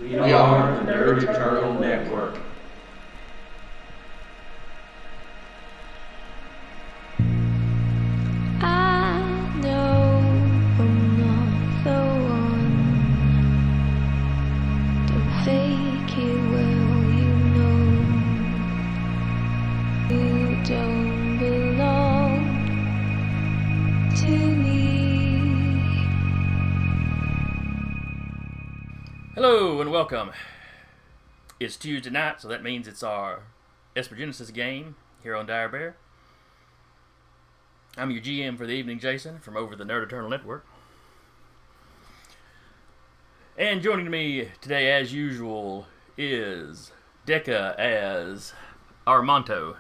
We are the Nerd Eternal Network. I know I'm not the one. Don't fake it, well, you don't belong to me. Hello and welcome. It's Tuesday night, so that means it's our Espergenesis game here on Dire Bear. I'm your GM for the evening, Jason, from over the Nerd Eternal Network. And joining me today, as usual, is Deca as Armanto.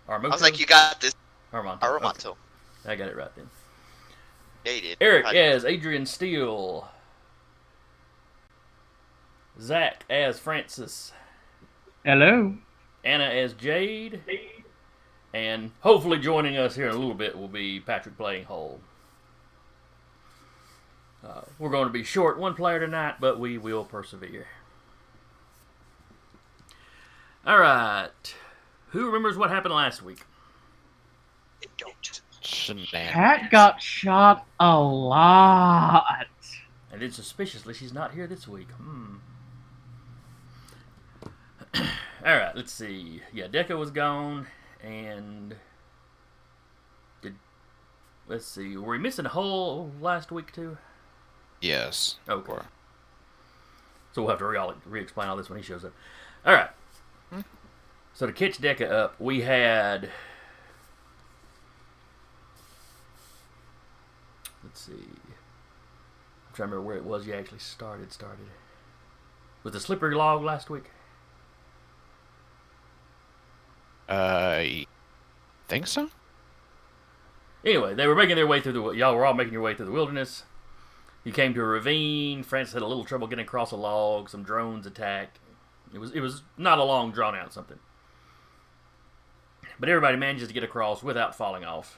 I was like, you got this. Armanto. Armanto. Okay. I got it right then. Yeah, you did. Eric as Adrian Steele. Zach as Francis. Hello. Anna as Jade. And hopefully joining us here in a little bit will be Patrick playing Hull. We're going to be short one player tonight, but we will persevere. Alright. Who remembers what happened last week? I don't. Cat got shot a lot. And then suspiciously, she's not here this week. Alright, let's see. Yeah, Deca was gone, and... Let's see, were we missing Hull last week, too? Yes. Okay. So we'll have to re-explain all this when he shows up. Alright. So to catch Deca up, we had... Let's see. I'm trying to remember where it was you actually started. Was the slippery log last week? I think so. Anyway, they were making their way through y'all were all making your way through the wilderness. You came to a ravine. Francis had a little trouble getting across a log. Some drones attacked. It was not a long, drawn out something. But everybody manages to get across without falling off.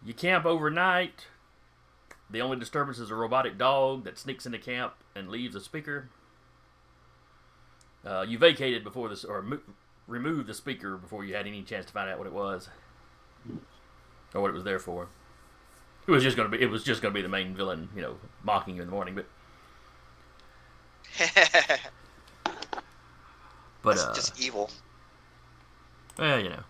You camp overnight. The only disturbance is a robotic dog that sneaks into camp and leaves a speaker. You vacated before this, or removed the speaker before you had any chance to find out what it was, or what it was there for. It was just going to be the main villain, mocking you in the morning. But That's just evil. well,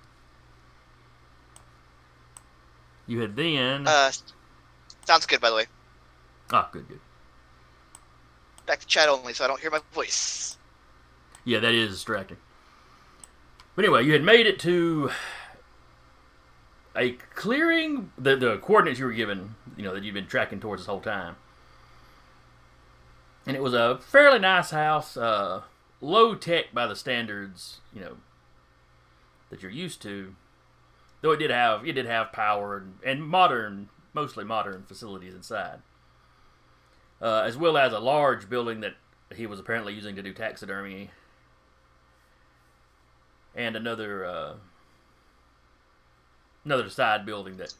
you had then. Sounds good, by the way. Ah, good. Back to chat only, so I don't hear my voice. Yeah, that is distracting. But anyway, you had made it to a clearing. The coordinates you were given, that you'd been tracking towards this whole time. And it was a fairly nice house, low tech by the standards, that you're used to. Though it did have power and mostly modern facilities inside, as well as a large building that he was apparently using to do taxidermy, and another side building that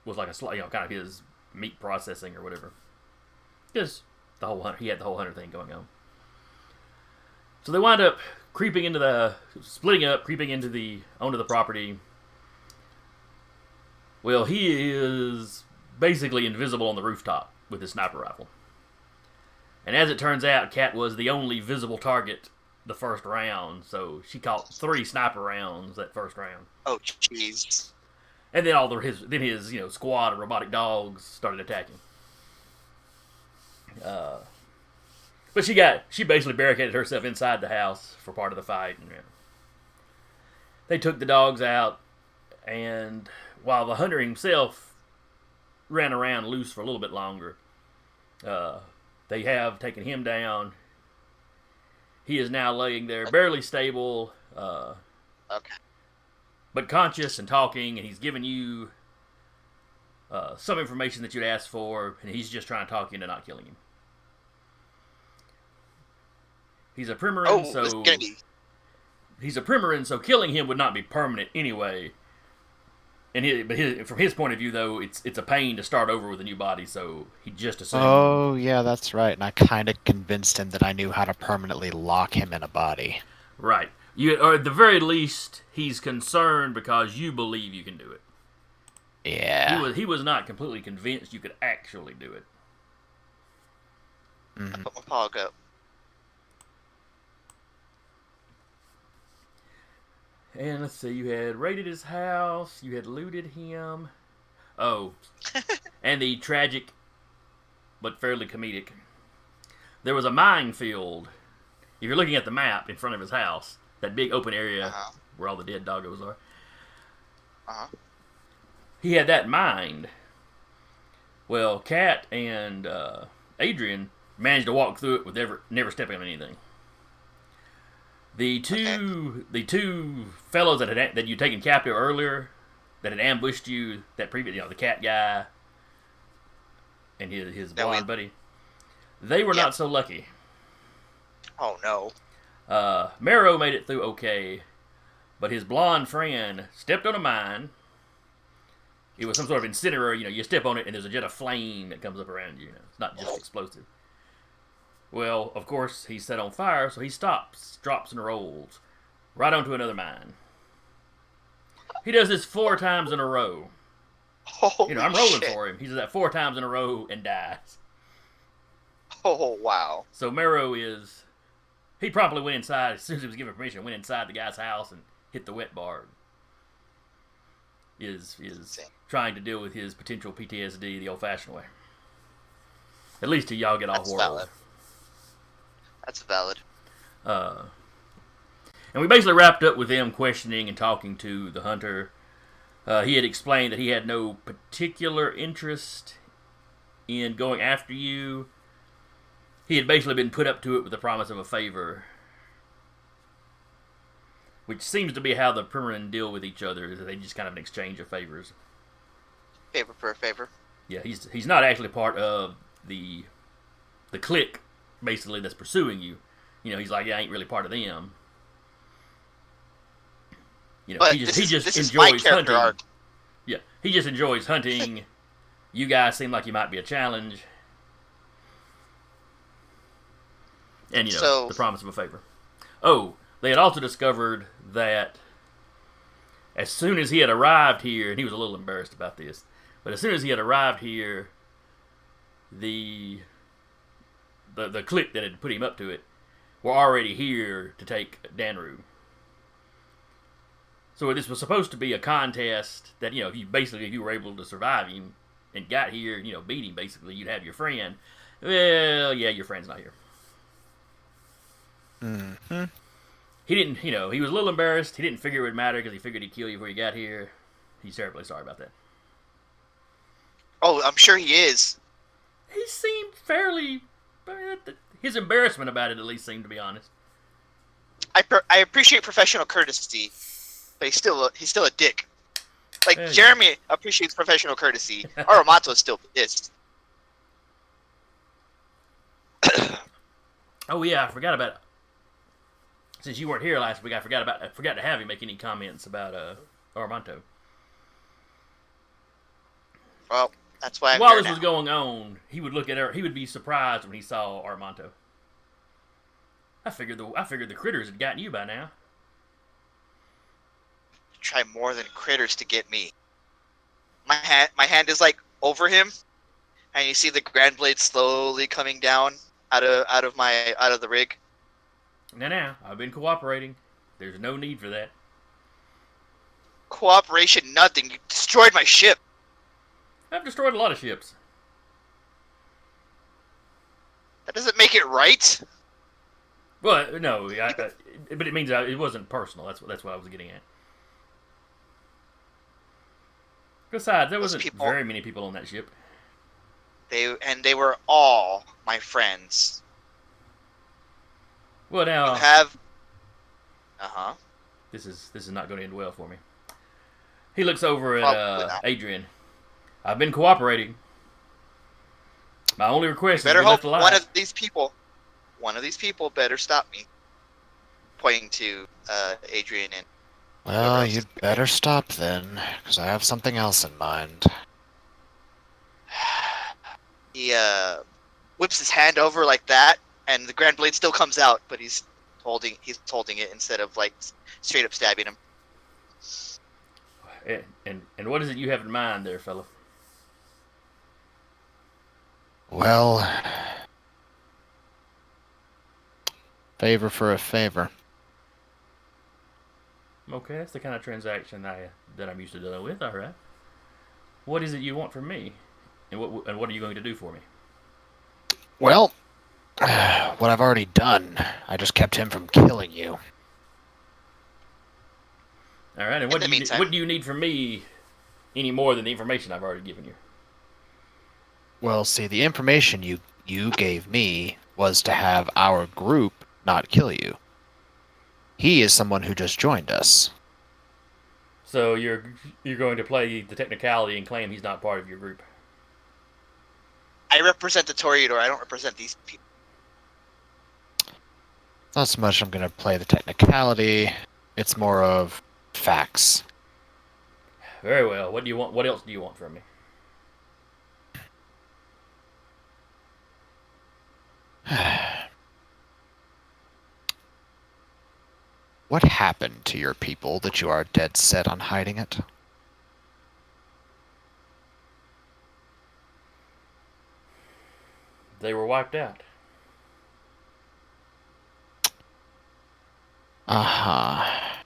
was like kind of his meat processing or whatever. Just he had the whole hunter thing going on. So they wind up splitting up, creeping onto the property. Well, he is basically invisible on the rooftop with his sniper rifle. And as it turns out, Kat was the only visible target the first round, so she caught 3 sniper rounds that first round. Oh, jeez. And then his squad of robotic dogs started attacking. But she basically barricaded herself inside the house for part of the fight. And, they took the dogs out, and while the hunter himself ran around loose for a little bit longer, they have taken him down. He is now laying there, barely stable, Okay. but conscious and talking, and he's giving you some information that you'd asked for, and he's just trying to talk you into not killing him. He's a Primarin, so killing him would not be permanent anyway. From his point of view, though, it's a pain to start over with a new body, so he just assumed. Oh, yeah, that's right. And I kind of convinced him that I knew how to permanently lock him in a body. Right. Or at the very least, he's concerned because you believe you can do it. Yeah. He was not completely convinced you could actually do it. I put my paw up. And let's see, you had raided his house, you had looted him. Oh, and the tragic, but fairly comedic. There was a minefield. If you're looking at the map in front of his house, that big open area where all the dead doggos are, he had that in mind. Well, Kat and Adrian managed to walk through it with never stepping on anything. The two fellows that you taken captive earlier, that had ambushed you, the cat guy and his blonde buddy, they were not so lucky. Oh no. Marrow made it through okay, but his blonde friend stepped on a mine. It was some sort of incinerator. You step on it and there's a jet of flame that comes up around you. It's not just explosive. Well, of course, he's set on fire, so he stops, drops, and rolls right onto another mine. He does this 4 times in a row. Holy I'm rolling shit. for him. He does that 4 times in a row and dies. Oh, wow. So Marrow he promptly went inside, as soon as he was given permission, went inside the guy's house and hit the wet bar. Is trying to deal with his potential PTSD the old-fashioned way. At least till y'all get off world. Valid. That's valid. And we basically wrapped up with them questioning and talking to the hunter. He had explained that he had no particular interest in going after you. He had basically been put up to it with the promise of a favor, which seems to be how the Primarine deal with each other. Is that they just kind of an exchange of favors. Favor for a favor. Yeah, he's not actually part of the clique, basically, that's pursuing you. He's like, I ain't really part of them. But he just this my enjoys character hunting. arc. Yeah, he just enjoys hunting. You guys seem like you might be a challenge. And, the promise of a favor. Oh, they had also discovered that as soon as he had arrived here, and he was a little embarrassed about this, but as soon as he had arrived here, the clique that had put him up to it were already here to take Danru. So this was supposed to be a contest that, if you were able to survive him and got here, beat him, basically, you'd have your friend. Well, yeah, your friend's not here. Mm-hmm. He didn't, he was a little embarrassed. He didn't figure it would matter because he figured he'd kill you before you got here. He's terribly sorry about that. Oh, I'm sure he is. He seemed fairly... His embarrassment about it at least seemed to be honest. I appreciate professional courtesy, but he's still a dick. Like, Yeah. Jeremy appreciates professional courtesy. Aramato is still pissed. Oh yeah, I forgot about it. Since you weren't here last week, I forgot to have you make any comments about Armanto. Well, that's why I'm While here this was now. going on, he would look at her. He would be surprised when he saw Armanto. I figured the critters had gotten you by now. Try more than critters to get me. My hand is like over him, and you see the grand blade slowly coming down out of the rig. Now, I've been cooperating. There's no need for that. Cooperation, nothing. You destroyed my ship. I've destroyed a lot of ships. That doesn't make it right. Well, no, but it means it wasn't personal. That's what I was getting at. Besides, there wasn't very many people on that ship. They were all my friends. Well, now You have. this is not going to end well for me. He looks over Probably at not. Adrian. I've been cooperating. My only request is to Better be hope left alive. one of these people better stop me. Pointing to Adrian and Well, you'd better stop then, because I have something else in mind. He whips his hand over like that, and the grand blade still comes out, but he's holding it instead of like straight up stabbing him. And what is it you have in mind there, fellow? Well, favor for a favor. Okay, that's the kind of transaction that I'm used to dealing with. All right. What is it you want from me, and what are you going to do for me? Well, what I've already done, I just kept him from killing you. All right, and what do you need from me any more than the information I've already given you? Well, see, the information you gave me was to have our group not kill you. He is someone who just joined us. So you're going to play the technicality and claim he's not part of your group? I represent the Toreador. I don't represent these people. Not so much I'm going to play the technicality. It's more of facts. Very well. What do you want? What else do you want from me? What happened to your people that you are dead set on hiding it? They were wiped out. Uh-huh.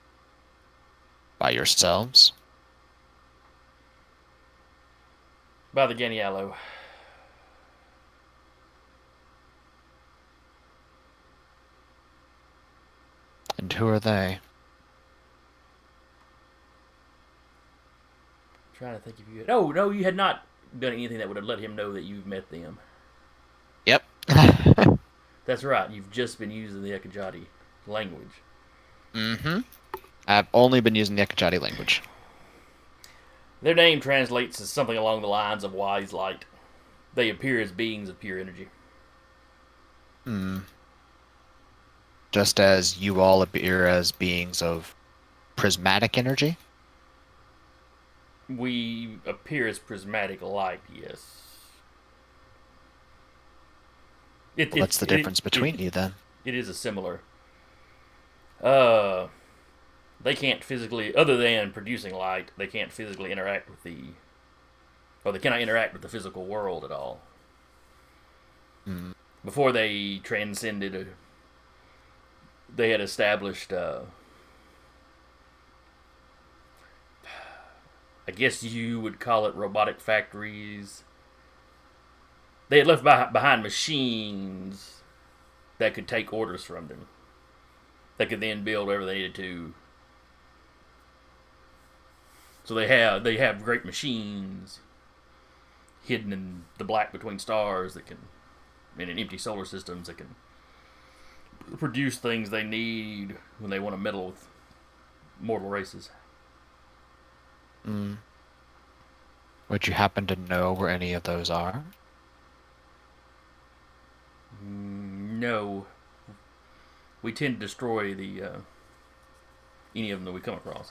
By yourselves? By the Ganiello. And who are they? Trying to think if you had... Oh, no, you had not done anything that would have let him know that you've met them. Yep. That's right. You've just been using the Ekajati language. Mm-hmm. I've only been using the Ekajati language. Their name translates as something along the lines of wise light. They appear as beings of pure energy. Hmm. Just as you all appear as beings of prismatic energy? We appear as prismatic light, yes. What's the difference between you, then? It is a similar... They can't physically, other than producing light, they can't physically interact with they cannot interact with the physical world at all. Hmm. Before they transcended, they had established, I guess you would call it robotic factories. They had left behind machines that could take orders from them. They could then build whatever they needed to. So they have great machines hidden in the black between stars that can, in empty solar systems, that can produce things they need when they want to meddle with mortal races. Mm. Would you happen to know where any of those are? No. We tend to destroy any of them that we come across.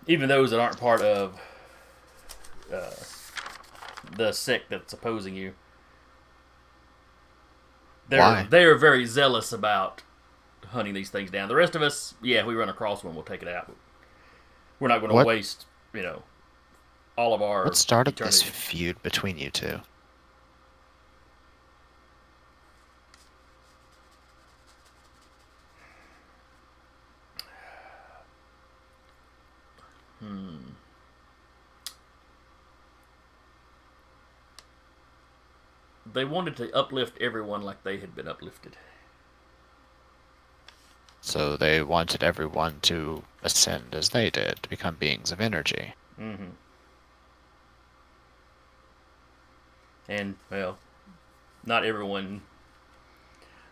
Even those that aren't part of the sect that's opposing you. Why? They're very zealous about hunting these things down. The rest of us, yeah, if we run across one, we'll take it out. We're not going to waste, all of our What started eternity. this feud between you two? They wanted to uplift everyone like they had been uplifted. So they wanted everyone to ascend as they did, to become beings of energy. Mm-hmm. And, well, not everyone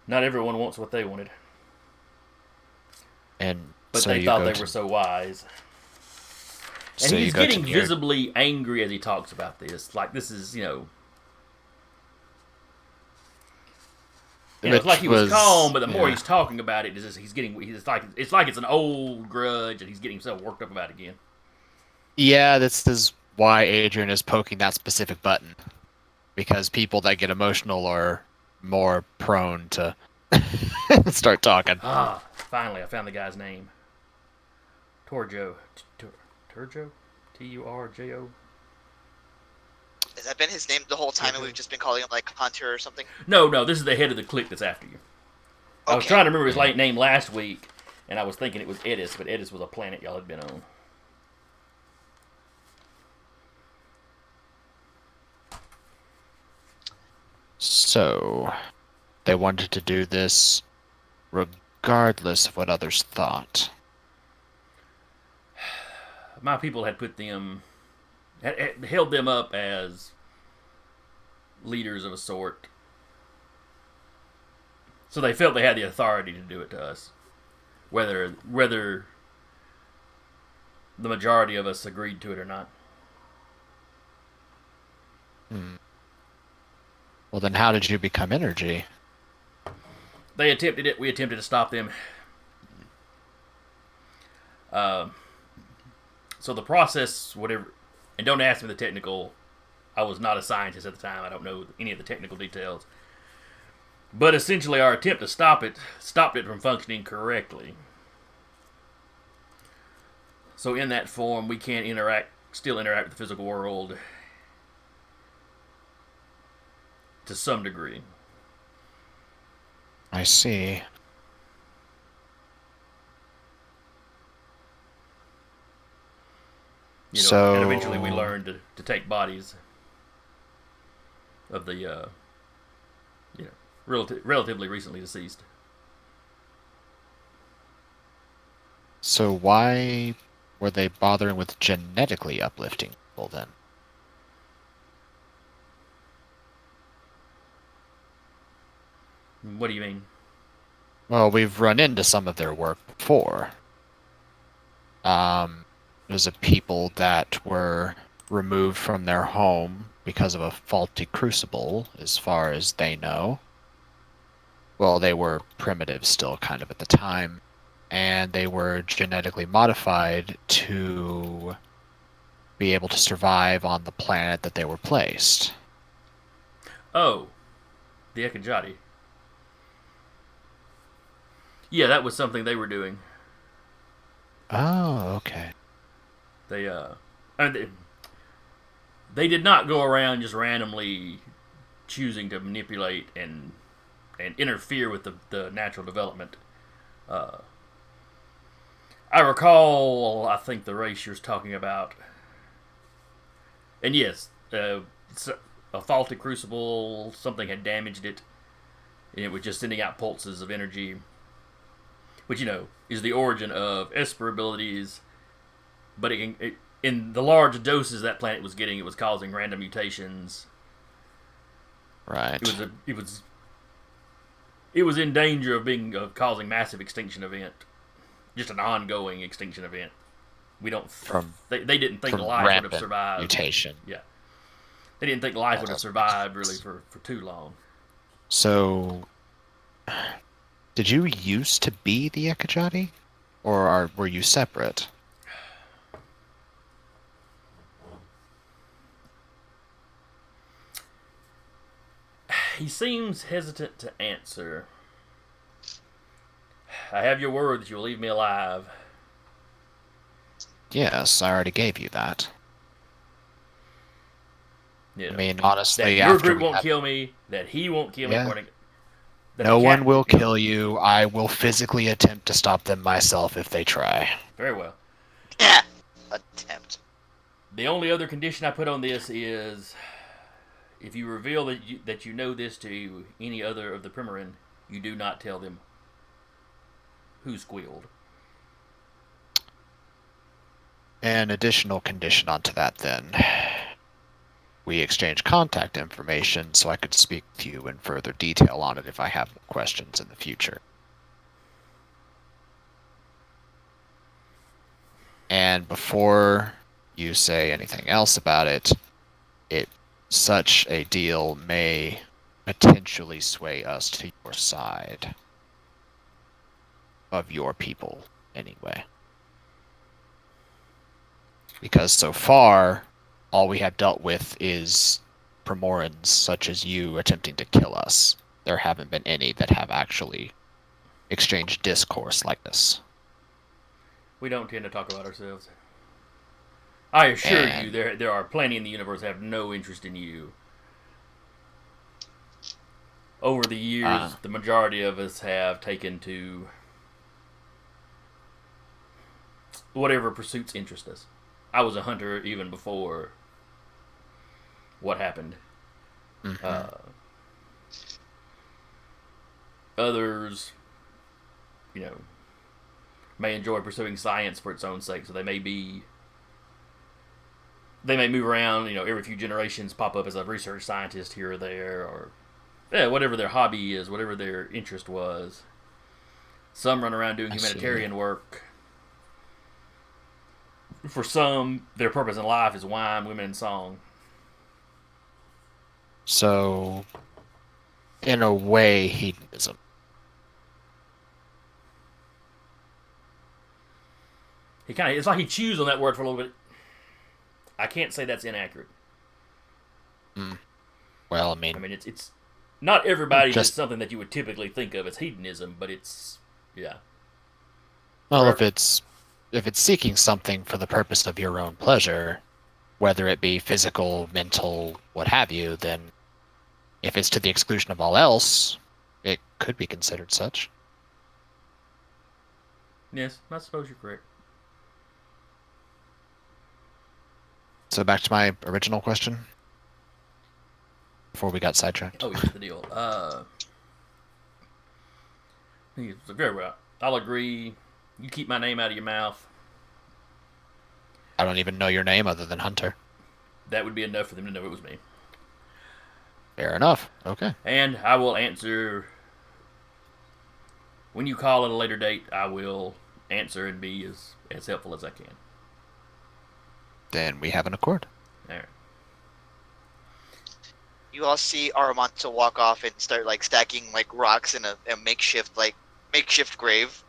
wants what they wanted. But So they thought they were so wise. And So he's getting visibly angry as he talks about this. Like, this is, it's like he was calm, but the more yeah. he's talking about it, it's like it's an old grudge, and he's getting himself worked up about it again. Yeah, this is why Adrian is poking that specific button. Because people that get emotional are more prone to start talking. Ah, finally, I found the guy's name. Turjo. Turjo? Turjo? Has that been his name the whole time, and we've just been calling him like Hunter or something? No, this is the head of the clique that's after you. I was Okay. trying to remember his name last week, and I was thinking it was Edis, but Edis was a planet y'all had been on. So, they wanted to do this regardless of what others thought. My people had had held them up as leaders of a sort. So they felt they had the authority to do it to us. Whether the majority of us agreed to it or not. Well, then how did you become energy? They attempted it. We attempted to stop them. So the process, whatever, and don't ask me the technical. I was not a scientist at the time. I don't know any of the technical details. But essentially, our attempt to stop it stopped it from functioning correctly. So in that form, we can't still interact with the physical world to some degree. I see. And eventually we learned to take bodies of the relatively recently deceased. So why were they bothering with genetically uplifting people then? What do you mean? Well, we've run into some of their work before. There's a people that were removed from their home because of a faulty crucible, as far as they know. Well, they were primitive still, kind of at the time, and they were genetically modified to be able to survive on the planet that they were placed. Oh, the Ekajati. Yeah, that was something they were doing. Oh, okay. They did not go around just randomly choosing to manipulate and interfere with the natural development. I recall, I think the race you're talking about, and yes, a faulty crucible, something had damaged it, and it was just sending out pulses of energy, which is the origin of Esper abilities. But in the large doses that planet was getting, it was causing random mutations. Right. It was in danger of causing massive extinction event, just an ongoing extinction event. They didn't think life would have survived. Mutation. Yeah, they didn't think life would have survived really for too long. So, did you used to be the Ekajati, or were you separate? He seems hesitant to answer. I have your word that you will leave me alive. Yes, I already gave you that. Yeah. I mean, honestly, that your group won't kill me, that he won't kill me. No one will kill you. I will physically attempt to stop them myself if they try. Very well. Yeah. Attempt. The only other condition I put on this is, if you reveal that you know this to any other of the Primarin, you do not tell them who squealed. An additional condition onto that, then. We exchange contact information so I could speak with you in further detail on it if I have questions in the future. And before you say anything else about it, such a deal may potentially sway us to your side. Of your people, anyway. Because so far, all we have dealt with is Primorans such as you attempting to kill us. There haven't been any that have actually exchanged discourse like this. We don't tend to talk about ourselves. I assure And- you, there are plenty in the universe that have no interest in you. Over the years, the majority of us have taken to whatever pursuits interest us. I was a hunter even before what happened. Mm-hmm. Others, may enjoy pursuing science for its own sake, so they may move around, every few generations pop up as a research scientist here or there, or whatever their hobby is, whatever their interest was. Some run around doing humanitarian work. For some, their purpose in life is wine, women, and song. So, in a way, hedonism. It's like he chews on that word for a little bit. I can't say that's inaccurate. Well, I mean, it's not everybody Just- does something that you would typically think of as hedonism, but it's, yeah. well, if it's seeking something for the purpose of your own pleasure, whether it be physical, mental, what have you, then if it's to the exclusion of all else, it could be considered such. Yes, I suppose you're correct. So back to my original question before we got sidetracked. Oh, here's the deal. Very well. I'll agree. You keep my name out of your mouth. I don't even know your name other than Hunter. That would be enough for them to know it was me. Fair enough. Okay. And I will answer when you call at a later date. I will answer and be as helpful as I can. Then we have an accord. All right. You all see Aramanto walk off and start stacking rocks in a makeshift grave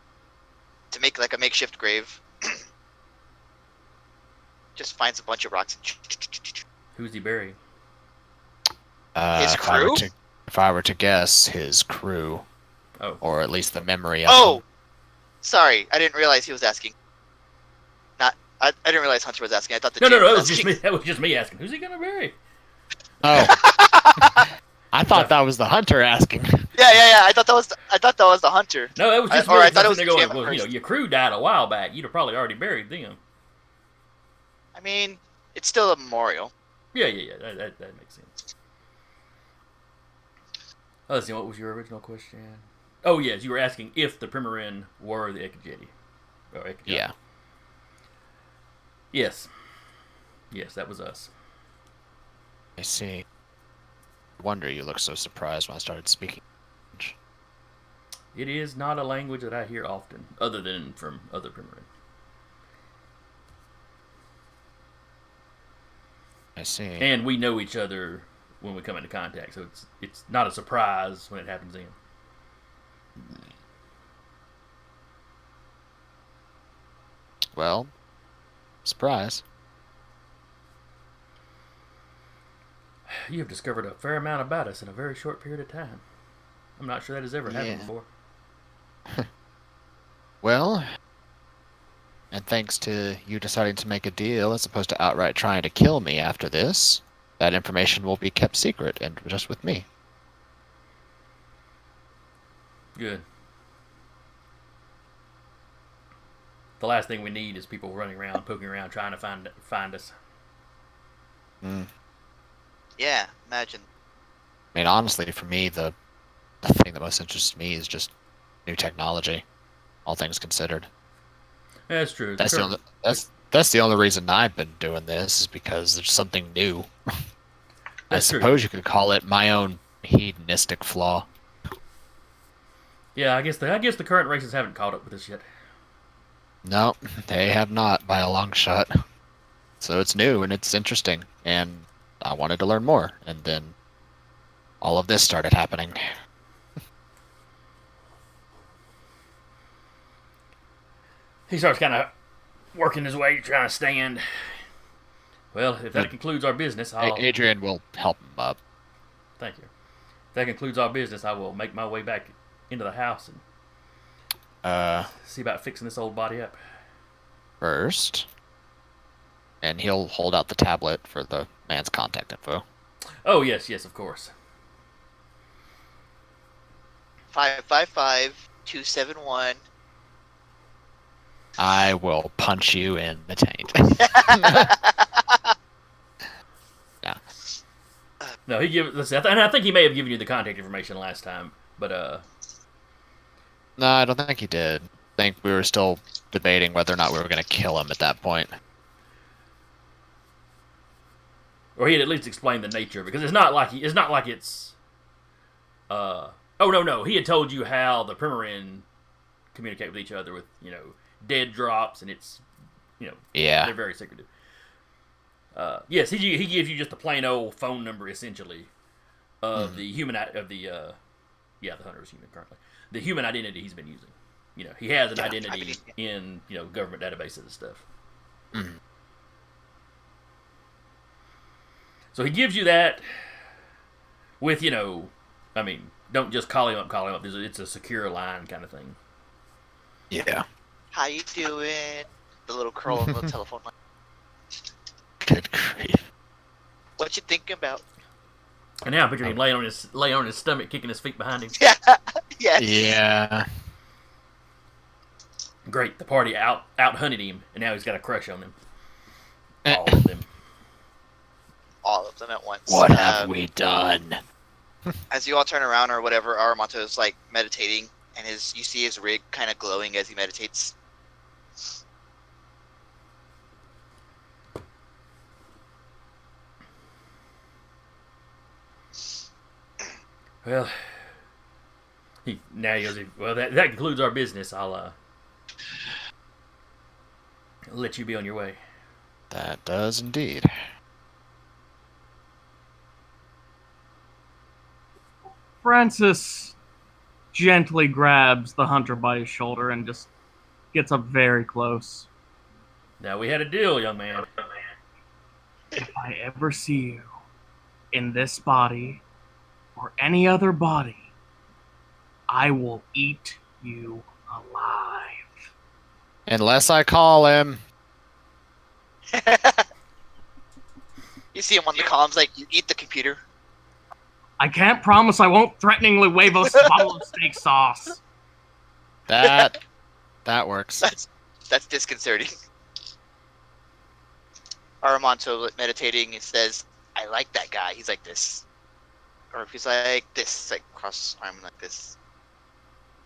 to make a makeshift grave. Just finds a bunch of rocks and Who's he burying? His crew? If I were to guess, his crew. Oh. Or at least the memory of Oh! him. Sorry, I didn't realize he was asking. I didn't realize Hunter was asking. I thought the No, Jay that was asking. just me. That was just me asking. Who's he gonna bury? Oh. I thought that was the Hunter asking. Yeah. I thought that was the Hunter. No, that was just Or me. I thought it was They're the going, Jim at well, first. your crew died a while back. You'd have probably already buried them. I mean, it's still a memorial. Yeah. That makes sense. Oh, let's see. What was your original question? Oh, yes. You were asking if the Primarin were the Ekajati. Or Ekajati. Yeah. Yes. Yes, that was us. I see. No wonder you looked so surprised when I started speaking. It is not a language that I hear often, other than from other Primarin. I see. And we know each other when we come into contact, so it's not a surprise when it happens then. Well, surprise. You have discovered a fair amount about us in a very short period of time. I'm not sure that has ever happened Yeah. before. Well, and thanks to you deciding to make a deal as opposed to outright trying to kill me after this, that information will be kept secret and just with me. Good. The last thing we need is people running around, poking around, trying to find us. Yeah, imagine. I mean, honestly, for me, the thing that most interests me is just new technology, all things considered. That's true. That's the only reason I've been doing this is because there's something new. I That's true. suppose you could call it my own hedonistic flaw. Yeah, I guess the current races haven't caught up with us yet. No, they have not by a long shot. So it's new and it's interesting, and I wanted to learn more. And then all of this started happening. He starts kind of working his way, trying to stand. Well, if that concludes our business, I'll... Adrian will help him up. Thank you. If that concludes our business, I will make my way back into the house and see about fixing this old body up. First, and he'll hold out the tablet for the man's contact info. Oh, yes, of course. 555-271. I will punch you in the taint. Yeah. No, and I think he may have given you the contact information last time, but No, I don't think he did. I think we were still debating whether or not we were going to kill him at that point. or he had at least explained the nature, because it's not like it's. Oh no, he had told you how the Primarin communicate with each other with dead drops, and it's Yeah. they're very secretive. Yes, he gives you just a plain old phone number essentially of the human the hunter is human currently. The human identity he's been using. He has an identity in government databases and stuff. Mhm. So he gives you that with don't just call him up. It's a secure line kind of thing. Yeah. How you doing? The little curl on the telephone line. Good grief. What you thinking about? And now I'm picturing him laying on his stomach, kicking his feet behind him. Yeah. Yes. Yeah. Great, the party out hunted him, and now he's got a crush on them. All of them. All of them at once. What have we done? As you all turn around or whatever, Aramonto is like meditating, and you see his rig kind of glowing as he meditates. Well, he goes, well, that concludes our business. I'll let you be on your way. That does indeed. Francis gently grabs the hunter by his shoulder and just gets up very close. Now, we had a deal, young man. If I ever see you in this body or any other body, I will eat you alive. Unless I call him. You see him on the comms, like, you eat the computer. I can't promise I won't threateningly wave a bottle of steak sauce. That works. That's disconcerting. Aramonto meditating, he says, I like that guy. He's like this. Or if he's like this, like cross arm like this.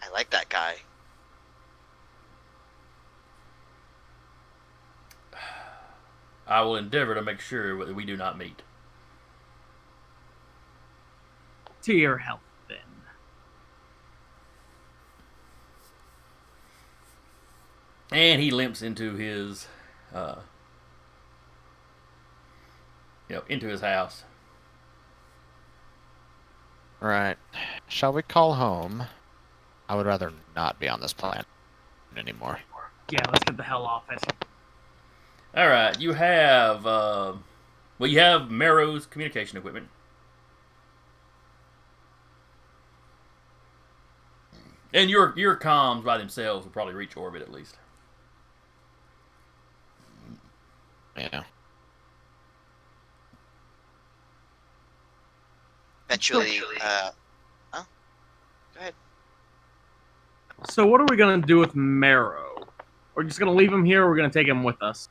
I like that guy. I will endeavor to make sure that we do not meet. To your health, then. And he limps into his, into his house. Right. Shall we call home? I would rather not be on this planet anymore. Yeah, let's get the hell off it. All right, you have, you have Marrow's communication equipment. And your comms by themselves will probably reach orbit at least. Yeah. Eventually, Go ahead. So what are we going to do with Marrow? We're just going to leave him here, or we're going to take him with us?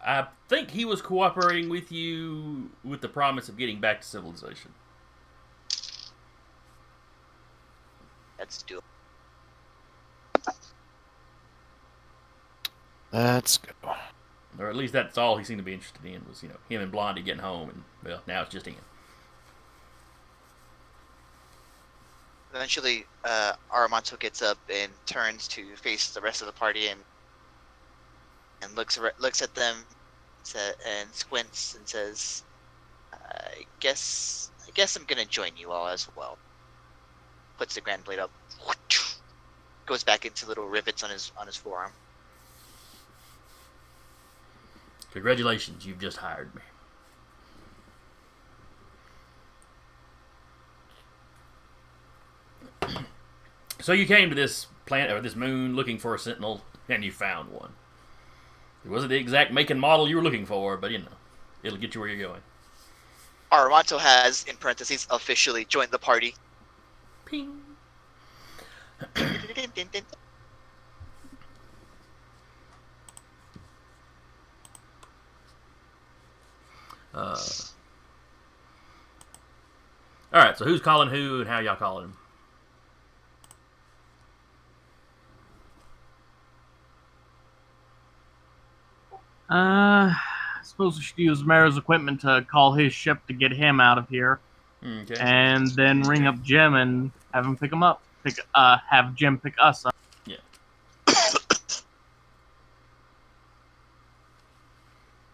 I think he was cooperating with you with the promise of getting back to civilization. Let's do it. Let's go. Or at least that's all he seemed to be interested in was, him and Blondie getting home, and, well, now it's just him. Eventually, Aramonto gets up and turns to face the rest of the party and looks at them and squints and says, I guess guess I'm gonna join you all as well. Puts the grand blade up. Goes back into little rivets on his forearm. Congratulations, you've just hired me. So you came to this planet or this moon looking for a sentinel, and you found one. It wasn't the exact make and model you were looking for, but it'll get you where you're going. Aramanto has, in parentheses, officially joined the party. Ping. All right, so who's calling who, and how y'all calling him? I suppose we should use Mero's equipment to call his ship to get him out of here, Okay. and then ring up Jim and have him pick him up. Have Jim pick us up. Yeah.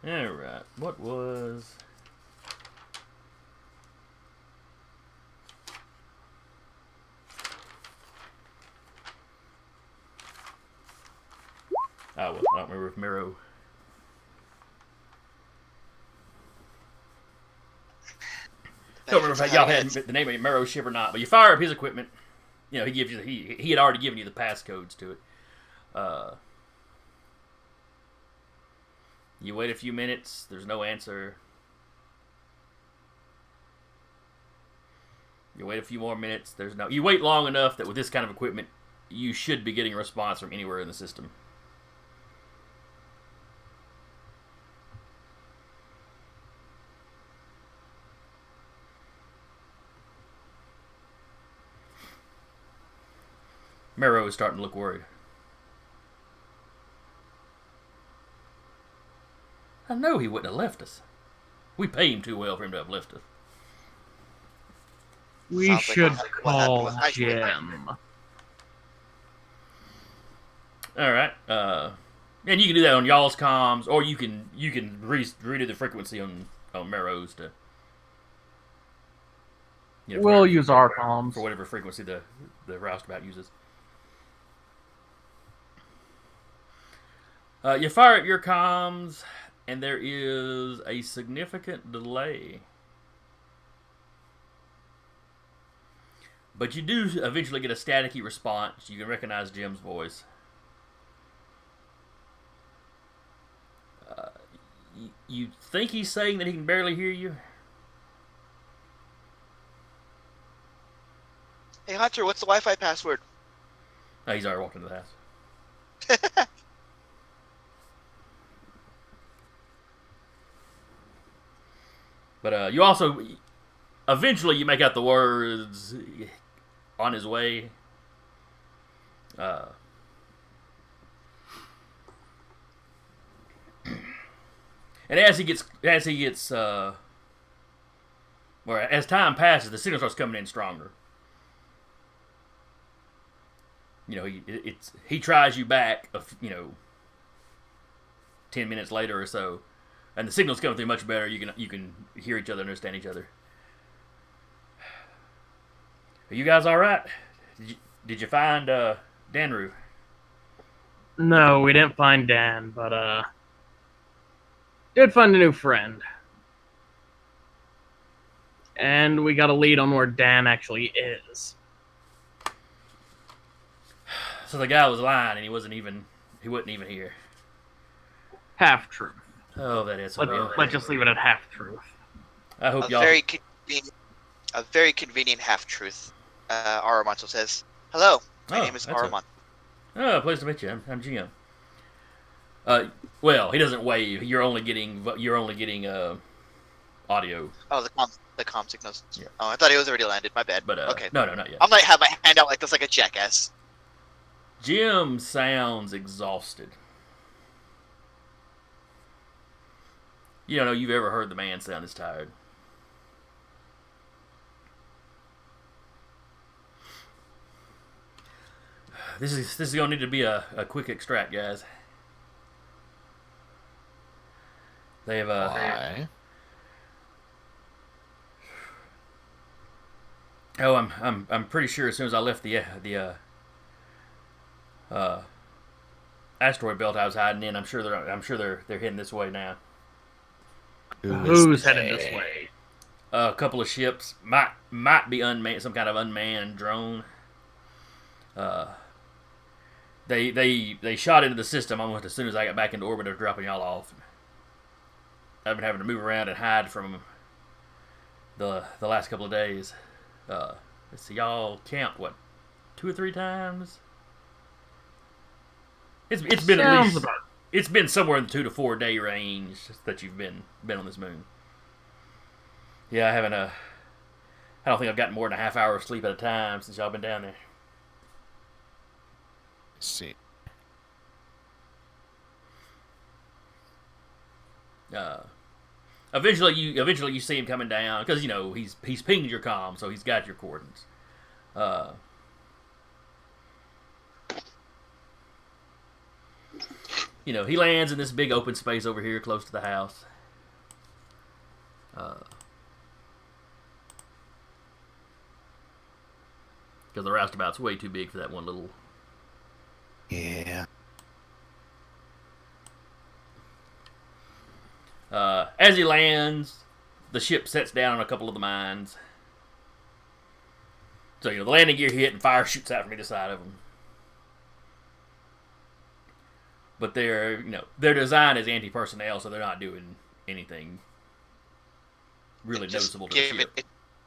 All right. What was? Oh, well, I don't remember if Mero. I don't remember if y'all had the name of Mero's ship or not, but you fire up his equipment. He gives you he had already given you the passcodes to it. You wait a few minutes. There's no answer. You wait a few more minutes. There's no. You wait long enough that with this kind of equipment, you should be getting a response from anywhere in the system. Mero is starting to look worried. I know he wouldn't have left us. We pay him too well for him to have left us. We Sounds should like what call happened with Jim. All right. And you can do that on y'all's comms, or you can redo the frequency on Mero's to. We'll use our comms. For whatever frequency the Roustabout uses. You fire up your comms, and there is a significant delay. But you do eventually get a staticky response. You can recognize Jim's voice. You think he's saying that he can barely hear you? Hey Hunter, what's the Wi-Fi password? Oh, he's already walked into the house. But you also, eventually you make out the words, on his way. And as time passes, the signal starts coming in stronger. He tries you back, 10 minutes later or so. And the signal's coming through much better. You can hear each other, understand each other. Are you guys all right? Did you find Danru? No, we didn't find Dan, but did find a new friend. And we got a lead on where Dan actually is. So the guy was lying, and he wasn't even here. Half truth. Oh, that is. Let's just leave it at half truth. I hope A y'all. very convenient half-truth. Aramanto says, "Hello, my name is Aramanto." Oh, pleased to meet you. I'm Jim. Well, he doesn't wave. You're only getting audio. Oh, the comm signals. Yeah. Oh, I thought he was already landed. My bad. But okay. No, not yet. I might have my hand out like this, like a jackass. Jim sounds exhausted. You don't know you've ever heard the man sound this tired. This is gonna need to be a quick extract, guys. They have Why? Oh, I'm pretty sure as soon as I left the asteroid belt I was hiding in, I'm sure they're heading this way now. Who's headed this way? A couple of ships might be unmanned, some kind of unmanned drone. They shot into the system almost as soon as I got back into orbit. They're dropping y'all off. I've been having to move around and hide from them the last couple of days. Let's see, y'all count what, 2 or 3 times? It's been at least it's been somewhere in the 2 to 4 day range that you've been on this moon. Yeah, I don't think I've gotten more than a half hour of sleep at a time since y'all been down there. Let's see. Eventually you see him coming down because he's pinged your comm, so he's got your coordinates. He lands in this big open space over here close to the house. Because the roustabout's way too big for that one little. Yeah. As he lands, the ship sets down on a couple of the mines. So the landing gear hit and fire shoots out from either side of them. But they're designed as anti-personnel, so they're not doing anything really noticeable to the ship.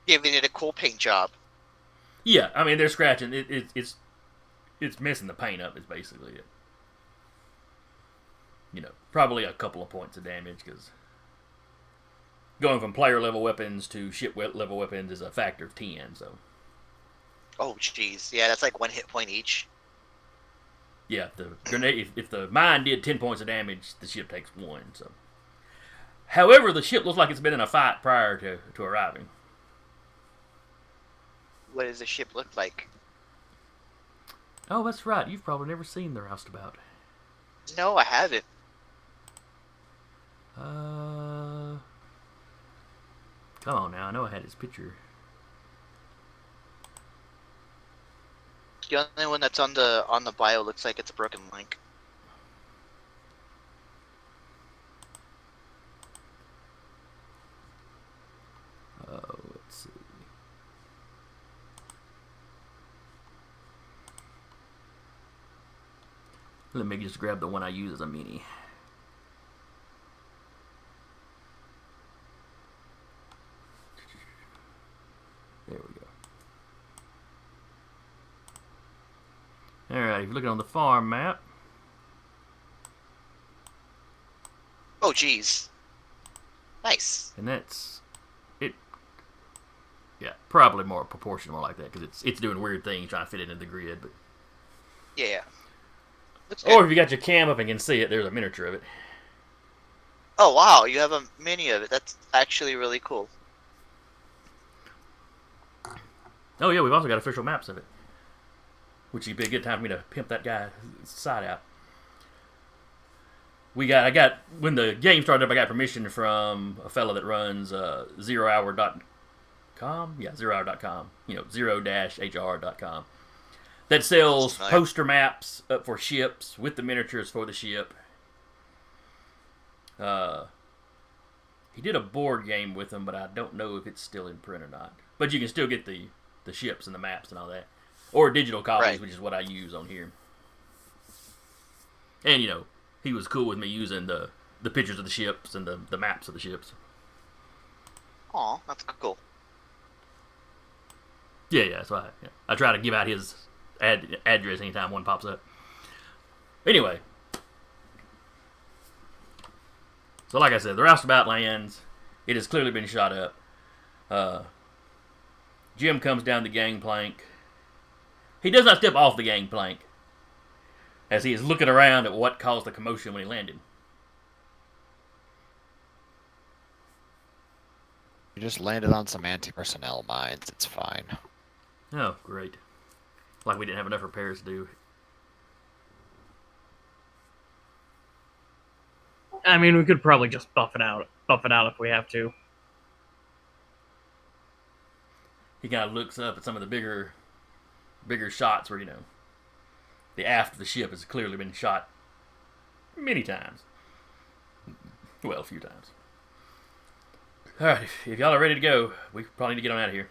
Giving it a cool paint job. Yeah, I mean they're scratching. It's messing the paint up. Is basically it. Probably a couple of points of damage because going from player level weapons to ship level weapons is a factor of 10. So. Oh jeez, yeah, that's like 1 hit point each. Yeah, the grenade. If the mine did 10 points of damage, the ship takes 1. So, however, the ship looks like it's been in a fight prior to arriving. What does the ship look like? Oh, that's right. You've probably never seen the Roustabout. No, I haven't. Come on now. I know I had his picture. The only one that's on the bio looks like it's a broken link. Let's see. Let me just grab the one I use as a mini. There we go. Alright, if you're looking on the farm map. Oh, jeez. Nice. And that's it. Yeah, probably more proportional like that because it's doing weird things trying to fit it into the grid. But Yeah. Looks or good. if you got your cam up and can see it, there's a miniature of it. Oh, wow, you have a mini of it. That's actually really cool. Oh yeah, we've also got official maps of it, which would be a good time for me to pimp that guy's side out. I got when the game started up, I got permission from a fella that runs zerohour.com. Yeah, zerohour.com. 0-hr.com. That sells poster maps up for ships with the miniatures for the ship. He did a board game with them, but I don't know if it's still in print or not. But you can still get the ships and the maps and all that. Or digital copies, Right. which is what I use on here. And, he was cool with me using the pictures of the ships and the maps of the ships. Aw, that's cool. Yeah, so I try to give out his address anytime one pops up. Anyway. So like I said, the roustabout lands. It has clearly been shot up. Jim comes down the gangplank. He does not step off the gangplank, as he is looking around at what caused the commotion when he landed. You just landed on some anti-personnel mines. It's fine. Oh, great. Like we didn't have enough repairs to do. I mean, we could probably just buff it out if we have to. he kind of looks up at some of the bigger shots where, the aft of the ship has clearly been shot many times. Well, a few times. Alright, if y'all are ready to go, we probably need to get on out of here.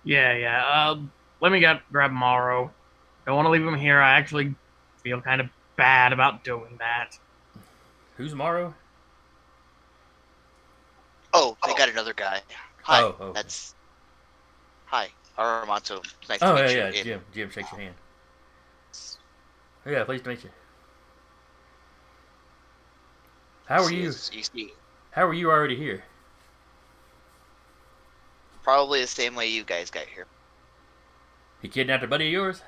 Yeah. Let me grab Morrow. Don't want to leave him here. I actually feel kind of bad about doing that. Who's Morrow? Oh, they got another guy. Hi. Oh, okay. That's. Hi, Aramanto. Nice Oh, to meet yeah, you. Jim. Jim shakes your hand. Yeah, pleased to meet you. How are you? How are you already here? Probably the same way you guys got here. He kidnapped a buddy of yours?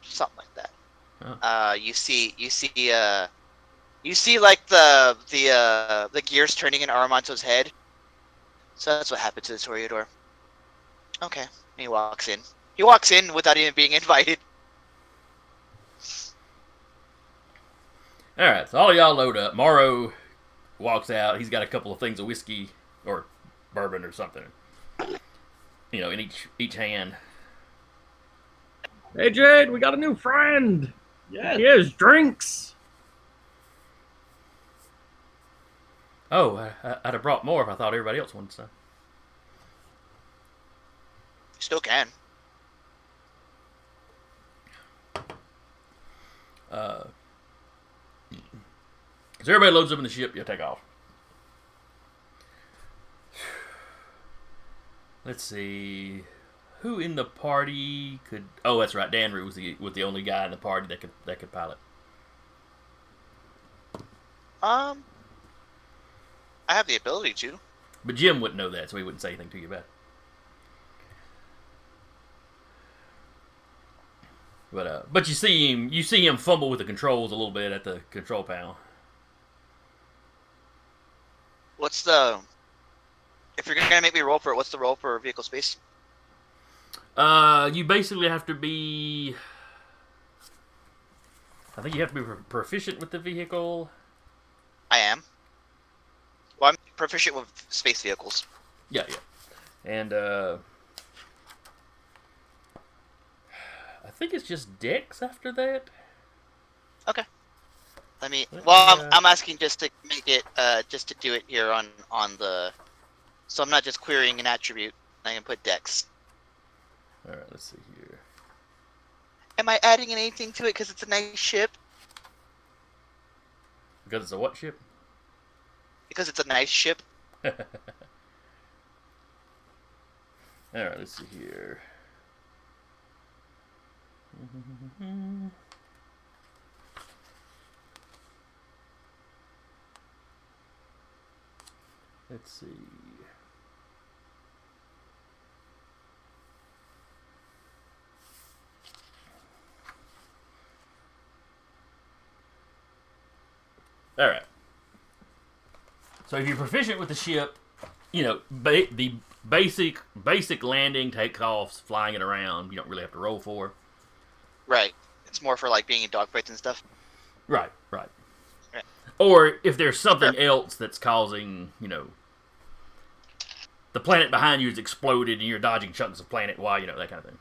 Something like that. Oh. You see like the gears turning in Aramanto's head. So that's what happened to the Toreador. Okay. He walks in. He walks in without even being invited. Alright, so all of y'all load up. Morrow walks out. He's got a couple of things of whiskey or bourbon or something. In each hand. Hey, Jade, we got a new friend. Yeah. Here's drinks. Oh, I'd have brought more if I thought everybody else wanted some. Still can. So everybody loads up in the ship. You take off. Let's see. Who in the party could? Oh, that's right. Danru was the only guy in the party that could pilot. I have the ability to. But Jim wouldn't know that, so he wouldn't say anything to you about it. But you see him fumble with the controls a little bit at the control panel. What's the? If you're gonna make me roll for it, what's the roll for vehicle space? You basically have to be. I think you have to be proficient with the vehicle. I am. Well, I'm proficient with space vehicles. Yeah. And I think it's just Dex after that. Okay. Let me. Let Well, me, I'm asking just to make it, just to do it here on the. So I'm not just querying an attribute. I can put Dex. All right, let's see here. Am I adding anything to it because it's a nice ship? Because it's a what ship? Because it's a nice ship. All right, let's see here. Let's see. All right. So if you're proficient with the ship, the basic landing, takeoffs, flying it around, you don't really have to roll for. Right. It's more for like being in dogfights and stuff. Right. Right. Or if there's something else that's causing, the planet behind you is exploded and you're dodging chunks of planet, that kind of thing.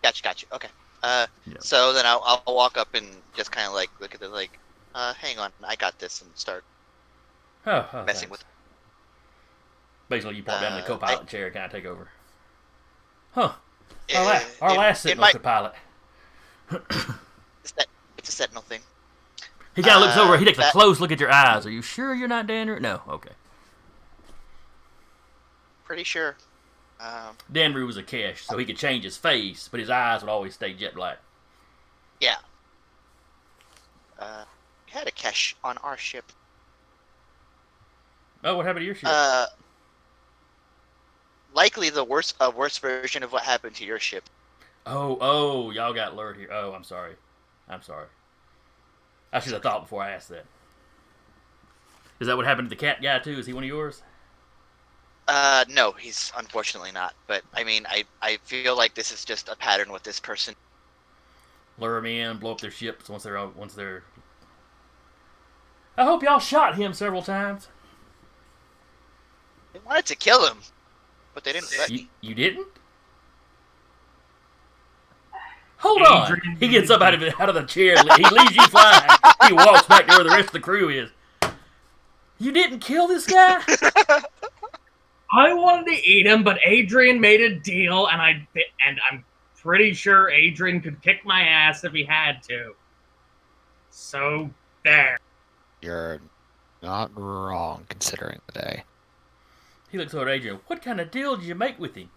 Gotcha. Okay. Yeah. So then I'll walk up and just kind of like look at it like, hang on, I got this, and start messing thanks. with. Basically, you pop down in the co-pilot chair and kind of take over. Huh. It- Our it- last it Sentinel might- could pilot. It's a sentinel thing. He kind of looks over. He takes a that- close look at your eyes. Are you sure you're not Danru? No. Okay. Pretty sure. Danru was a Kesh, so he could change his face, but his eyes would always stay jet black. Yeah. We had a cache on our ship. Oh, what happened to your ship? Likely a worse version of what happened to your ship. Oh, y'all got lured here. Oh, I'm sorry. I should have thought before I asked that. Is that what happened to the cat guy, too? Is he one of yours? No, he's unfortunately not. But, I mean, I feel like this is just a pattern with this person. Lure them in, blow up their ships once they're... I hope y'all shot him several times. They wanted to kill him. But they didn't let me. You didn't? Hold on. Adrian- He gets up out of the chair. He leaves you flying. He walks back to where the rest of the crew is. You didn't kill this guy? I wanted to eat him, but Adrian made a deal, and I'm pretty sure Adrian could kick my ass if he had to. So there. You're not wrong considering the day. He looks over at Adrian. What kind of deal did you make with him?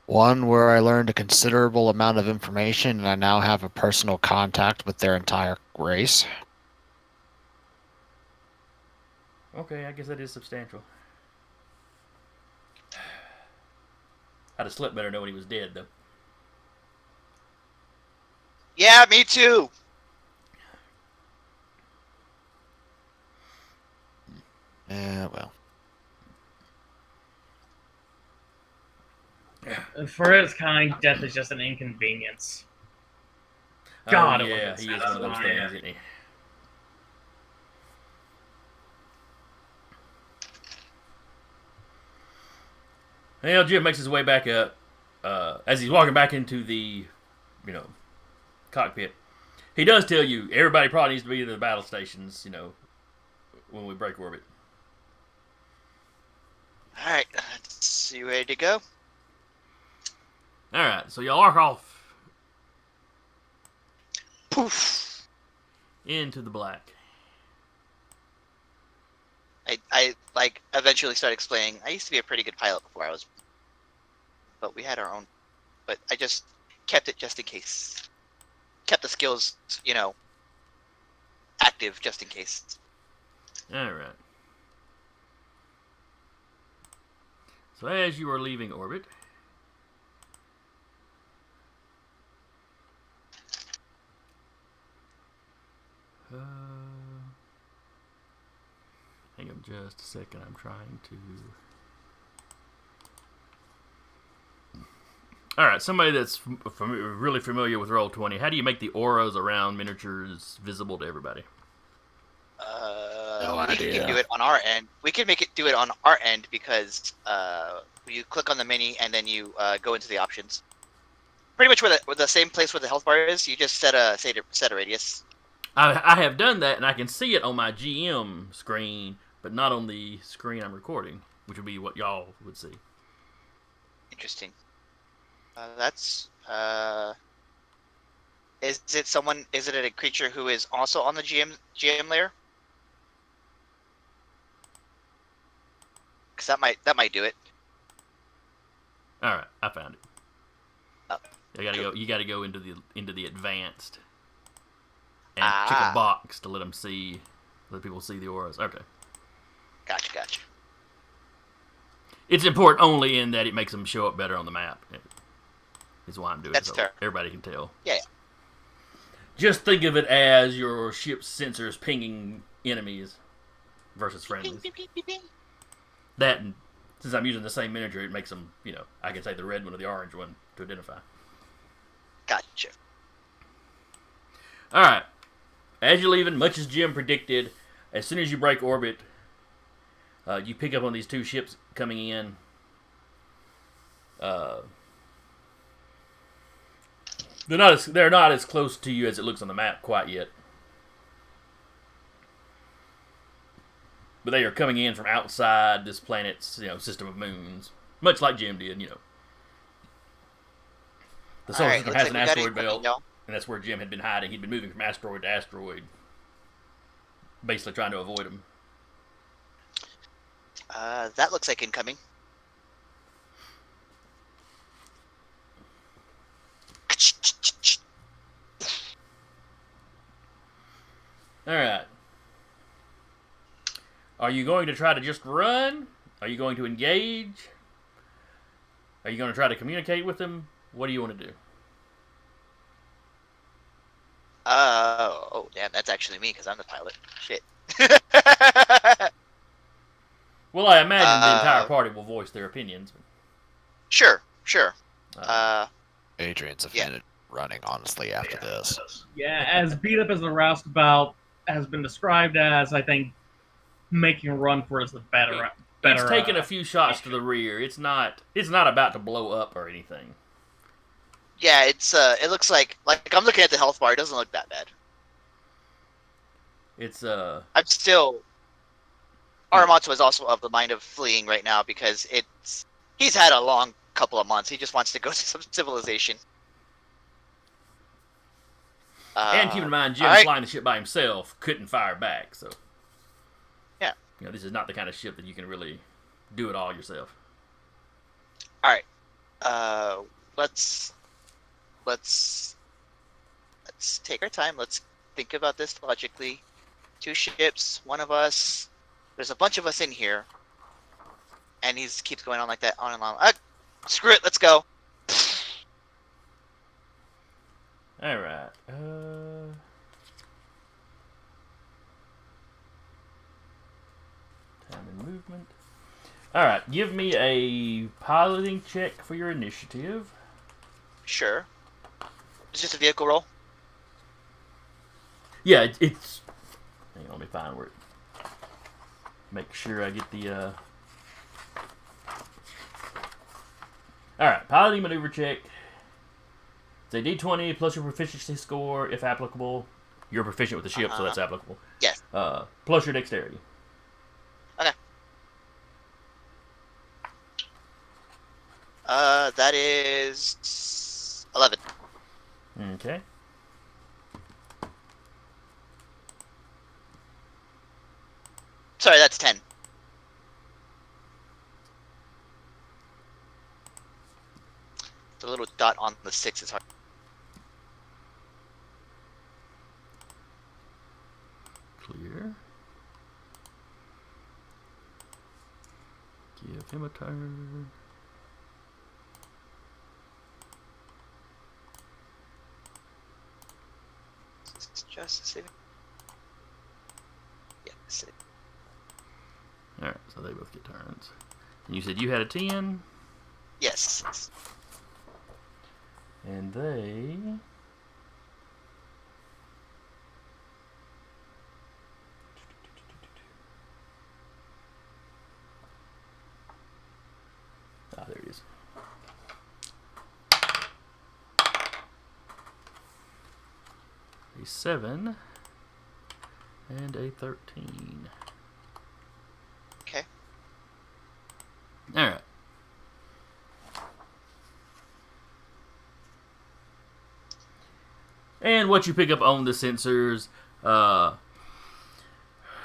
One where I learned a considerable amount of information and I now have a personal contact with their entire race. Okay, I guess that is substantial. I'd have slept better knowing he was dead, though. Yeah, me too. Yeah, well. For his kind, death is just an inconvenience. God, oh, it yeah, would've he been is one of those satisfying. things, isn't he? Well, Jim makes his way back up. As he's walking back into the, cockpit, he does tell you everybody probably needs to be in the battle stations, when we break orbit. All right, let's you ready to go? All right, so y'all are off Poof. into the black. I like eventually started explaining. I used to be a pretty good pilot before I was, but we had our own. But I just kept it just in case. Kept the skills, active just in case. All right. So as you are leaving orbit, hang on just a second. I'm trying to. All right, somebody that's really familiar with Roll20. How do you make the auras around miniatures visible to everybody? No We idea. can do it on our end. We can do it on our end because you click on the mini and then you go into the options. Pretty much where the same place where the health bar is. You just set a radius. I have done that, and I can see it on my GM screen, but not on the screen I'm recording, which would be what y'all would see. Interesting. That's Is it someone? Is it a creature who is also on the GM layer? Because that might do it. All right, I found it. Oh, You gotta go into the advanced and check a box to let people see the auras. Okay. Gotcha. It's important only in that it makes them show up better on the map. Is why I'm doing That's it, so fair. everybody can tell. Yeah. Just think of it as your ship's sensors pinging enemies versus friendlies. Beep, beep, beep, beep. That, and since I'm using the same miniature, it makes them, I can say the red one or the orange one to identify. Gotcha. All right. As you're leaving, much as Jim predicted, as soon as you break orbit, you pick up on these two ships coming in. They're not as close to you as it looks on the map quite yet. But they are coming in from outside this planet's, system of moons. Much like Jim did, The solar system has an asteroid belt, and that's where Jim had been hiding. He'd been moving from asteroid to asteroid, basically trying to avoid them. That looks like incoming. All right. Are you going to try to just run? Are you going to engage? Are you going to try to communicate with them? What do you want to do? Oh, damn, that's actually me because I'm the pilot. Shit. Well, I imagine the entire party will voice their opinions. Sure. Adrian's offended running, honestly, after this. Yeah, as beat up as the Roustabout has been described as, I think making a run for it is the better better. taking a few shots to the rear. It's not about to blow up or anything. Yeah, it looks like I'm looking at the health bar. It doesn't look that bad. It's I'm still. Aramonto is also of the mind of fleeing right now because he's had a long couple of months. He just wants to go to some civilization. and keep in mind, Jim alright. flying the ship by himself couldn't fire back, so Yeah. this is not the kind of ship that you can really do it all yourself. All right. Let's take our time. Let's think about this logically. 2 ships, one of us. There's a bunch of us in here, and he keeps going on like that, on and on. Screw it. Let's go. All right. Time and movement. All right. Give me a piloting check for your initiative. Sure. It's just a vehicle roll. Yeah, it's. Hang on, let me find where. Make sure I get the. All right, piloting maneuver check. It's a D20 plus your proficiency score, if applicable. You're proficient with the ship, so that's applicable. Yes. Plus your dexterity. Okay. That is 11. Okay. Sorry, that's 10. The little dot on the 6 is hard. Clear. Give him a turn. Just a second. Yeah, that's it. Alright, so they both get turns. And you said you had a 10, Yes. and they. Ah, there it is. A 7 and a 13. Okay. All right. And what you pick up on the sensors,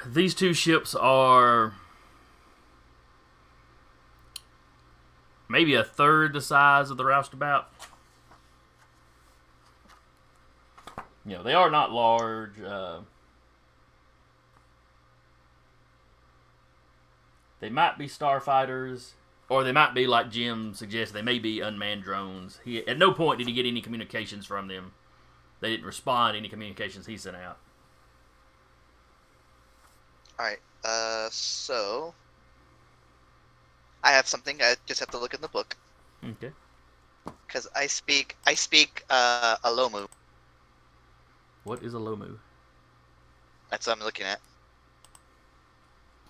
these 2 ships are maybe a third the size of the Roustabout. They are not large. They might be starfighters, or they might be, like Jim suggested, they may be unmanned drones. At no point did he get any communications from them. They didn't respond to any communications he sent out. Alright, so... I have something, I just have to look in the book. Okay. Because I speak Alomu. What is a Lomu? That's what I'm looking at.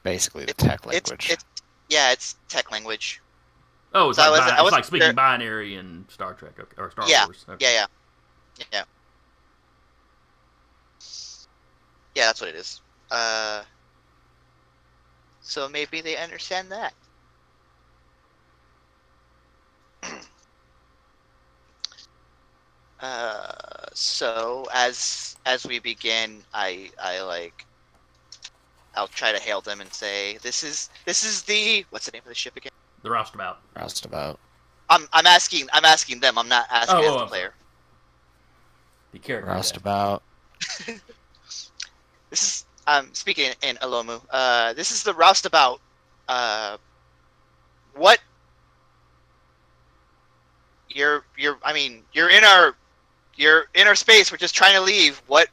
Basically, the tech language. It's tech language. Oh, it's, So like, I was like speaking there- binary in Star Trek or Star Yeah, Wars. Okay. yeah. Yeah, that's what it is. So maybe they understand that. So as we begin, I'll try to hail them and say, "This is the what's the name of the ship again?" The Roustabout. Roustabout. I'm asking them. I'm not asking as the player. The character. Roustabout. This is speaking in Alomu. This is the Roustabout. What? You're in our space. We're just trying to leave. What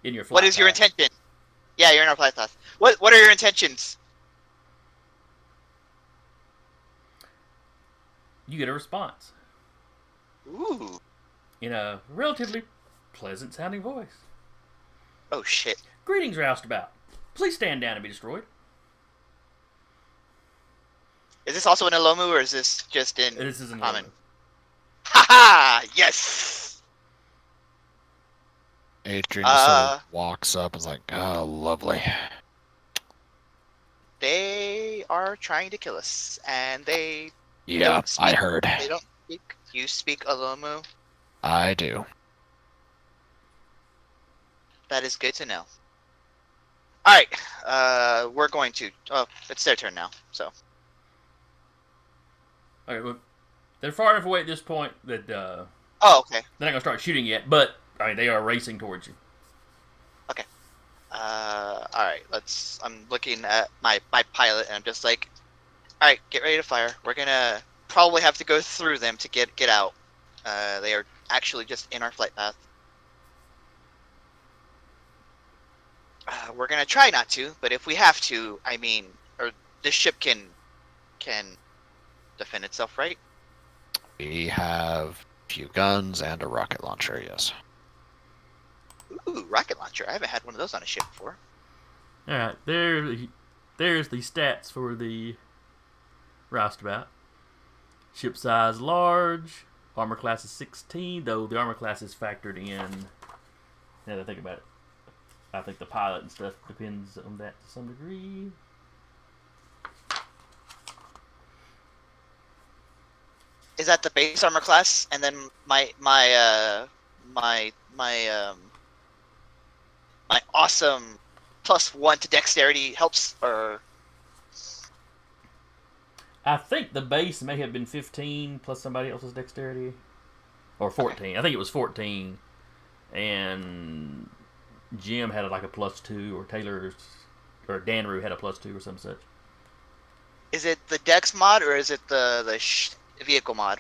In your flight what is your path. intention? Yeah, you're in our flight path. What are your intentions? You get a response Ooh. in a relatively pleasant sounding voice. Oh shit. Greetings, Roustabout. Please stand down and be destroyed. Is this also an Alomu, or is this just in This isn't common? common. Haha! Yes! Adrian just sort of walks up and is like, oh, lovely. They are trying to kill us, and they Yeah, don't speak, I heard. They don't speak. You speak Alomu? I do. That is good to know. Alright, we're going to... Oh, it's their turn now, so... Okay, well, they're far enough away at this point that Oh, okay. they're not gonna start shooting yet. But I mean, they are racing towards you. Alright, I'm looking at my pilot, and I'm just like... Alright, get ready to fire. We're gonna probably have to go through them to get out. They are actually just in our flight path. We're gonna try not to, but if we have to, I mean, or this ship can defend itself, right? We have a few guns and a rocket launcher, yes. Ooh, rocket launcher. I haven't had one of those on a ship before. All right, there's the stats for the Roustabout. Ship size large. Armor class is 16, though the armor class is factored in. Now that I think about it, I think the pilot and stuff depends on that to some degree. Is that the base armor class, and then my awesome +1 to dexterity helps, or I think the base may have been 15 plus somebody else's dexterity, or 14. Okay. I think it was 14, and Jim had like a +2, or Taylor's or Danru had a +2 or some such. is it the dex mod, or is it the vehicle mod?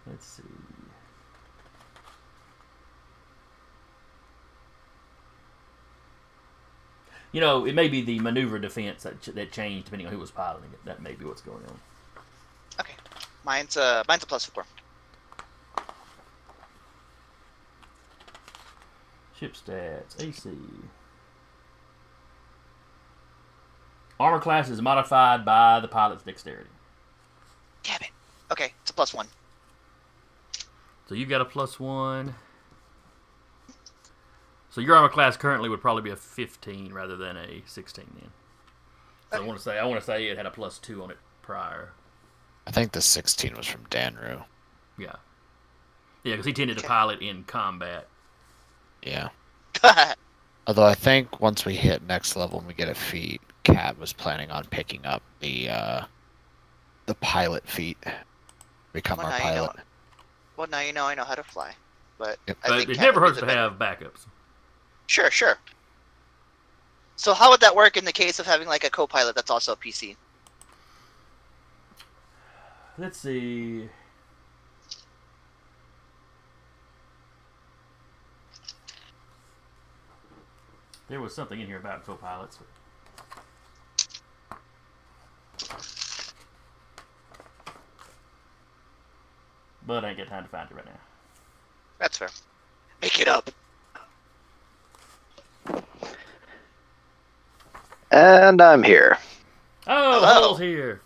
Let's see. You know, it may be the maneuver defense that changed depending on who was piloting it. That may be what's going on. Okay, mine's a +4. Ship stats, AC. Armor class is modified by the pilot's dexterity. Damn it. Okay, it's a +1. So you've got a +1. So your armor class currently would probably be a 15 rather than a 16 then. So Okay. I want to say it had a +2 on it prior. I think the 16 was from Danru. Yeah. Yeah, because he tended to pilot in combat. Yeah. Although I think once we hit next level and we get a feat, Cat was planning on picking up the pilot feat. Become Well, our now you pilot. know. Well, now you know I know how to fly. But Yep. I But think it Cat never would be hurts the to better- have backups. Sure. So how would that work in the case of having like a co-pilot that's also a PC? Let's see. There was something in here about co-pilots. But I ain't got time to find it right now. That's fair. Make it up. And I'm here. Oh, Hello. Hull's here.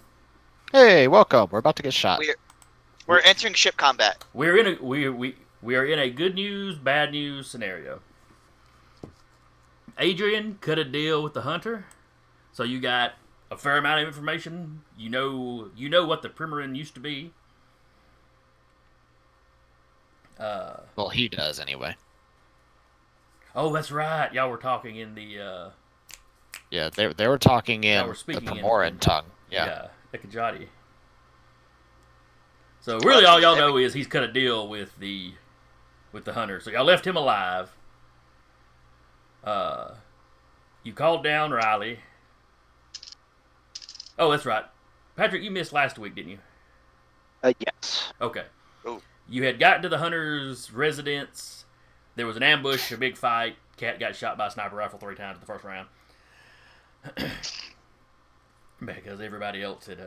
Hey, welcome. We're about to get shot. We're entering ship combat. We are in a good news, bad news scenario. Adrian cut a deal with the hunter, so you got a fair amount of information. You know what the Primarin used to be. Well, he does anyway. Oh, that's right. Y'all were talking in the Yeah, they were talking in Y'all were the speaking in- Primaran tongue. Yeah. Ekajati. So really, all y'all know is he's cut a deal with the hunter. So y'all left him alive. You called down Riley. Oh, that's right. Patrick, you missed last week, didn't you? Yes. Okay. Oh. You had gotten to the hunter's residence. There was an ambush, a big fight. Cat got shot by a sniper rifle 3 times in the first round. Because everybody else had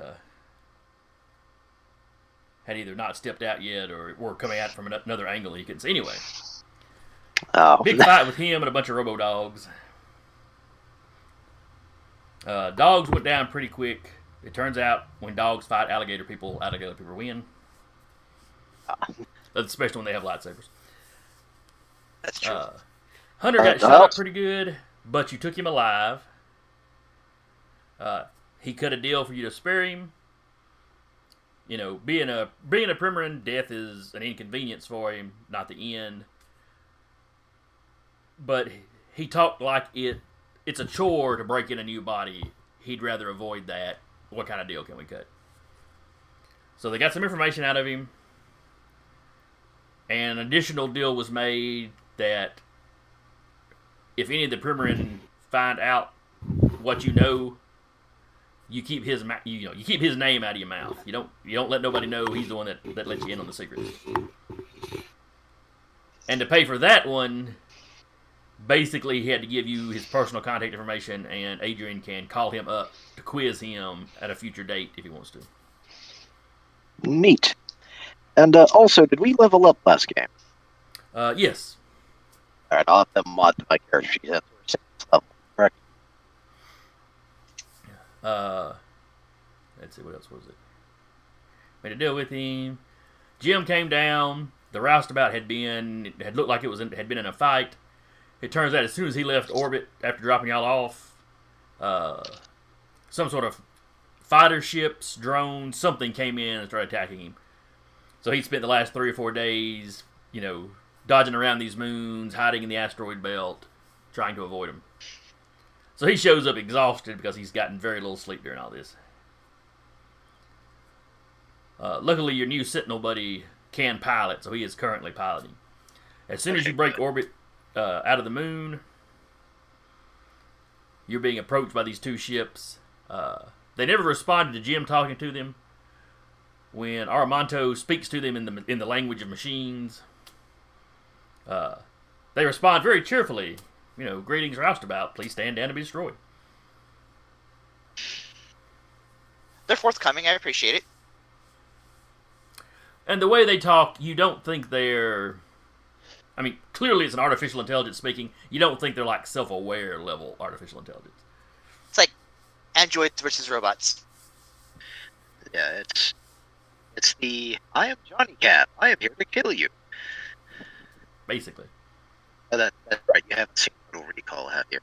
either not stepped out yet or were coming out from another angle you couldn't see. Anyway, Oh, big fight with him and a bunch of robo-dogs. Dogs went down pretty quick. It turns out when dogs fight alligator people win. Especially when they have lightsabers. That's true. Hunter got shot up pretty good, but you took him alive. He cut a deal for you to spare him. You know, being a Primarin, death is an inconvenience for him, not the end. But he talked like it's a chore to break in a new body. He'd rather avoid that. What kind of deal can we cut? So they got some information out of him. And an additional deal was made that if any of the Primarin find out what you know, you keep his name out of your mouth. You don't let nobody know he's the one that lets you in on the secrets. And to pay for that one, basically he had to give you his personal contact information, and Adrian can call him up to quiz him at a future date if he wants to. Neat. And also, did we level up last game? Yes. Alright, I'll have them mod to my character sheet. That's where it's level, correct? Let's see, what else was it? Made a deal with him. Jim came down. The Roustabout had looked like had been in a fight. It turns out as soon as he left orbit after dropping y'all off, some sort of fighter ships, drones, something came in and started attacking him. So he spent the last 3 or 4 days, dodging around these moons, hiding in the asteroid belt, trying to avoid them. So he shows up exhausted because he's gotten very little sleep during all this. Luckily, your new Sentinel buddy can pilot, so he is currently piloting. As soon as you break orbit out of the moon, you're being approached by these 2 ships. They never responded to Jim talking to them. When Aramanto speaks to them in the language of machines, they respond very cheerfully. Greetings, Roustabout. Please stand down and be destroyed. They're forthcoming. I appreciate it. And the way they talk, you don't think they're... I mean, clearly it's an artificial intelligence speaking. You don't think they're like self-aware level artificial intelligence. It's like androids versus robots. Yeah, it's the I am Johnny Cat. I am here to kill you. Basically. Oh, that's right. You haven't seen Total Recall, have you?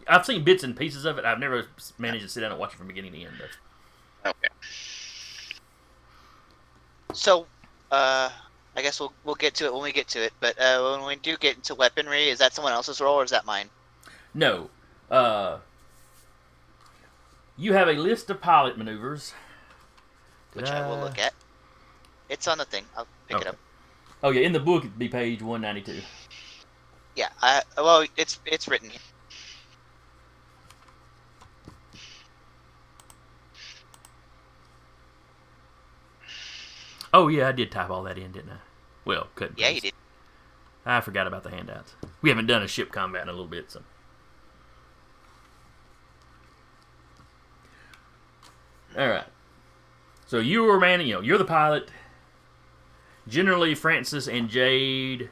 I've seen bits and pieces of it. I've never managed to sit down and watch it from beginning to end, though. Okay. So, I guess we'll get to it when we get to it. But when we do get into weaponry, is that someone else's role or is that mine? No. You have a list of pilot maneuvers. Which I will look at. It's on the thing. I'll pick it up. Oh yeah, in the book it'd be page 192. Yeah. It's written here. Oh yeah, I did type all that in, didn't I? Well, couldn't. Yeah, you did. I forgot about the handouts. We haven't done a ship combat in a little bit, so. All right. So you were manning. You're the pilot. Generally, Francis and Jade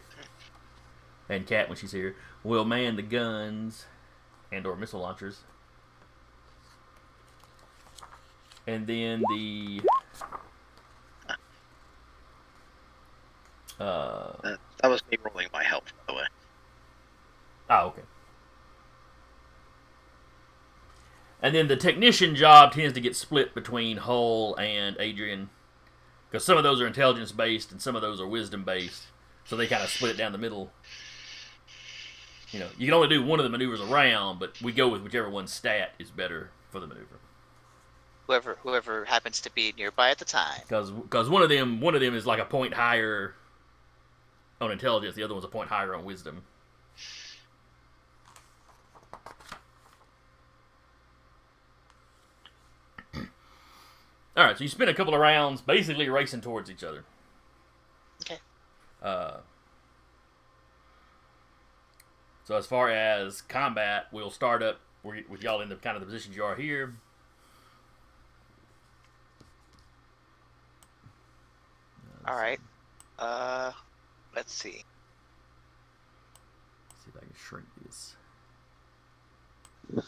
and Kat, when she's here, will man the guns and/or missile launchers, and then the. That was me rolling my health, by the way. Oh, okay. And then the technician job tends to get split between Hull and Adrian, because some of those are intelligence-based and some of those are wisdom-based, so they kind of split it down the middle. You can only do one of the maneuvers around, but we go with whichever one's stat is better for the maneuver. Whoever happens to be nearby at the time. Because one of them is like a point higher on intelligence, the other one's a point higher on wisdom. All right, so you spend a couple of rounds basically racing towards each other. Okay. So as far as combat, we'll start up with y'all in the kind of the positions you are here. All right. Let's see. See if I can shrink this. Yeah,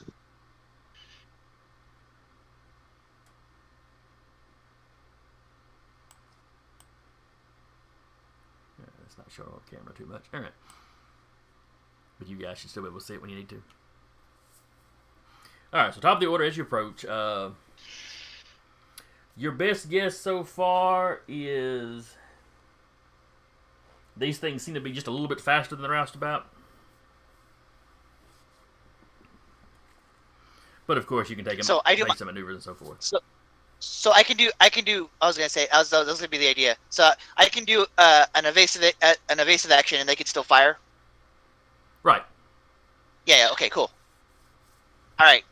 it's not showing on camera too much. All right. But you guys should still be able to see it when you need to. All right, so top of the order as you approach. Your best guess so far is these things seem to be just a little bit faster than the Roustabout. But of course, you can take them, So I do make some maneuvers and so forth. So I can do. I was gonna say. That was gonna be the idea. So I can do an evasive action, and they can still fire. Right. Yeah. Okay. Cool. All right.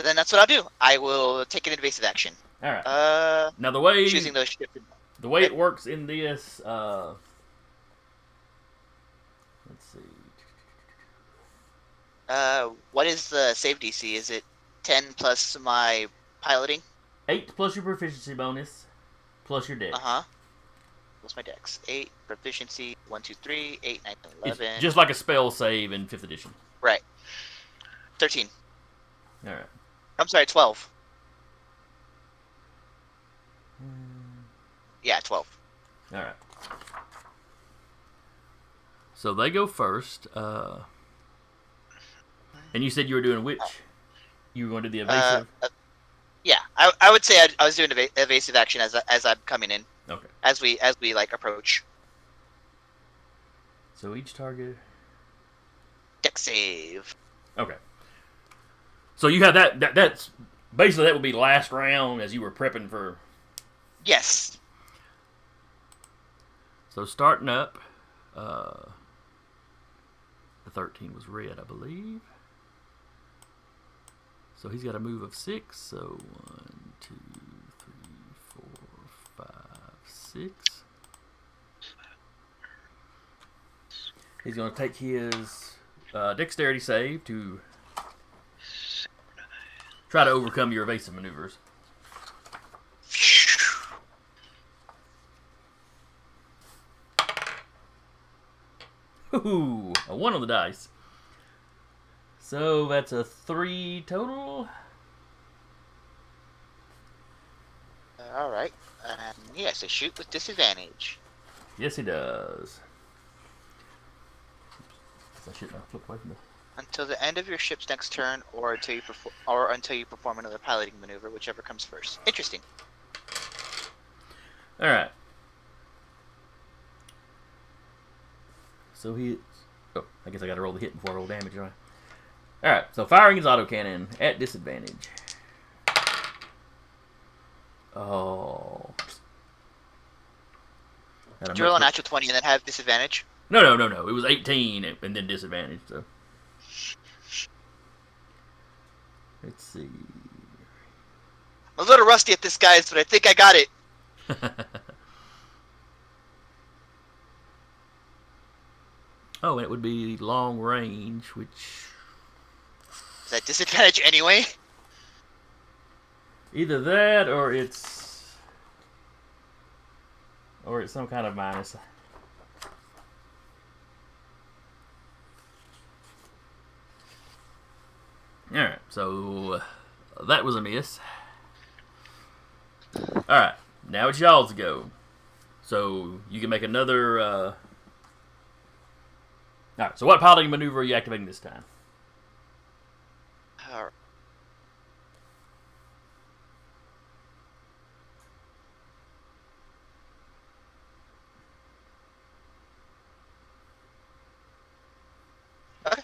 Then that's what I'll do. I will take an evasive action. All right. Now Choosing those ships. the way it works in this, let's see. What is the save DC? Is it 10 plus my piloting? 8 plus your proficiency bonus, plus your dex. What's my dex? 8 proficiency. 1, 2, 3, 8, 9, 10, It's 11. just like a spell save in 5th edition. Right. 13. All right. I'm sorry, 12. Yeah, 12. All right. So they go first. And you said you were doing which? You were going to do the evasive? Yeah, I would say I was doing evasive action as I'm coming in. Okay. As we like approach. So each target. Dex save. Okay. So you have that's basically that would be last round as you were prepping for. Yes. So starting up, the 13 was red, I believe. So he's got a move of 6. So 1, 2, 3, 4, 5, 6. He's going to take his dexterity save to try to overcome your evasive maneuvers. Ooh, a 1 on the dice. So that's a 3 total. All right. Yes, a shoot with disadvantage. Yes, he does. I should have flipped away from this. Until the end of your ship's next turn, or until you perform another piloting maneuver, whichever comes first. Interesting. All right. So he. Oh, I guess I got to roll the hit before I roll damage, don't I? All right. So firing his autocannon at disadvantage. Oh. Did you roll a natural 20 and then have disadvantage? No. It was 18 and then disadvantage. So let's see. I'm a little rusty at this, guys, but I think I got it. Oh, and it would be long range, which Is that disadvantage anyway? either that or it's some kind of minus. All right, so that was a miss. All right, now it's y'all's go. So you can make another. All right. So what piloting maneuver are you activating this time? All right. Okay.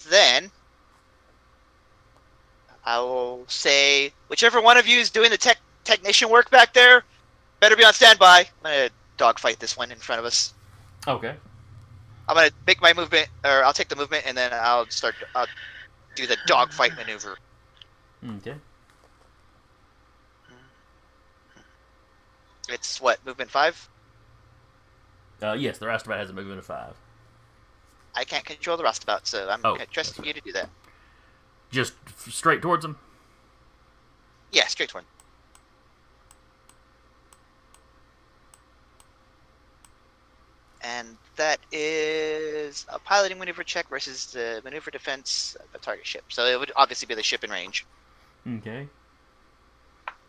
Then I will say whichever one of you is doing the technician work back there, better be on standby. I'm gonna dogfight this one in front of us. Okay. I'm gonna make my movement, or I'll take the movement, and then I'll do the dogfight maneuver. Okay. It's what, movement 5? Yes, the Roustabout has a movement of 5. I can't control the Roustabout, so I'm trusting you to do that. Just straight towards him. Yeah, straight toward. And that is a piloting maneuver check versus the maneuver defense of the target ship. So it would obviously be the ship in range. Okay.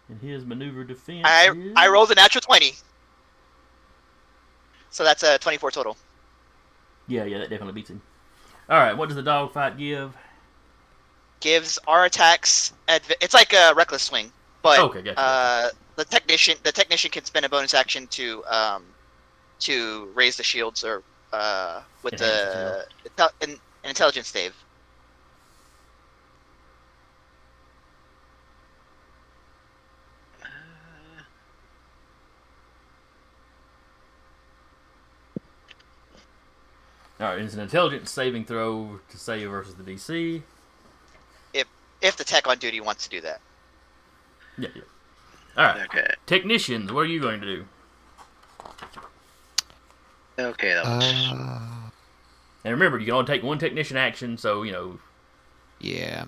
And his maneuver defense I rolled a natural 20. So that's a 24 total. Yeah, that definitely beats him. All right, what does the dogfight give? Gives our attacks. It's like a reckless swing, but Okay, gotcha. the technician can spend a bonus action to raise the shields or with Enhance an intelligence save. All right, it's an intelligence saving throw to save versus the DC. If the tech on duty wants to do that. Yeah. All right. Okay. Technicians, what are you going to do? Okay, that was. And remember, you can only take one technician action, so, Yeah.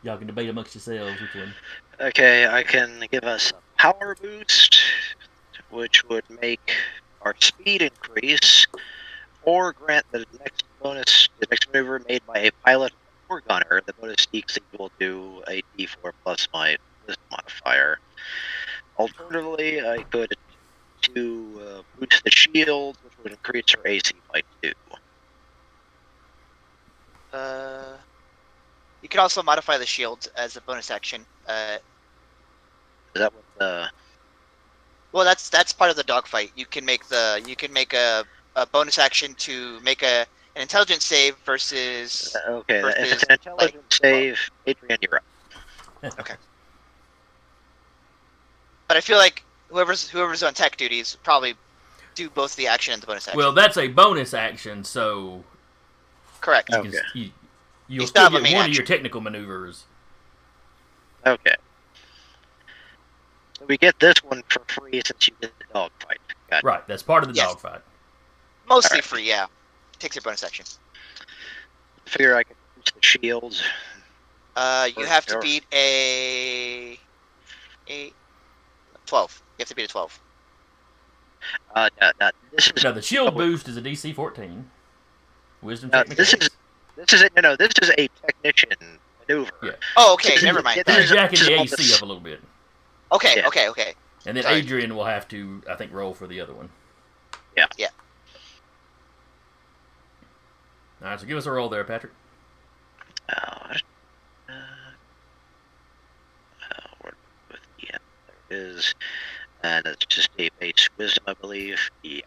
y'all can debate amongst yourselves which one. Okay, I can give us a power boost, which would make our speed increase, or grant the next maneuver made by a pilot or gunner. The bonus is equal to a D4 plus my wisdom modifier. Alternatively, I could boost the shield, which would increase our AC by 2. You could also modify the shield as a bonus action. Is that what the? Well, that's part of the dogfight. You can make a bonus action to make an intelligence save versus. Okay, if versus, it's an intelligence save, Adrian, you're up. Okay. But I feel like whoever's on tech duties probably do both the action and the bonus action. Well, that's a bonus action, so correct. You'll still still have a get main one of action. your technical maneuvers. Okay. So we get this one for free since you did the dogfight. Gotcha. Right, that's part of the Yes. dogfight. Mostly Alright. free, yeah. Takes your bonus action. Figure I can boost the shields. You have to beat a 12. You have to beat a 12. No, this is Now, the shield boost is a DC 14. Wisdom No, check mechanics. this is a technician maneuver. Yeah. Oh, okay, never mind. You're jacking the all AC this- up a little bit. Okay, Yeah. okay. And then Sorry. Adrian will have to, I think, roll for the other one. Yeah. Yeah. All right, so give us a roll there, Patrick. Yeah, there it is. And it's just a base wisdom, I believe. Yeah.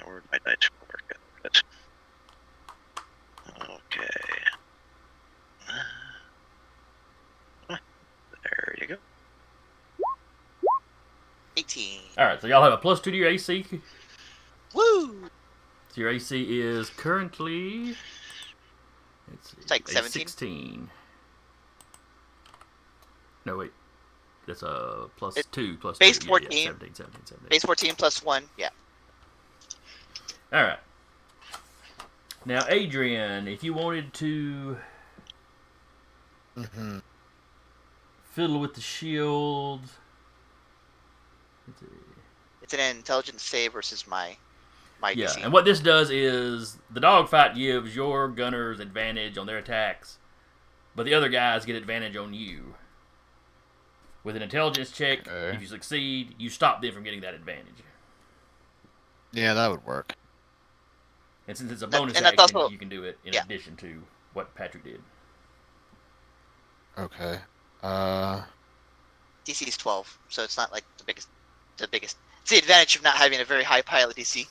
Where'd my dice work? Okay. There you go. 18. All right, so y'all have a +2 to your AC. Woo! So your AC is currently... It's like a 17? 16. No, wait. That's a +2, +2. Base Yeah, 14. 17. Base 14 plus 1, yeah. All right. Now, Adrian, if you wanted to fiddle with the shield... It's an intelligence save versus my Yeah, DC. and what this does is the dogfight gives your gunners advantage on their attacks, but the other guys get advantage on you. With an intelligence check, Okay. if you succeed, you stop them from getting that advantage. Yeah, that would work. And since it's a And bonus that's action, also- you can do it in yeah. addition to what Patrick did. Okay. DC is 12, so it's not like the biggest. It's the advantage of not having a very high pilot DC.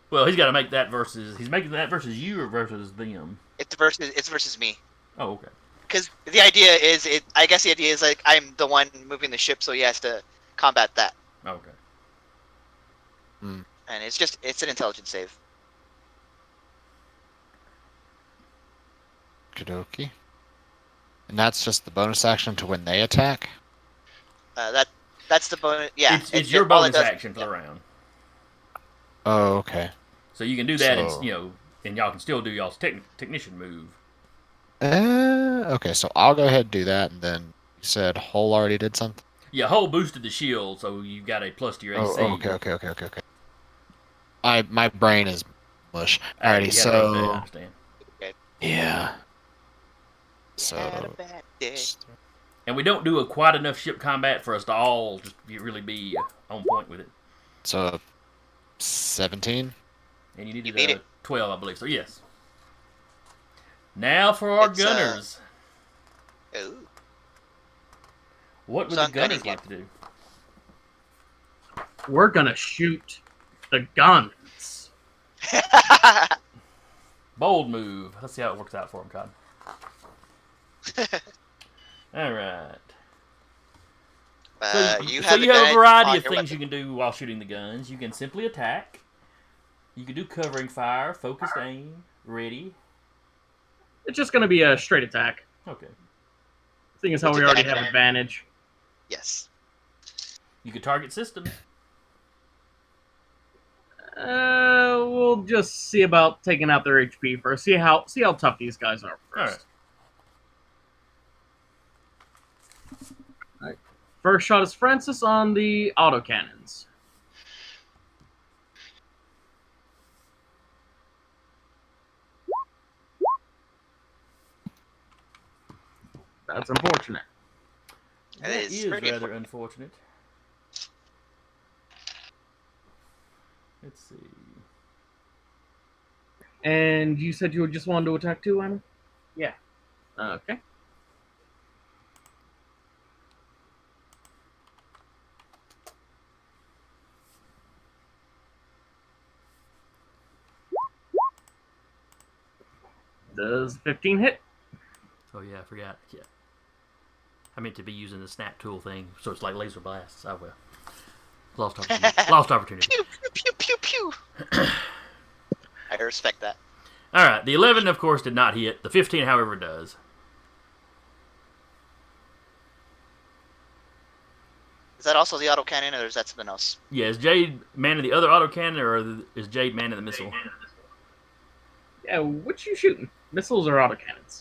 Well, he's got to make that versus... He's making that versus you or versus them? It's versus me. Oh, okay. Because the idea is, I guess the idea is like I'm the one moving the ship, so he has to combat that. Okay. And it's an intelligence save. Okie. And that's just the bonus action to when they attack? That's the bonus. Yeah, It's your all it bonus does- action for the round. Oh, okay. So you can do that, So- and y'all can still do y'all's technician move. Okay, so I'll go ahead and do that, and then you said Hull already did something? Yeah, Hull boosted the shield, so you've got a plus to your AC. Oh, okay. My brain is mush. Alrighty, You had a rough day, I so... understand. Yeah. Had a So... bad day. And we don't do quite enough ship combat for us to all just really be on point with it. So... 17? And you needed beat it. 12, I believe. So, yes. Now for our It's, gunners. Ooh. What would Who's the on gunning gunners like to do? We're gonna shoot the guns. Bold move. Let's see how it works out for him, Cotton. All right. You So have you have a advantage variety on of your things weapon. you can do while shooting the guns. You can simply attack. You can do covering fire, focused aim, ready. It's just gonna be a straight attack. Okay. Seeing as how With we already advantage. have advantage. Yes. You can target system. We'll just see about taking out their HP first. See how tough these guys are first. All right. First shot is Francis on the autocannons. That's unfortunate. That is pretty rather unfortunate. Let's see. And you said you just wanted to attack too, Anna? Yeah. Okay. Does 15 hit? Oh yeah, I forgot. Yeah. I meant to be using the snap tool thing, so it's like laser blasts. I will. Lost opportunity. Lost opportunity. Pew, pew, pew, pew, pew. I respect that. All right. The 11, of course, did not hit. The 15, however, does. Is that also the autocannon, or is that something else? Yeah, is Jade manning the other autocannon, or is Jade manning the missile? Yeah, which you shooting? Missiles or autocannons?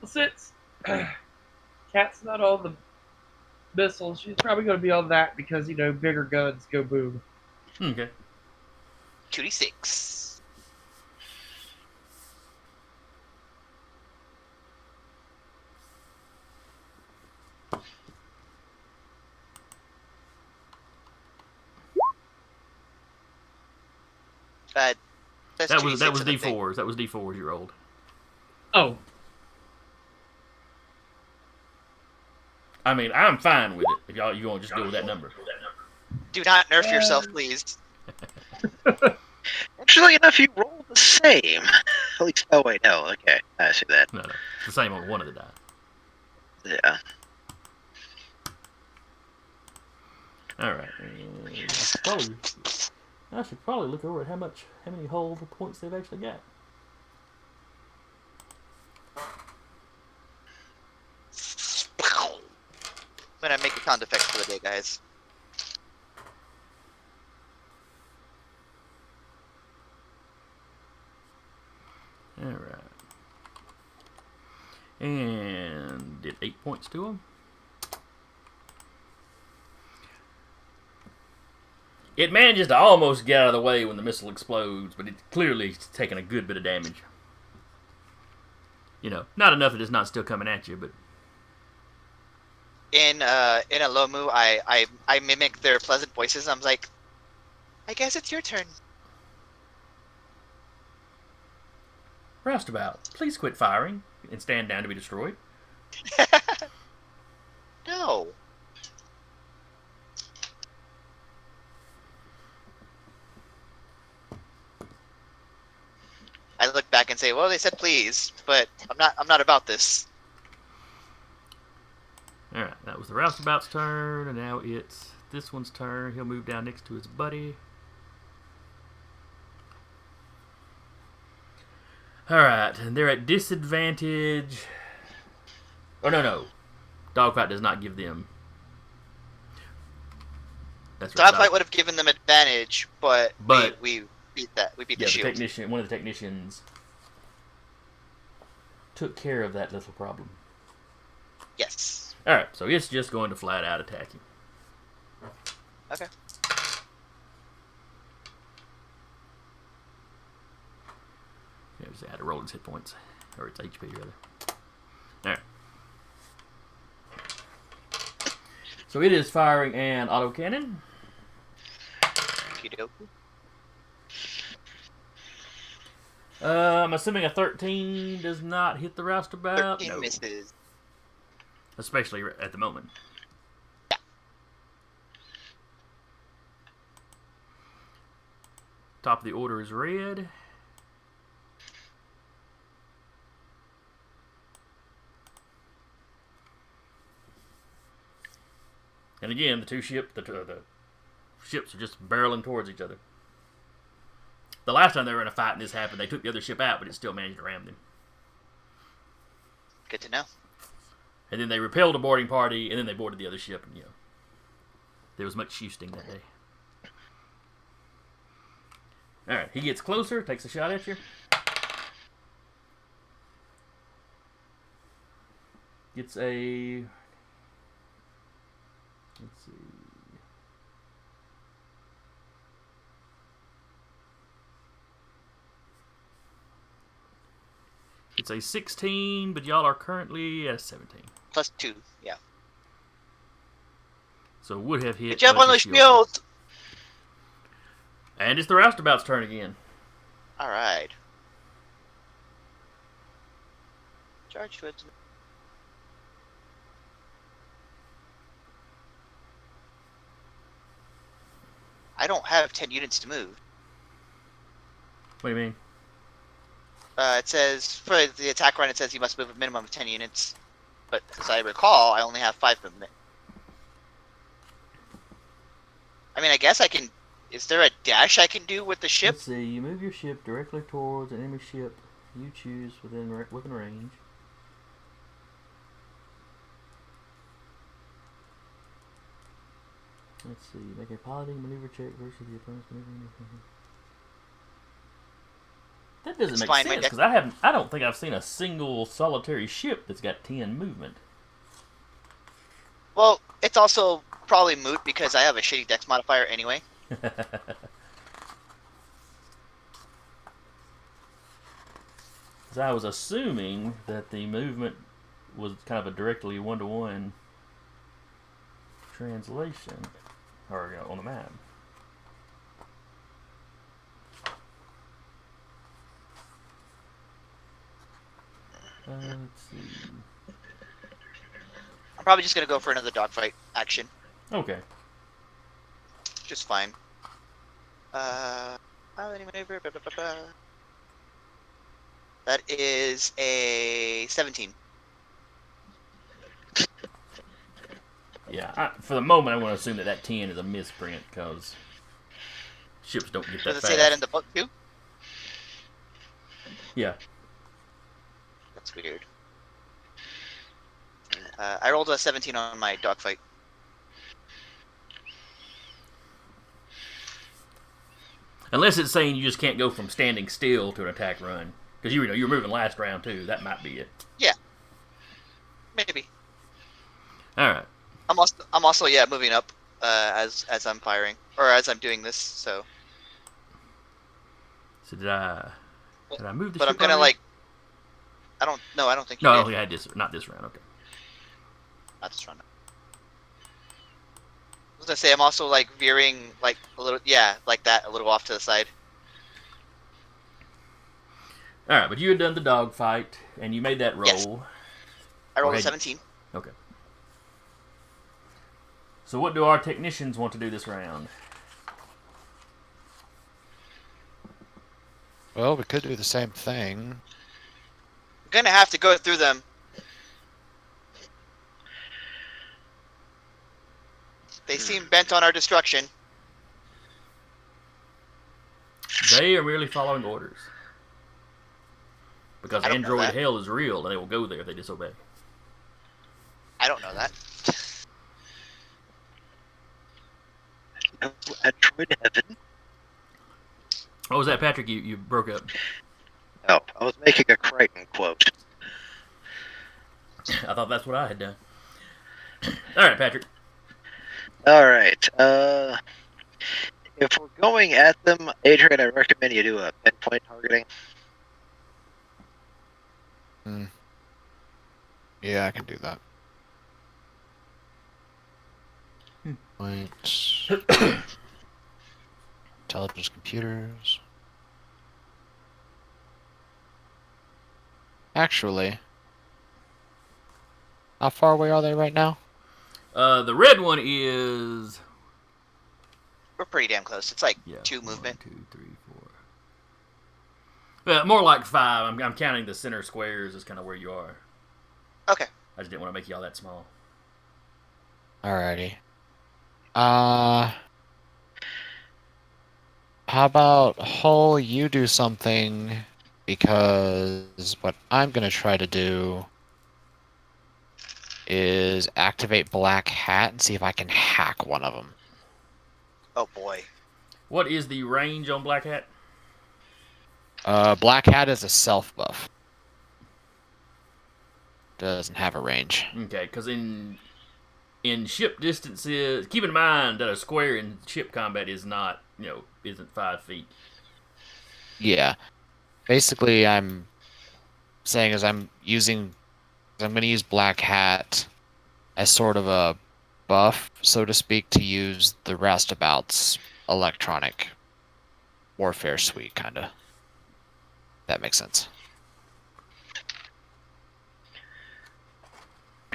Sits. Cat's not all the missiles. She's probably going to be on that because, bigger guns go boom. Okay. 2d6. That was D4s. That was D4s you rolled. Oh. I mean, I'm fine with it. If you want to just go with that number. Do not nerf yourself, please. Actually, enough, you rolled the same. At least, oh wait, no, okay, I see that. No, it's the same on one of the die. Yeah. All right. I should probably look over at how many whole points they've actually got. I'm gonna make a sound effect for the day, guys. All right. And did 8 points to him. It manages to almost get out of the way when the missile explodes, but it's clearly taking a good bit of damage. Not enough that it's not still coming at you, but In a low move, I mimic their pleasant voices. I'm like, I guess it's your turn. Roustabout, please quit firing and stand down to be destroyed. No. I look back and say, well, they said please, but I'm not about this. Alright, that was the Roustabout's turn, and now it's this one's turn. He'll move down next to his buddy. Alright, and they're at disadvantage. Oh, no. Dogfight does not give them. That's right. Dogfight would have given them advantage, but we beat that. We beat Yeah, the the shield. technician, one of the technicians, took care of that little problem. Yes. All right, so it's just going to flat out attack him. Okay. Yeah, just add to roll his hit points, or its HP rather. All right. So it is firing an autocannon. Okie dokie. I'm assuming a 13 does not hit the roustabout. 13 No. misses. Especially at the moment. Yeah. Top of the order is red. And again, the ships are just barreling towards each other. The last time they were in a fight and this happened, they took the other ship out, but it still managed to ram them. Good to know. And then they repelled a boarding party, and then they boarded the other ship, and there was much shooting that day. All right, he gets closer, takes a shot at you. Gets a... Let's see... It's a 16, but y'all are currently at a 17. Plus 2, yeah. So would have hit. Good job but on your those shield. shields! And it's the roustabout's turn again. Alright. Charge towards me. I don't have 10 units to move. What do you mean? It says, for the attack run, it says you must move a minimum of 10 units. But as I recall, I only have 5 movement. I mean, I guess I can... Is there a dash I can do with the ship? Let's see. You move your ship directly towards an enemy ship you choose within range. Let's see. Make a piloting maneuver check versus the opponent's maneuver. That doesn't It's make fine, sense my because I don't think I've seen a single solitary ship that's got 10 movement. Well, it's also probably moot because I have a shitty dex modifier anyway. I was assuming that the movement was kind of a directly one-to-one translation, or on the map. Let's see. I'm probably just gonna go for another dogfight action. Okay. Just fine. Piloting maneuver, blah, blah, blah, blah. That is a 17. Yeah, for the moment, I'm going to assume that 10 is a misprint because ships don't get that Does it fast. say that in the book too? Yeah. That's weird. I rolled a 17 on my dogfight. Unless it's saying you just can't go from standing still to an attack run. Because you were moving last round too. That might be it. Yeah. Maybe. Alright. I'm also moving up as I'm firing. Or as I'm doing this, so. So did I move the But ship I'm gonna already? I don't think you No, I did. don't think I had this. Not this round. Okay. Not this round. I was gonna say I'm also veering a little, like that, a little off to the side. All right, but you had done the dogfight and you made that roll. Yes. I rolled Okay. a 17. Okay. So what do our technicians want to do this round? Well, we could do the same thing. I'm gonna have to go through them. They seem bent on our destruction. They are merely following orders. Because I don't know Android that. Hell is real and they will go there if they disobey. I don't know that. Android heaven. What was that, Patrick? You broke up. Oh, I was making a Crichton quote. I thought that's what I had done. All right, Patrick. Alright, if we're going at them, Adrian, I recommend you do a pinpoint targeting. Yeah, I can do that. Points. Intelligence computers. Actually, how far away are they right now? The red one is We're pretty damn close. It's like 2 1, movement. 2, 3, 4. More like 5. I'm counting the center squares as kind of where you are. Okay. I just didn't want to make you all that small. Alrighty. How about Hull, you do something, because what I'm gonna try to do is activate Black Hat and see if I can hack one of them. Oh boy. What is the range on Black Hat? Black Hat is a self buff. Doesn't have a range. Okay, because in ship distances, keep in mind that a square in ship combat is not, isn't 5 feet. Yeah. Basically, I'm saying is I'm going to use Black Hat as sort of a buff, so to speak, to use the Roustabout's electronic warfare suite, kind of. That makes sense.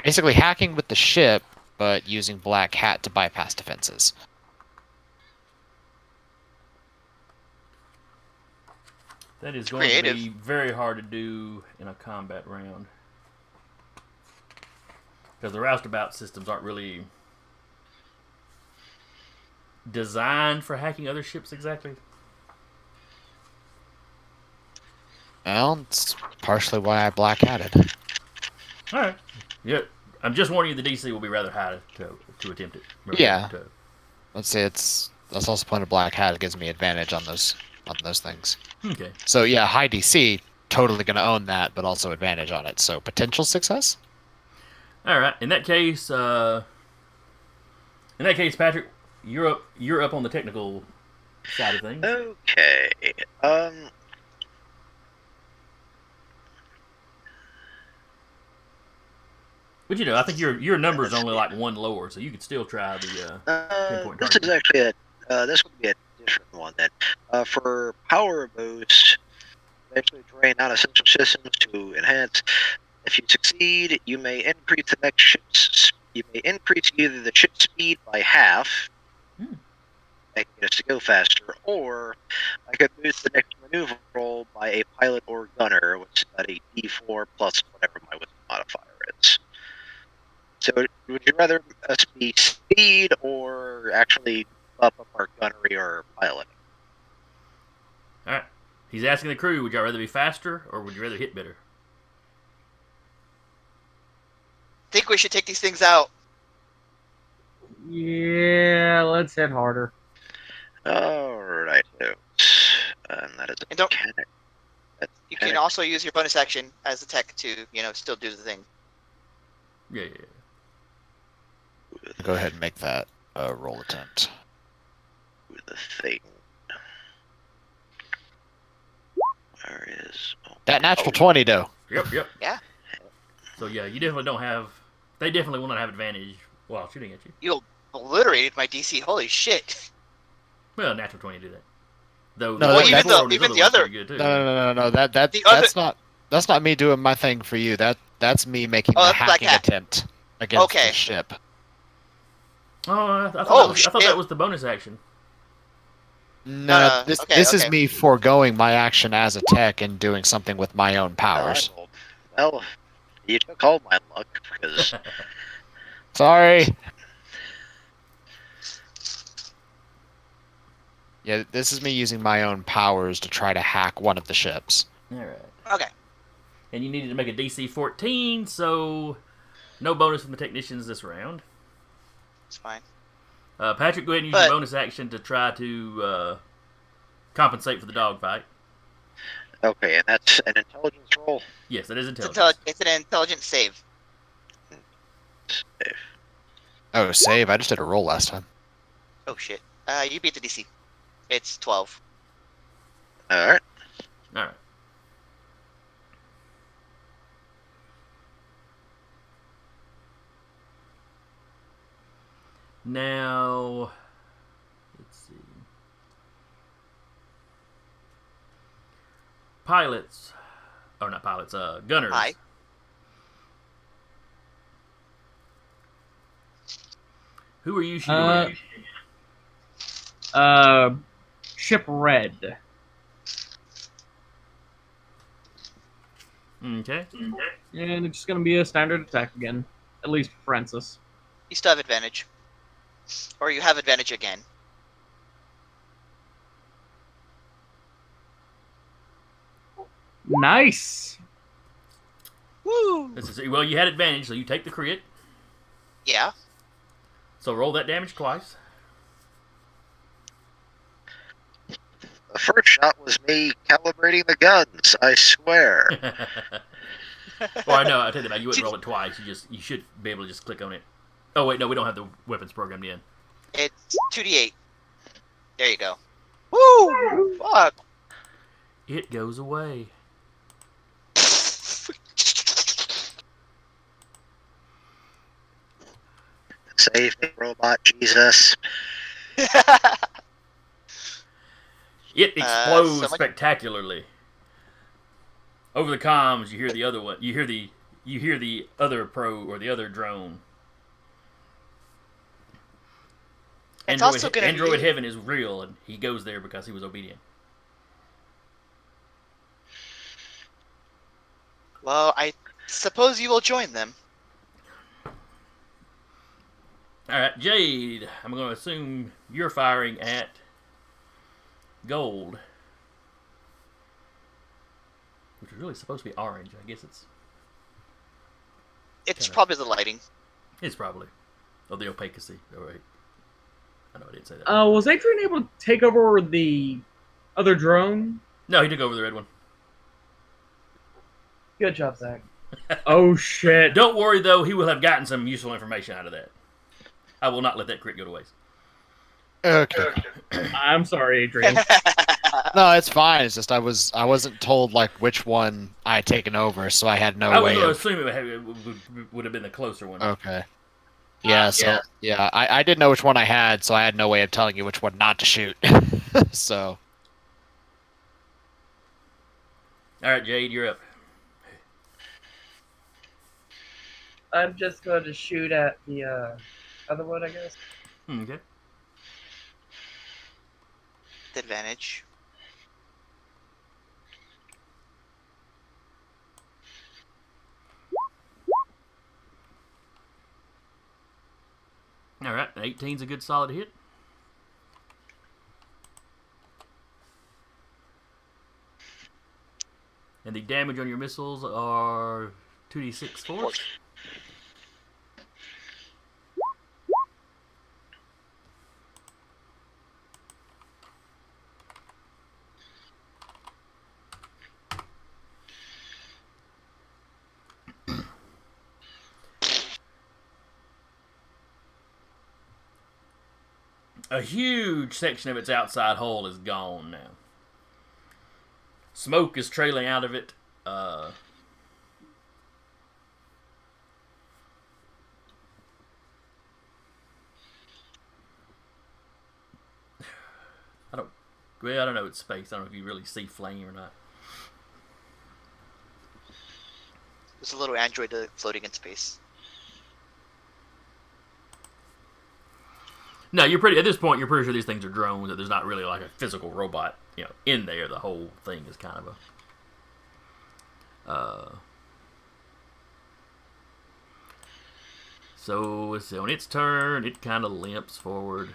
Basically, hacking with the ship, but using Black Hat to bypass defenses. That is going creative. to be very hard to do in a combat round. Because the Roustabout systems aren't really designed for hacking other ships exactly. Well, it's partially why I Black Hatted. Alright. Yeah. I'm just warning you the DC will be rather high to attempt it. Yeah. Let's say that's also the point of Black Hat. It gives me advantage on those things. Okay. So yeah, high DC, totally gonna own that, but also advantage on it. So potential success. Alright. In that case, Patrick, you're up on the technical side of things. Okay. But I think your number is only like 1 lower, so you could still try the pinpoint This target. is actually this would be a different one then. For power boost, actually drain non-essential systems to enhance. If you succeed, you may increase the next ship's. You may increase either the ship speed by half, making it to go faster, or I could boost the next maneuver roll by a pilot or gunner, which is about a D4 plus whatever my wisdom modifier is. So, would you rather us be speed or actually up our gunnery or piloting? Alright. He's asking the crew, would y'all rather be faster or would you rather hit better? Think we should take these things out. Yeah, let's hit harder. Alright, and that is a And don't- mechanic. You can also use your bonus action as a tech to, still do the thing. Yeah. Go ahead and make that a roll attempt. The thing. Where is That natural 20, though. Yep. Yeah. So yeah, you definitely don't have. They definitely will not have advantage while shooting at you. You obliterated my DC. Holy shit. Well, natural 20 do that. Though, No, the well, one even before the- was even the one's other- pretty good, too. No. The other- That's not me doing my thing for you. That's me making Oh, the that's Black hacking Hat. attempt against Okay. the ship. Oh, I thought, Oh, I thought shit. that was the bonus action. No, this okay. is me foregoing my action as a tech and doing something with my own powers. Well, you took all my luck because Sorry. Yeah, this is me using my own powers to try to hack one of the ships. Alright. Okay. And you needed to make a DC 14, so no bonus from the technicians this round. It's fine. Patrick, go ahead and use But- your bonus action to try to compensate for the dogfight. Okay, and that's an intelligence roll. Yes, it is intelligence. It's an intelligence save. Oh, save. I just did a roll last time. Oh shit. You beat the DC. It's 12. All right. All right. Now, let's see. Pilots. Oh, not pilots. Gunners. Hi. Who are you shooting at? Ship Red. Okay. And it's just gonna be a standard attack again. At least for Francis. You still have advantage. Or you have advantage again. Nice. Woo! Well, you had advantage, so you take the crit. Yeah. So roll that damage twice. The first shot was me calibrating the guns. I swear. Well, I know. I tell you that you wouldn't roll it twice. You should be able to just click on it. Oh wait, no, we don't have the weapons programmed in. It's 2d8. There you go. Woo! Fuck! It goes away. Save me, robot Jesus. It explodes someone- spectacularly. Over the comms, you hear the other one. You hear the other pro or the other drone. It's also gonna Android be- Heaven is real, and he goes there because he was obedient. Well, I suppose you will join them. All right, Jade. I'm going to assume you're firing at gold, which is really supposed to be orange. I guess it's It's Kinda. probably the lighting. probably the opacity. All right. I know I didn't say that. Was Adrian able to take over the other drone? No, he took over the red one. Good job, Zach. Oh shit. Don't worry though; he will have gotten some useful information out of that. I will not let that crit go to waste. Okay. I'm sorry, Adrian. No, it's fine. It's just I wasn't told like which one I had taken over, so I had no I was way going to of. assume it would have been the closer one. Okay. Yeah. So yeah, I didn't know which one I had, so I had no way of telling you which one not to shoot. So. All right, Jade, you're up. I'm just going to shoot at the other one, I guess. Okay. Advantage. All right, 18's a good solid hit. And the damage on your missiles are 2d6 force. A huge section of its outside hull is gone now. Smoke is trailing out of it. I don't know. It's space. I don't know if you really see flame or not. There's a little android floating in space. No, at this point, you're pretty sure these things are drones. That there's not really like a physical robot, in there. The whole thing is kind of a. So let's see. On its turn, it kind of limps forward.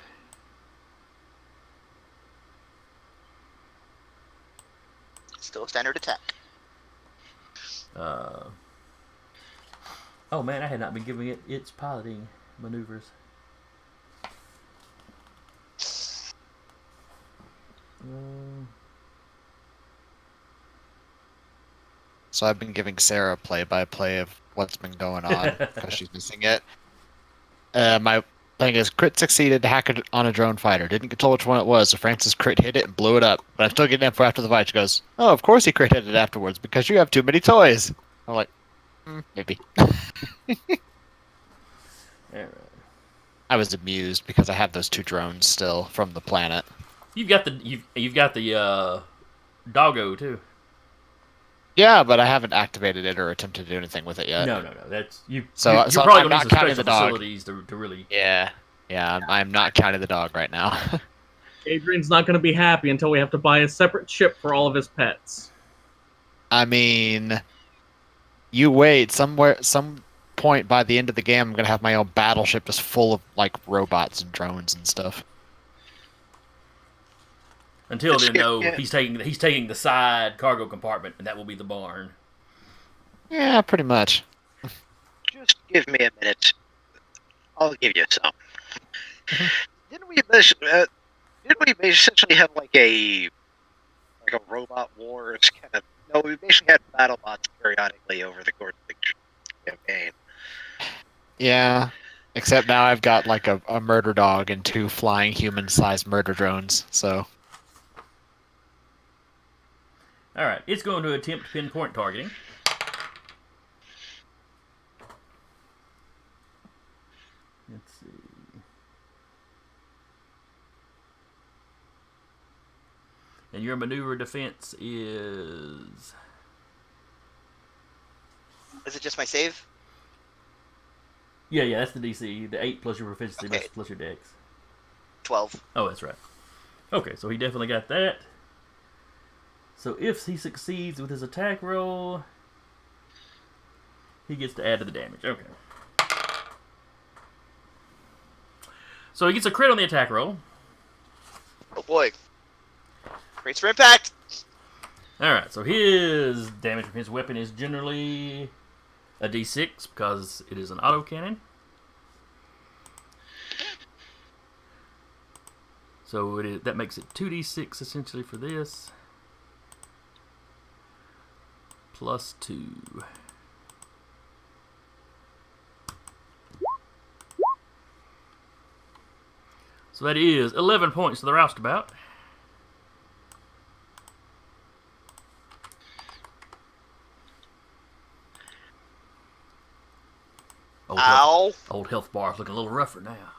Still standard attack. Oh man, I had not been giving it its piloting maneuvers. So I've been giving Sarah a play-by-play of what's been going on because she's missing it. My thing is crit succeeded to hack it on a drone fighter. Didn't control which one it was, so Francis crit hit it and blew it up. But I'm still getting info after the fight. She goes, "Oh, of course he crit hit it afterwards because you have too many toys." I'm like, maybe. Alright. I was amused because I have those 2 drones still from the planet. You've got the doggo too. Yeah, but I haven't activated it or attempted to do anything with it yet. No. That's you. So- you're so probably I'm going to not need some counting special the dog. facilities to really. Yeah, I'm not counting the dog right now. Adrian's not going to be happy until we have to buy a separate ship for all of his pets. I mean, you wait. Some point by the end of the game, I'm gonna have my own battleship just full of like robots and drones and stuff. Until then, though, Yeah. he's taking the side cargo compartment, and that will be the barn. Yeah, pretty much. Just give me a minute. I'll give you some. Didn't we essentially have like a robot wars kind of? No, we basically had battle bots periodically over the course of the campaign. Yeah, except now I've got like a murder dog and 2 flying human-sized murder drones. So All right, it's going to attempt pinpoint targeting. Let's see. And your maneuver defense is. Is it just my save? Yeah, that's the DC. The 8 plus your proficiency Okay. plus your dex. 12. Oh, that's right. Okay, so he definitely got that. So if he succeeds with his attack roll, he gets to add to the damage. Okay. So he gets a crit on the attack roll. Oh boy. Rates for impact! Alright, so his damage from his weapon is generally a d6 because it is an autocannon. So that makes it 2d6 essentially for this. Plus 2. So that is 11 points to the Roustabout. Ow! Old health bar is looking a little rougher now.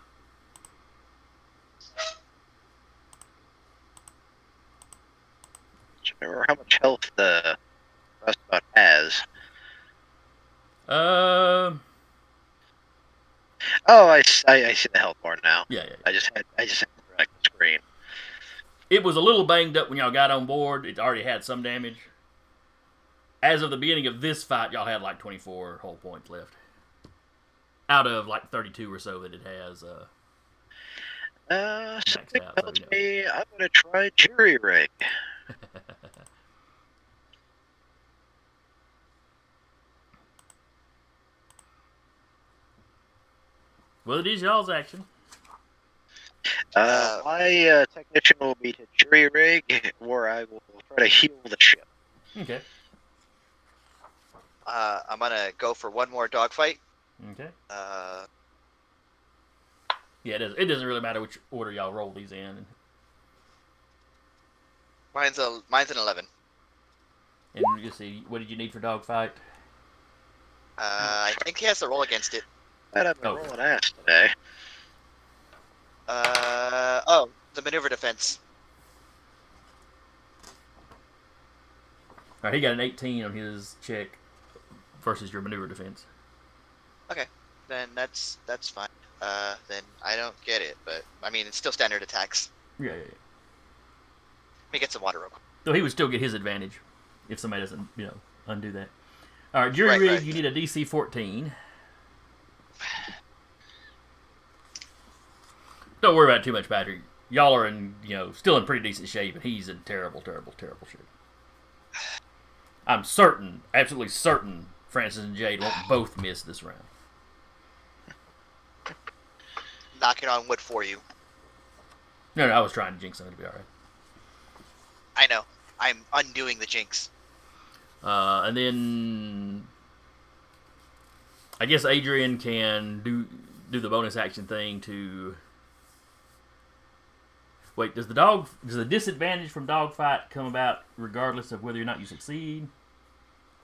Do you remember how much health the Roustabout has? Oh, I see the health bar now. Yeah. I just had to drag the screen. It was a little banged up when y'all got on board. It already had some damage. As of the beginning of this fight, y'all had like 24 whole points left. Out of like 32 or so that it has. Something out, so, tells you know. me I'm gonna try jury rig. Well, it is y'all's action. My technician will be to jury rig, or I will try to heal the ship. Okay. I'm gonna go for one more dogfight. Okay. Uh, Yeah, it doesn't really matter which order y'all roll these in. mine's an 11. And you see, what did you need for dogfight? I think he has to roll against it. And I've been Oh. rolling ass today. The maneuver defense. All right, he got an 18 on his check versus your maneuver defense. Then that's fine. Then I don't get it, but I mean it's still standard attacks. Yeah. Let me get some water real quick. So he would still get his advantage if somebody doesn't, undo that. All right, jury rig, Right. you need a DC 14. Don't worry about it too much, Patrick. Y'all are in, still in pretty decent shape, and he's in terrible, terrible, terrible shape. I'm certain, absolutely certain, Francis and Jade won't both miss this round. Knocking on wood for you. No, I was trying to jinx him. It'll be all right. I know. I'm undoing the jinx. And then I guess Adrian can do the bonus action thing to. Wait, does the disadvantage from dogfight come about regardless of whether or not you succeed?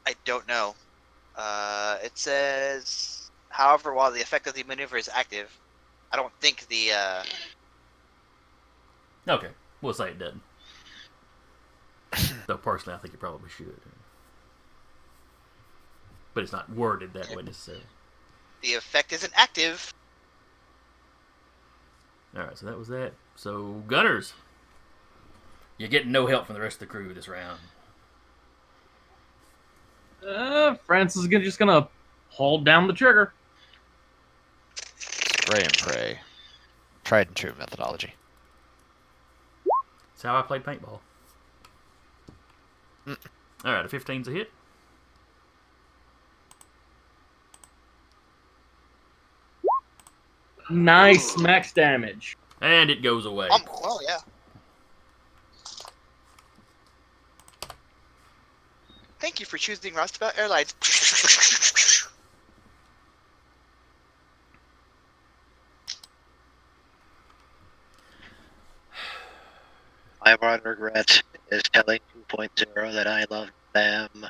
I don't know. It says, however, while the effect of the maneuver is active, I don't think the. Okay, we'll say it doesn't. Though personally, I think it probably should. But it's not worded that way necessarily. The effect isn't active. Alright, so that was that. So, Gunners. You're getting no help from the rest of the crew this round. Francis is just gonna hold down the trigger. Spray and pray. Tried and true methodology. That's how I played paintball. Alright, a 15's a hit. Nice max damage. And it goes away. Well, yeah. Thank you for choosing Roustabout Airlines. My one regret is telling 2.0 that I love them.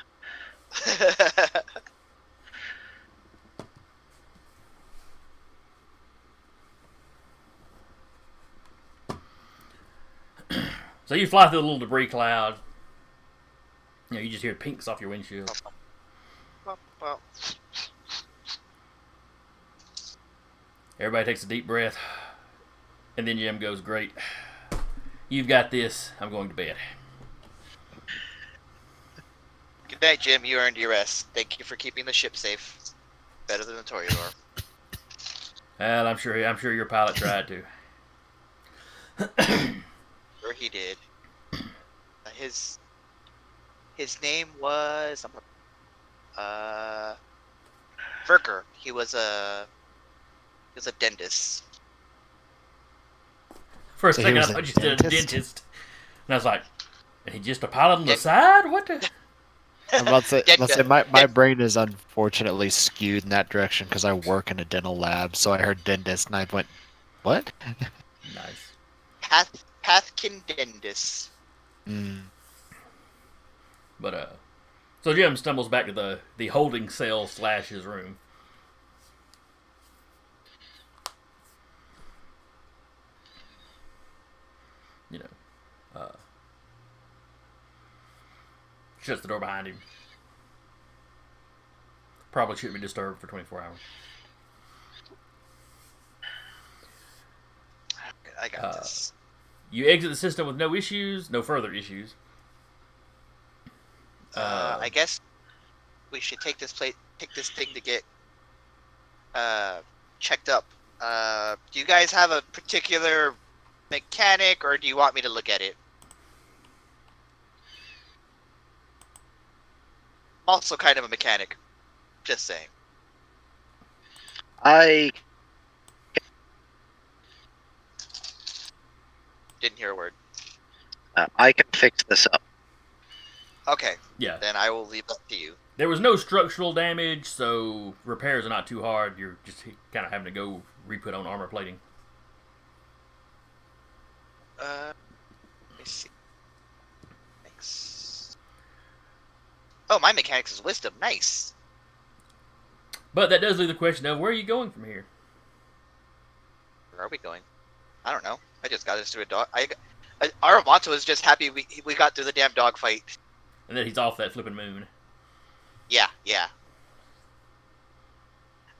So you fly through the little debris cloud. You know, you just hear pinks off your windshield. well, Everybody takes a deep breath. And then Jim goes, great. You've got this. I'm going to bed. good night, Jim. You earned your rest. Thank you for keeping the ship safe. Better than the Toreador. Well, I'm sure your pilot tried to. Sure he did. His name was Verker. He was a dentist. For a So he second, I was a thought you said a dentist? dentist. And I was like, and he just a pilot on the side? What the? I'm about to say, my Dent- brain is unfortunately skewed in that direction because I work in a dental lab, so I heard dentist and I went, what? Nice. Pathkin dentist. But, so Jim stumbles back to the holding cell / his room. You know, shuts the door behind him. Probably shouldn't be disturbed for 24 hours. I got this. You exit the system with no issues, no further issues. I guess we should take this thing to get checked up. Do you guys have a particular mechanic, or do you want me to look at it? I'm also kind of a mechanic. Just saying. I Didn't hear a word. I can fix this up. Okay, Yeah. then I will leave that to you. There was no structural damage, so repairs are not too hard. You're just kind of having to go re-put on armor plating. Let me see. Thanks. Oh, my mechanics is wisdom. Nice. But that does leave the question of, where are you going from here? Where are we going? I don't know. I just got us to a dog. Aramonto is just happy we got through the damn dog fight. And then he's off that flipping moon. Yeah.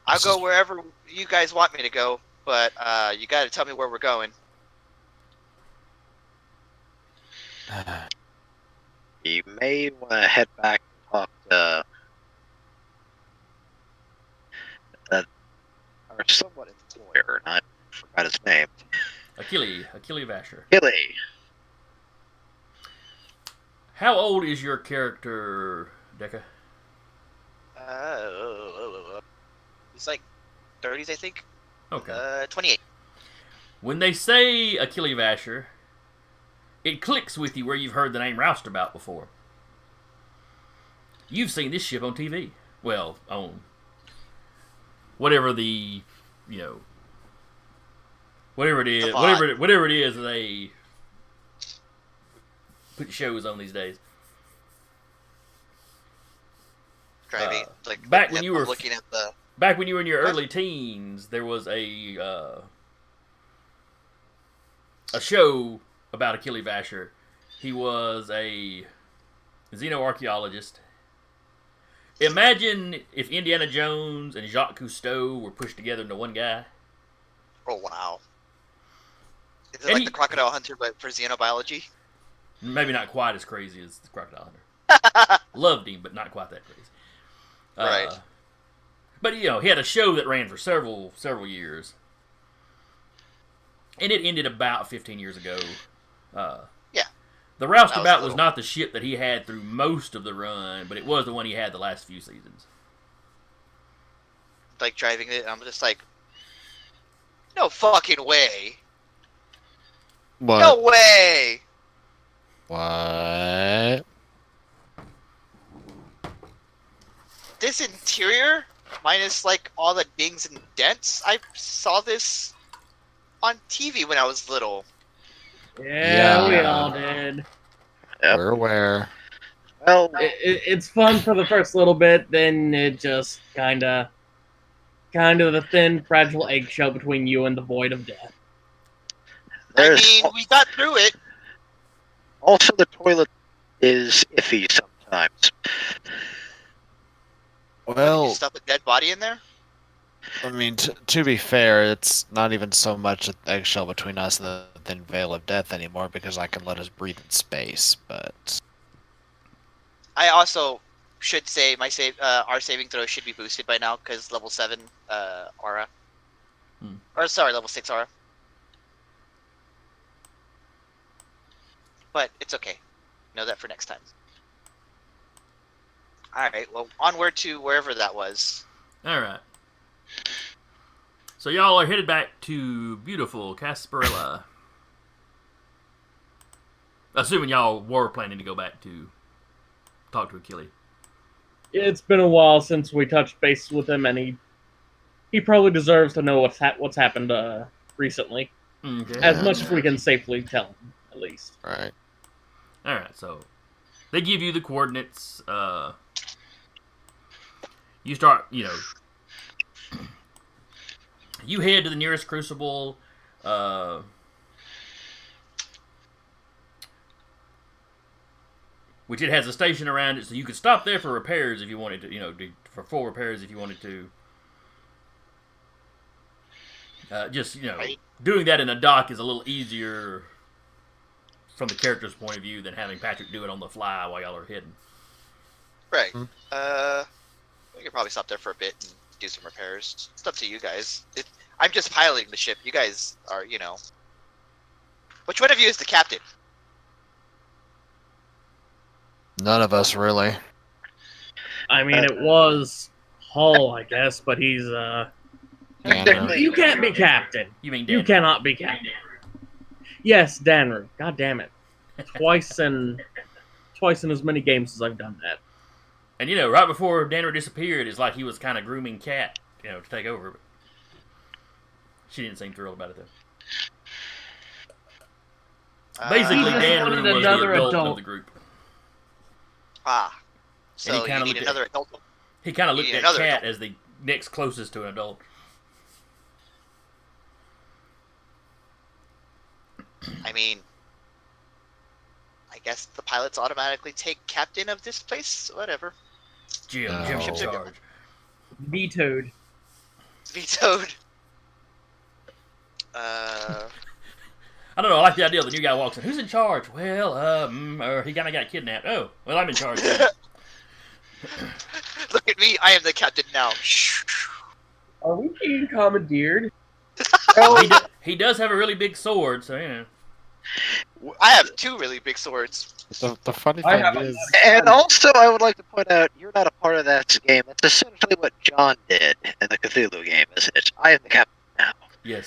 I'll go wherever you guys want me to go, but you got to tell me where we're going. You may want to head back and talk to our somewhat employer, and I forgot his name. Achille Vasher. Hilly. How old is your character, Deca? He's like 30s, I think. Okay. 28. When they say Achille Vasher, it clicks with you where you've heard the name Roustabout before. You've seen this ship on TV. Well, on whatever the, whatever it is, whatever it is they put shows on these days. Driving, back when you were looking at the. Back when you were in your early teens, there was a show about Achille Vasher. He was a xenoarchaeologist. Imagine if Indiana Jones and Jacques Cousteau were pushed together into one guy. Oh, wow. Is it like the Crocodile Hunter, but for xenobiology? Maybe not quite as crazy as the Crocodile Hunter. Loved him, but not quite that crazy. Right. But, he had a show that ran for several years. And it ended about 15 years ago. Yeah. The Roustabout was not the ship that he had through most of the run, but it was the one he had the last few seasons. Like, driving it, I'm just like, no fucking way. What? No way! What? This interior, minus, like, all the dings and dents, I saw this on TV when I was little. Yeah, we all did. Yep. We're aware. Well, It's fun for the first little bit, then it just kind of the thin, fragile eggshell between you and the void of death. We got through it. Also, the toilet is iffy sometimes. Well, You stuff a dead body in there? I mean, to be fair, it's not even so much an eggshell between us and the thin veil of death anymore because I can let us breathe in space, but... I also should say our saving throw should be boosted by now because level 7 aura. Or sorry, level 6 aura. But it's okay. Know that for next time. Alright, well, onward to wherever that was. Alright. So y'all are headed back to beautiful Casparilla. Assuming y'all were planning to go back to talk to Achille. It's been a while since we touched base with him, and he probably deserves to know what's happened recently. Okay. As much as we can safely tell him, at least. Right. Alright, so they give you the coordinates. You start, you head to the nearest crucible. Which it has a station around it, so you could stop there for repairs if you wanted to, for full repairs if you wanted to. Right. Doing that in a dock is a little easier from the character's point of view than having Patrick do it on the fly while y'all are hidden. Right. We could probably stop there for a bit and do some repairs. It's up to you guys. I'm just piloting the ship. You guys are, Which one of you is the captain? None of us, really. I mean, it was Hull, I guess, but he's, Danner. You can't be captain. You mean You Dan? cannot be captain. Yes, Danner. God damn it. Twice in as many games as I've done that. And right before Danner disappeared, it's like he was kind of grooming Kat, to take over. But she didn't seem thrilled about it though. Basically, He just Dan wanted really was the another adult of adult. the group. So he you kinda need looked at- another adult. He kind of You looked need at another Kat adult. as the next closest to an adult. I mean, I guess the pilots automatically take captain of this place. Whatever. Jim's No. in charge. Vetoed. Vetoed. I don't know. I like the idea. The new guy walks in. Who's in charge? Well, he kind of got kidnapped. Oh, well, I'm in charge. Look at me. I am the captain now. Are we being commandeered? He does have a really big sword, so I have 2 really big swords. The funny I thing have is, And also, I would like to point out, you're not a part of that game. That's essentially what John did in the Cthulhu game, isn't it? I am the captain now. yes,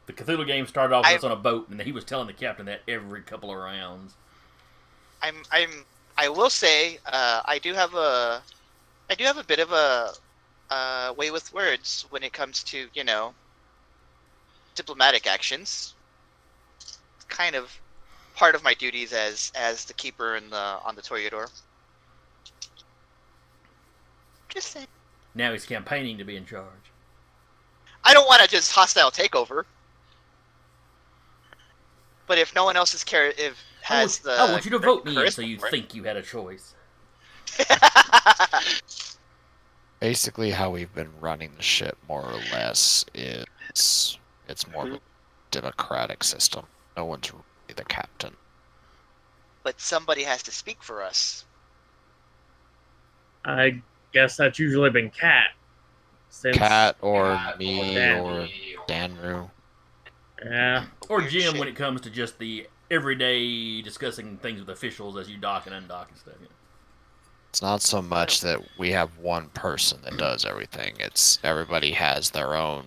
The Cthulhu game started off with us on a boat, and he was telling the captain that every couple of rounds. I will say, I do have a bit of a way with words when it comes to, diplomatic actions. It's kind of part of my duties as the keeper on the Toreador. Just saying. Now he's campaigning to be in charge. I don't want to just hostile takeover. But if no one else I want you to vote me in so you think you had a choice. Basically, how we've been running the ship, more or less, is it's more of a democratic system. No one's really the captain. But somebody has to speak for us. I guess that's usually been Cat. Cat or me or Danru. Yeah. Or Jim when it comes to just the everyday discussing things with officials as you dock and undock and stuff. It's not so much that we have one person that does everything. It's everybody has their own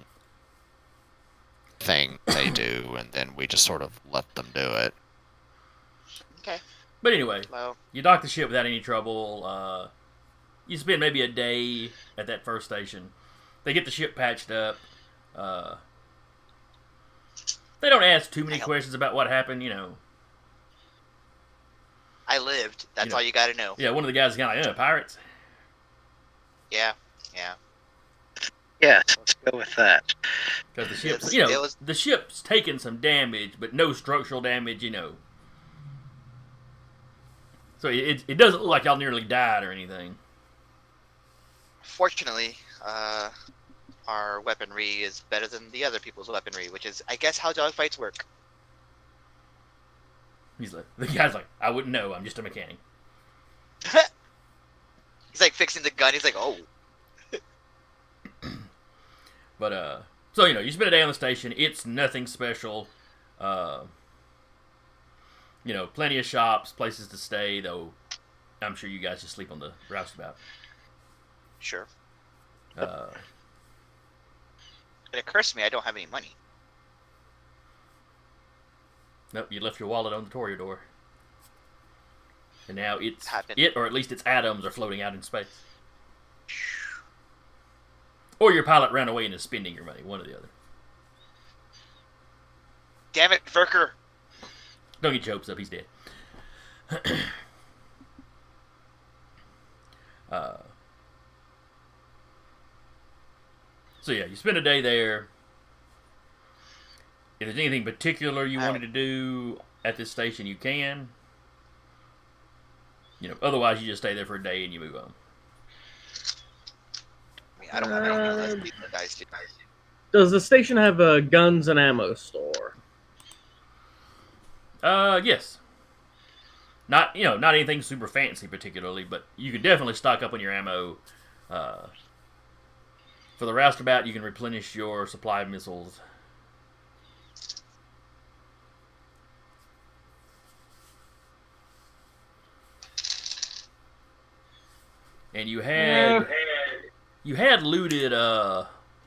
thing they do, and then we just sort of let them do it. Okay. But anyway, Well, you dock the ship without any trouble. You spend maybe a day at that first station. They get the ship patched up. They don't ask too many questions about what happened, I lived. That's all you got to know. Yeah, one of the guys is kind of like, pirates? Yeah. Yes, let's go with that. Because the ship's, the ship's taken some damage, but no structural damage, So it doesn't look like y'all nearly died or anything. Fortunately, our weaponry is better than the other people's weaponry, which is, I guess, how dogfights work. The guy's like, I wouldn't know. I'm just a mechanic. He's like fixing the gun. He's like, oh. But so you spend a day on the station. It's nothing special. Plenty of shops, places to stay. Though, I'm sure you guys just sleep on the roustabout. Sure. It occurs to me I don't have any money. Nope, you left your wallet on the Toreador. And now Happened. or at least its atoms are floating out in space. Or your pilot ran away and is spending your money, one or the other. Damn it, Verker. Don't get your hopes up, he's dead. So yeah, you spend a day there. If there's anything particular you wanted to do at this station, you can. Otherwise you just stay there for a day and you move on. I mean, I don't have anything unless the guys do. Does the station have a guns and ammo store? Yes. Not anything super fancy particularly, but you can definitely stock up on your ammo. For the roustabout, you can replenish your supply of missiles. And you had looted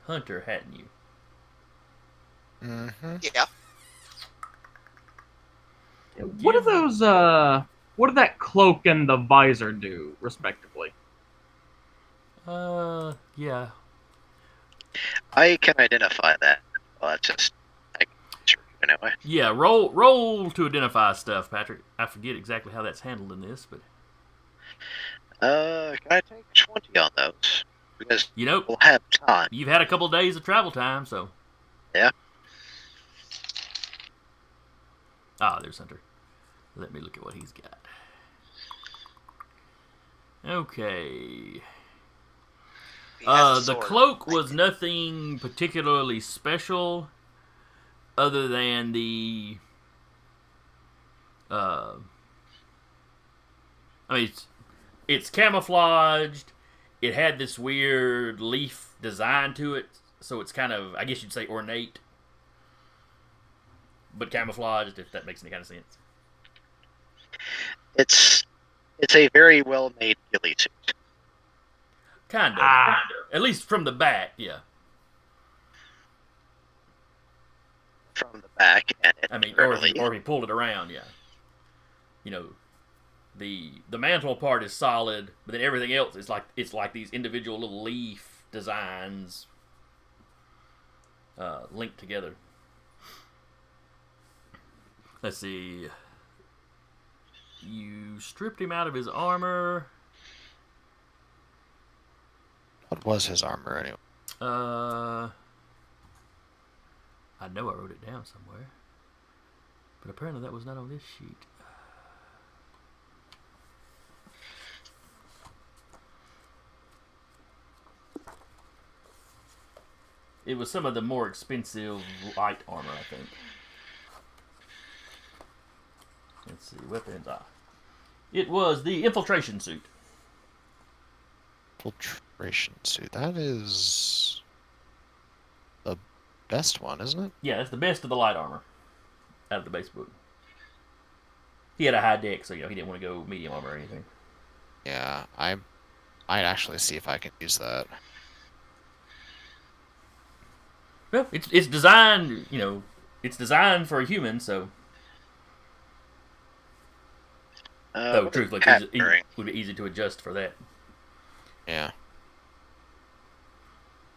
Hunter, hadn't you? Mm-hmm. Yeah. What do those what did that cloak and the visor do, respectively? Yeah. I can identify that. Well, that's just anyway. Yeah, roll to identify stuff, Patrick. I forget exactly how that's handled in this, but Can I take 20 on those? Because we'll have time. You've had a couple days of travel time, so Yeah. There's Hunter. Let me look at what he's got. Okay. The cloak was nothing particularly special, other than the. It's camouflaged. It had this weird leaf design to it, so it's kind of, I guess you'd say, ornate, but camouflaged. If that makes any kind of sense. It's a very well made ghillie suit. Kind of. At least from the back, yeah. from the back and I mean, internally. or if he pulled it around, yeah. You know, the mantle part is solid, but then everything else is like these individual little leaf designs linked together. Let's see. You stripped him out of his armor. What was his armor anyway? I know I wrote it down somewhere, but apparently that was not on this sheet. It was some of the more expensive light armor, I think. Let's see, weapons. It was the infiltration suit. Infiltration suit. That is the best one, isn't it? Yeah, that's the best of the light armor out of the base book. He had a high deck, so he didn't want to go medium armor or anything. Yeah, I might actually see if I can use that. Well, it's designed, it's designed for a human, so. Though, truthfully, it would be easy to adjust for that. Yeah.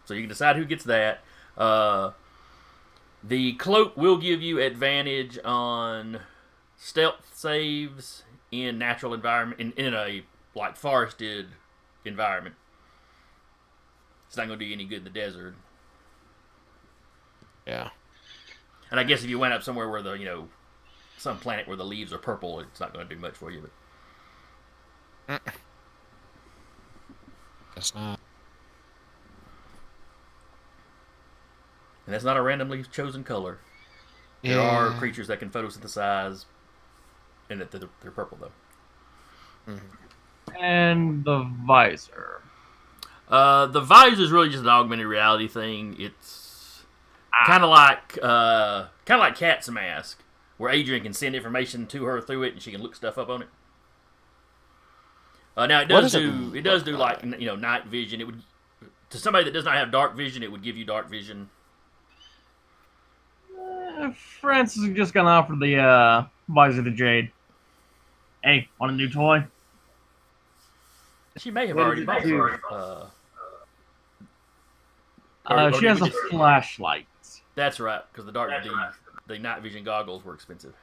So you can decide who gets that. The cloak will give you advantage on stealth saves in natural environment, in a forested environment. It's not going to do you any good in the desert. Yeah. And I guess if you went up somewhere where some planet where the leaves are purple, it's not going to do much for you. But Guess not. and that's not a randomly chosen color. There are creatures that can photosynthesize, and that they're purple though. Mm-hmm. And the visor. The visor is really just an augmented reality thing. It's kind of like Cat's mask, where Adrian can send information to her through it, and she can look stuff up on it. Now it does do like night vision. It would, to somebody that does not have dark vision, it would give you dark vision. Francis is just gonna offer the visor to Jade. Hey, want a new toy? She may have What already does bought it do? her. She has a flashlight. That's right, because the night vision goggles were expensive.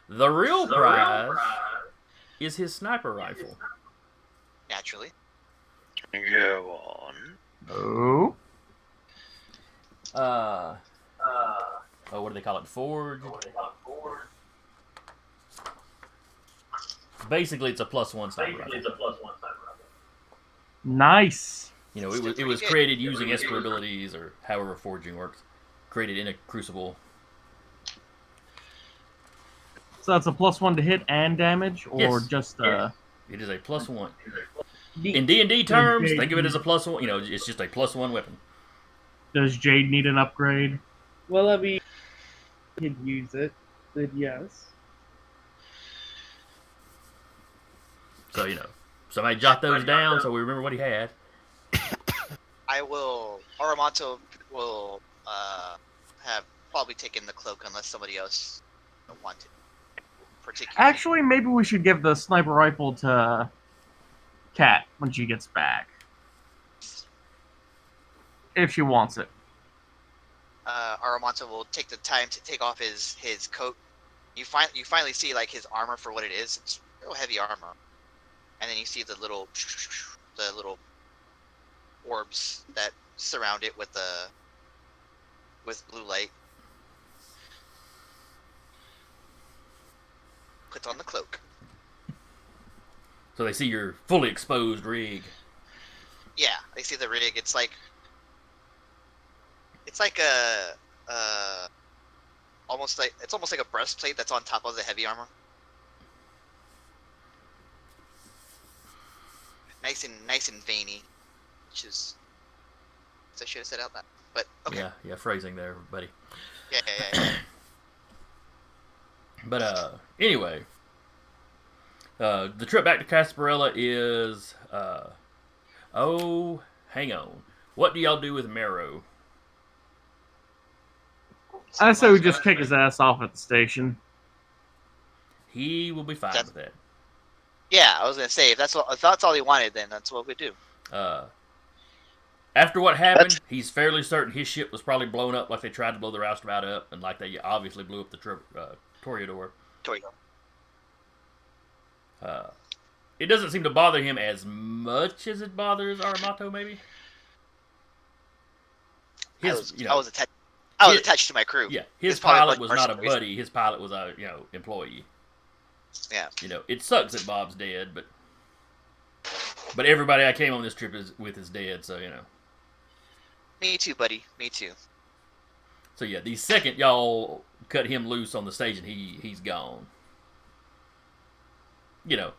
The real prize is his sniper rifle. Naturally. Go on. Oh. What do they call it? Forged. Basically, it's a +1 sniper rifle. Nice. It was created using Esper abilities, or however forging works. Created in a crucible. So that's a +1 to hit and damage, or Yes. just It is a +1. In D&D terms, think of it as a +1. It's just a +1 weapon. Does Jade need an upgrade? Well, I mean, could use it, then yes. So somebody jot those down so we remember what he had. Aramanto will have probably taken the cloak unless somebody else wanted. Particularly. Actually, maybe we should give the sniper rifle to Kat when she gets back. If she wants it. Aramanto will take the time to take off his coat. You finally see like his armor for what it is. It's real heavy armor, and then you see the little orbs that surround it with blue light. Puts on the cloak. So they see your fully exposed rig. Yeah, they see the rig. It's like almost like a breastplate that's on top of the heavy armor. Nice and veiny, which is. I should have said out that, but okay. Yeah, phrasing there, buddy. Yeah. But anyway, the trip back to Casparella is hang on. What do y'all do with Marrow? I say we just kick his ass off at the station. He will be fine That's- with that. Yeah, I was gonna say if that's all he wanted, then that's what we do. After what happened, he's fairly certain his ship was probably blown up like they tried to blow the Roustabout up, and like they obviously blew up the Toreador. It doesn't seem to bother him as much as it bothers Aramato, maybe. I was attached to my crew. Yeah, his probably pilot like was not a mercenaries. buddy. His pilot was a employee. Yeah. It sucks that Bob's dead, but everybody I came on this trip is dead, so Me too, buddy. Me too. So yeah, the second y'all cut him loose on the station, he's gone.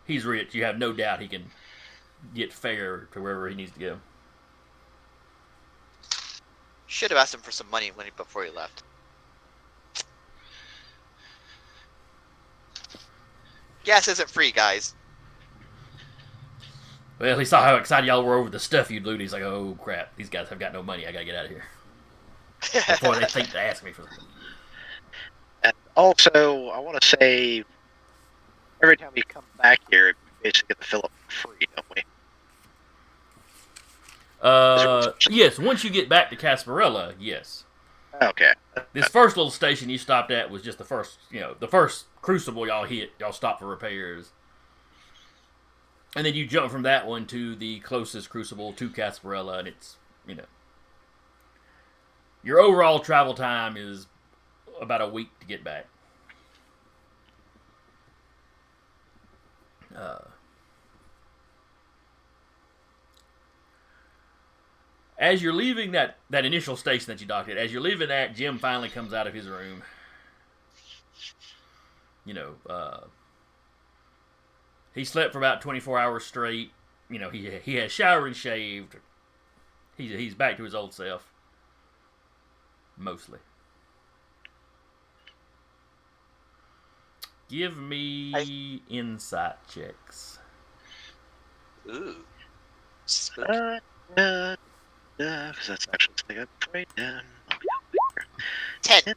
He's rich. You have no doubt he can get fare to wherever he needs to go. Should have asked him for some money before he left. Gas isn't free, guys. Well, he saw how excited y'all were over the stuff you'd loot. He's like, oh crap, these guys have got no money. I gotta get out of here before they think to ask me for something. And also, I want to say, every time we come back here, we basically get to fill up for free, don't we? Yes, once you get back to Casparella, yes. Okay. This first little station you stopped at was just the first crucible y'all hit. Y'all stopped for repairs. And then you jump from that one to the closest crucible to Casparella, and it's, your overall travel time is about a week to get back. As you're leaving that initial station that you docked at, as you're leaving that, Jim finally comes out of his room. He slept for about 24 hours straight. He has showered and shaved. He's back to his old self. Mostly. Give me insight checks. Ooh. Because that's actually something I'm right now. 10.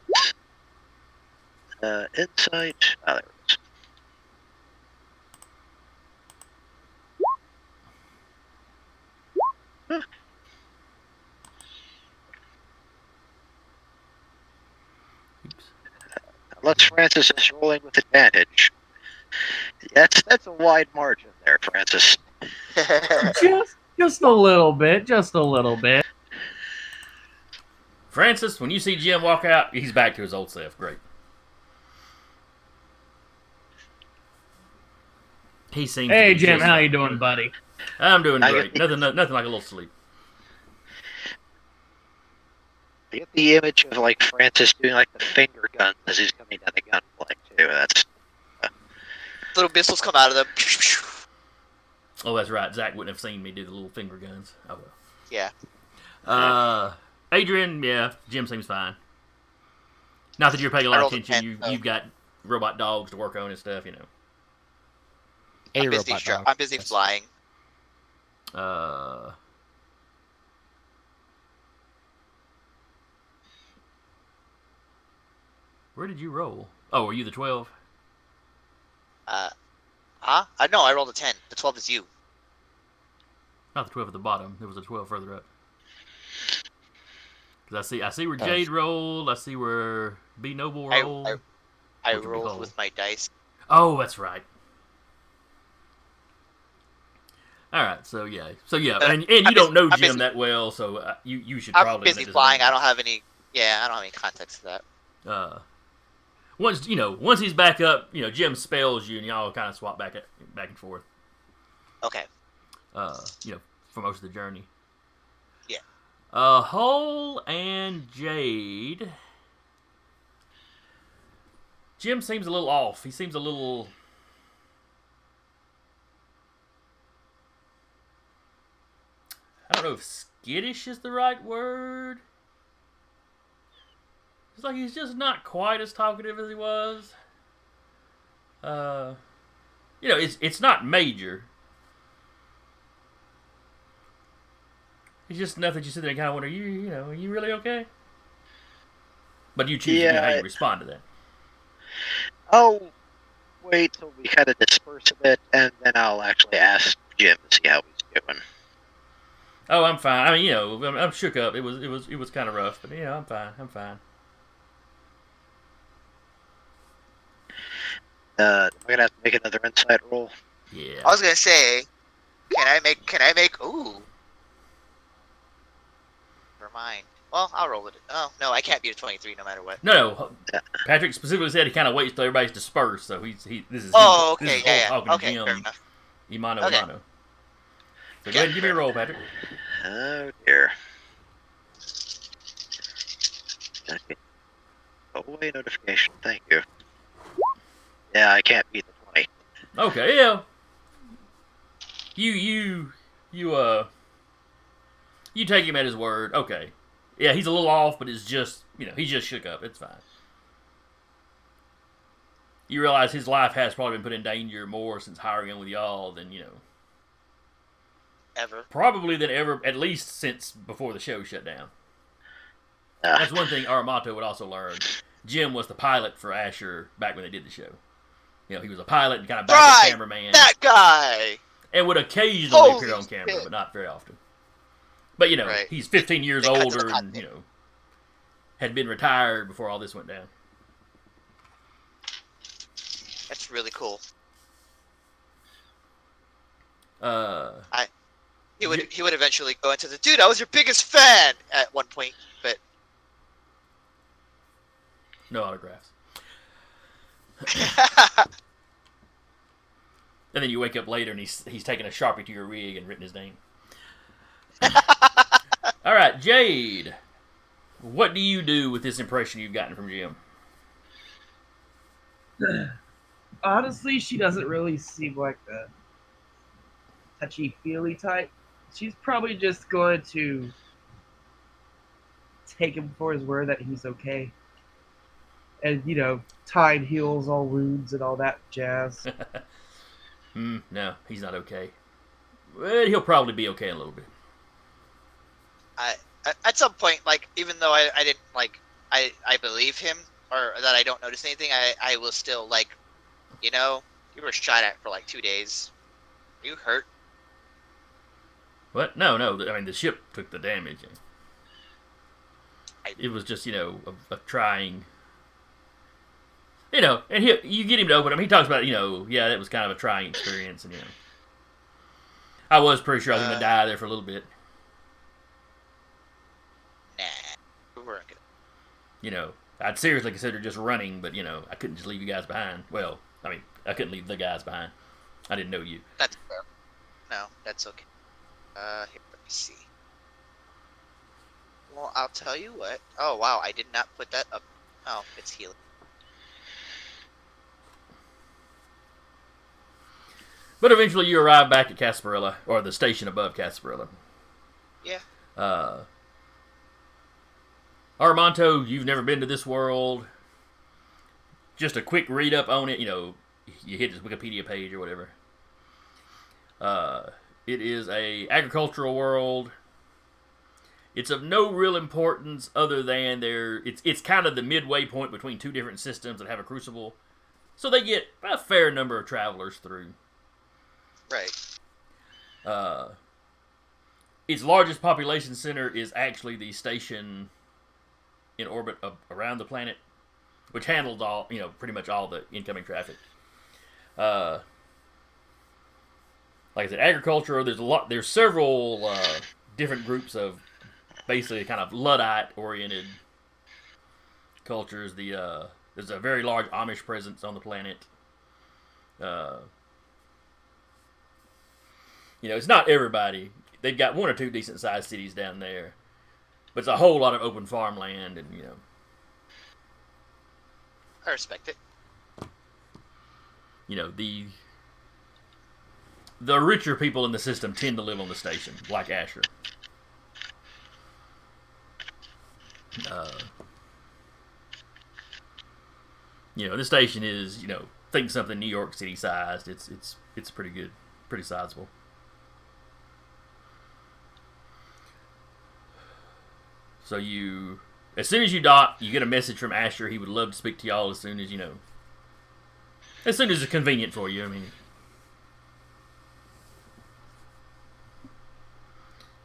Insight. Oh, there it is. Huh. Unless Francis is rolling with advantage. That's a wide margin there, Francis. Just a little bit. Just a little bit. Francis, when you see Jim walk out, he's back to his old self. Great. He seems. Hey, Jim, how you doing, buddy? I'm doing great. Nothing like a little sleep. I get the image of like Francis doing like the finger guns as he's coming down the gunplay too. That's Little missiles come out of them. Oh, that's right. Zach wouldn't have seen me do the little finger guns. Oh well. Yeah. Adrian, yeah, Jim seems fine. Not that you're paying a lot of rolled a attention. 10, You've got robot dogs to work on and stuff. I'm busy flying. Where did you roll? Oh, were you the 12? No, I rolled a 10. The 12 is you. Not the 12 at the bottom. There was a 12 further up. Because I see where Jade rolled. I see where B Noble rolled. I rolled with my dice. Oh, that's right. All right, so yeah, and you don't know Jim that well, so you should probably. I'm busy flying. I don't have any. Yeah, I don't have any context to that. Once he's back up, Jim spells you, and y'all kind of swap back and forth. Okay. For most of the journey. Yeah. Hull and Jade. Jim seems a little off. He seems a little. I don't know if skittish is the right word. It's like he's just not quite as talkative as he was. It's not major. It's just enough that you sit there and kind of wonder, are you really okay? But you choose how you respond to that. I'll wait till we kind of disperse a bit, and then I'll actually ask Jim to see how he's doing. Oh, I'm fine. I mean, I'm shook up. It was kind of rough, but I'm fine. I'm fine. Am I gonna have to make another insight roll? Yeah. I was gonna say, can I make? Ooh. Never mind. Well, I'll roll with it. Oh no, I can't beat a 23 no matter what. No. Patrick specifically said he kind of waits till everybody's dispersed, so this is Oh, him. okay, This is yeah. talking Okay, to fair Jim. enough. Imano. Okay. So go ahead and give me a roll, Patrick. Oh dear. Okay. Go away notification. Thank you. Yeah, I can't beat the 20. Okay, yeah. You take him at his word. Okay. Yeah, he's a little off, but it's just, he's just shook up. It's fine. You realize his life has probably been put in danger more since hiring him with y'all than, Ever. probably than ever, at least since before the show shut down. That's one thing Aramato would also learn. Jim was the pilot for Asher back when they did the show. He was a pilot and kind of backup cameraman. That guy! And would occasionally appear on Holy camera, shit. but not very often. But, Right. he's 15 years They cut to the older and, content. had been retired before all this went down. That's really cool. He would eventually go into the dude. I was your biggest fan at one point, but No autographs. And then you wake up later and he's taken a Sharpie to your rig and written his name. All right, Jade. What do you do with this impression you've gotten from Jim? Honestly, she doesn't really seem like the touchy-feely type. She's probably just going to take him for his word that he's okay. And, tide heals all wounds and all that jazz. No, he's not okay. Well, he'll probably be okay in a little bit. at some point, even though I didn't I believe him or that I don't notice anything, I will still you were shot at for 2 days. Are you hurt? What? No. I mean, the ship took the damage. It was just, a trying... and you get him to open him. He talks about, that was kind of a trying experience. And, I was pretty sure I was going to die there for a little bit. Nah, we weren't gonna. I'd seriously consider just running, but, I couldn't just leave you guys behind. Well, I mean, I couldn't leave the guys behind. I didn't know you. That's fair. No, that's okay. Here, let me see. Well, I'll tell you what. Oh, wow, I did not put that up. Oh, it's healing. But eventually you arrive back at Casparilla, or the station above Casparilla. Yeah. Armanto, you've never been to this world. Just a quick read up on it, you hit his Wikipedia page or whatever. It is a agricultural world. It's of no real importance other than it's kind of the midway point between two different systems that have a crucible. So they get a fair number of travelers through. Right. Its largest population center is actually the station in orbit around the planet, which handles all, pretty much all the incoming traffic. Like I said, agriculture. There's several different groups of basically kind of Luddite-oriented cultures. There's a very large Amish presence on the planet. It's not everybody. They've got one or two decent-sized cities down there, but it's a whole lot of open farmland, and I respect it. The richer people in the system tend to live on the station, like Asher. The station is, think something New York City sized. It's pretty good, pretty sizable. So As soon as you dock, you get a message from Asher. He would love to speak to y'all as soon as as soon as it's convenient for you. I mean,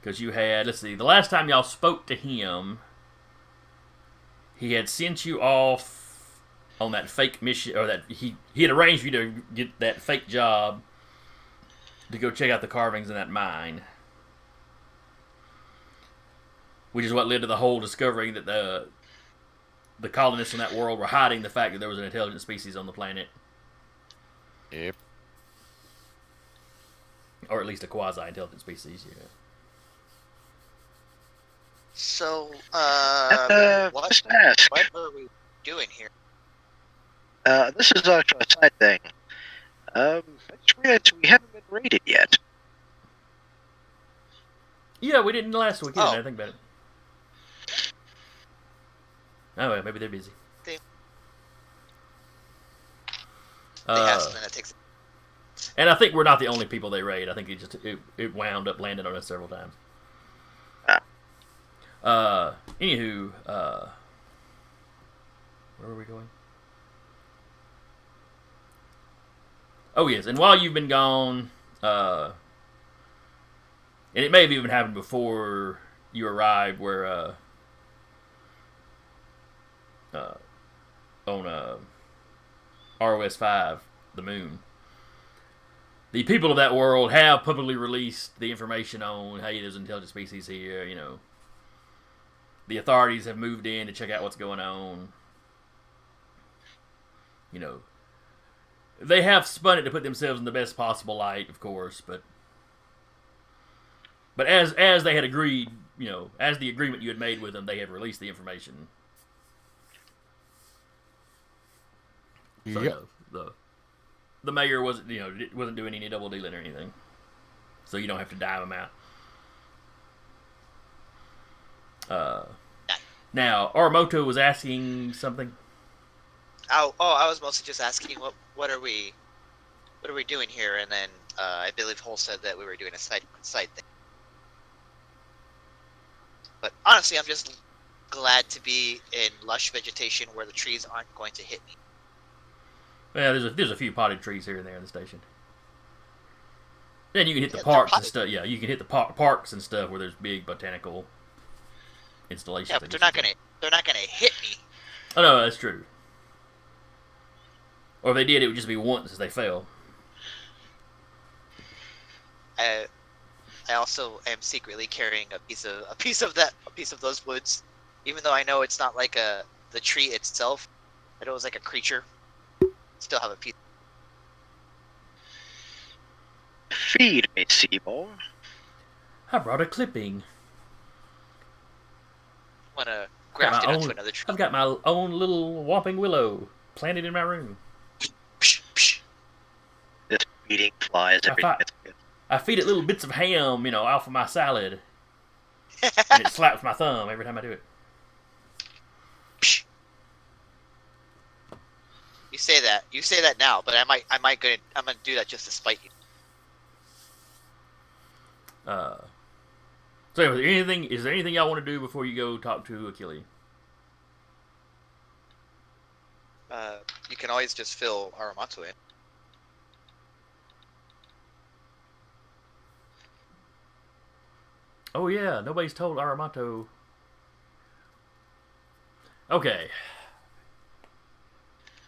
because you had, let's see, the last time y'all spoke to him, he had sent you off on that fake mission, or that he had arranged for you to get that fake job to go check out the carvings in that mine. Which is what led to the whole discovering that the colonists in that world were hiding the fact that there was an intelligent species on the planet. Yep. Or at least a quasi-intelligent species, yeah. So, what just ask. what are we doing here? This is actually a side thing. I just realized we haven't been raided yet. Yeah, we didn't last week. Oh. I think about it. Oh, well, maybe they're busy. They have something that takes. And I think we're not the only people they raid. I think it wound up landing on us several times. Anywho, where are we going? Oh yes, and while you've been gone, and it may have even happened before you arrived, where on ROS 5, the moon, the people of that world have publicly released the information on, hey, there's an intelligent species here. The authorities have moved in to check out what's going on. They have spun it to put themselves in the best possible light, of course, but as they had agreed, as the agreement you had made with them, they have released the information. So Yep. the mayor wasn't doing any double dealing or anything, so you don't have to dive them out. Now Aramoto was asking something. I was mostly just asking what are we doing here, and then I believe Hole said that we were doing a side thing. But honestly, I'm just glad to be in lush vegetation where the trees aren't going to hit me. Yeah, there's a few potted trees here and there in the station. Then you can hit the Yeah, parks they're and stuff. Yeah, you can hit the parks and stuff where there's big botanical installations. Yeah, but they're not gonna hit me. Oh no, that's true. Or if they did, it would just be once as they fell. I also am secretly carrying a piece of those woods, even though I know it's not like the tree itself. I know it was like a creature. Still have a piece. Feed me, Seabold. I brought a clipping. Wanna graft it onto another tree. I've got my own little whomping willow planted in my room. Psh, psh. Just eating flies every thought- chance I get. I feed it little bits of ham, off of my salad, and it slaps my thumb every time I do it. Psh. You say that now, but I'm gonna do that just to spite you. So, is there anything y'all want to do before you go talk to Achille? You can always just fill Aramatsu in. Oh yeah, nobody's told Aramato. Okay.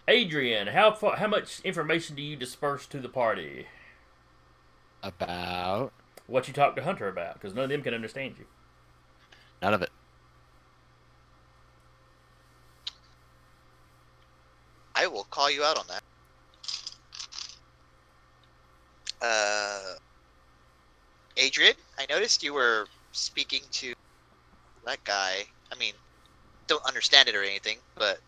Adrian, how much information do you disperse to the party? About What you talked to Hunter about, because none of them can understand you. none of it. I will call you out on that. Adrian, I noticed you were speaking to that guy. I mean, don't understand it or anything, but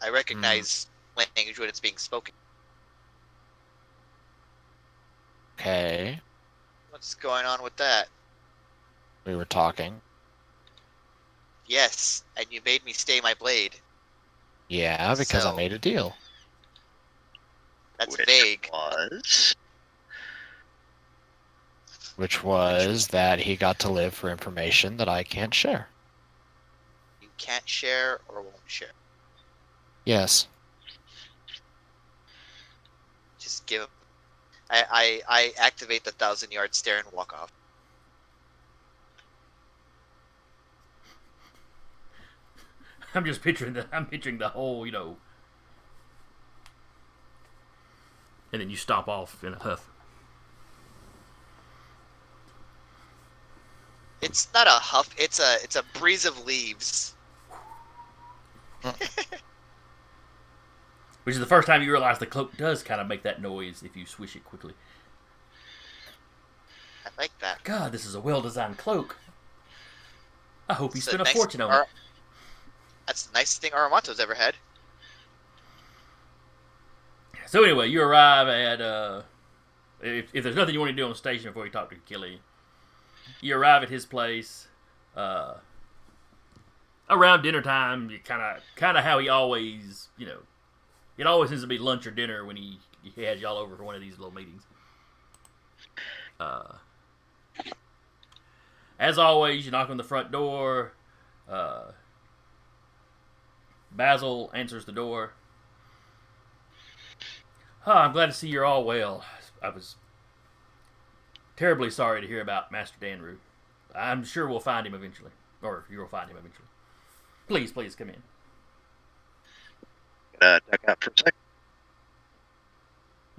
I recognize language when it's being spoken. Okay. What's going on with that? We were talking. Yes, and you made me stay my blade. Yeah, because I So- made a deal. That's Which vague. was Which was that he got to live for information that I can't share. You can't share or won't share? Yes. Just give. I activate the 1,000-yard stare and walk off. I'm just picturing the whole, and then you stop off in a huff. It's not a huff. It's a breeze of leaves. Which is the first time you realize the cloak does kind of make that noise if you swish it quickly. I like that. God, this is a well-designed cloak. I hope he It's spent the a nice- fortune on our- it. That's the nicest thing Aramonto's ever had. So anyway, you arrive at, if there's nothing you want to do on the station before you talk to Achille, you arrive at his place, around dinner time. You kind of how he always, it always seems to be lunch or dinner when he has y'all over for one of these little meetings. As always, you knock on the front door. Basil answers the door. I'm glad to see you're all well. I was terribly sorry to hear about Master Danru. I'm sure we'll find him eventually. Or you'll find him eventually. Please, come in. Duck out for a second.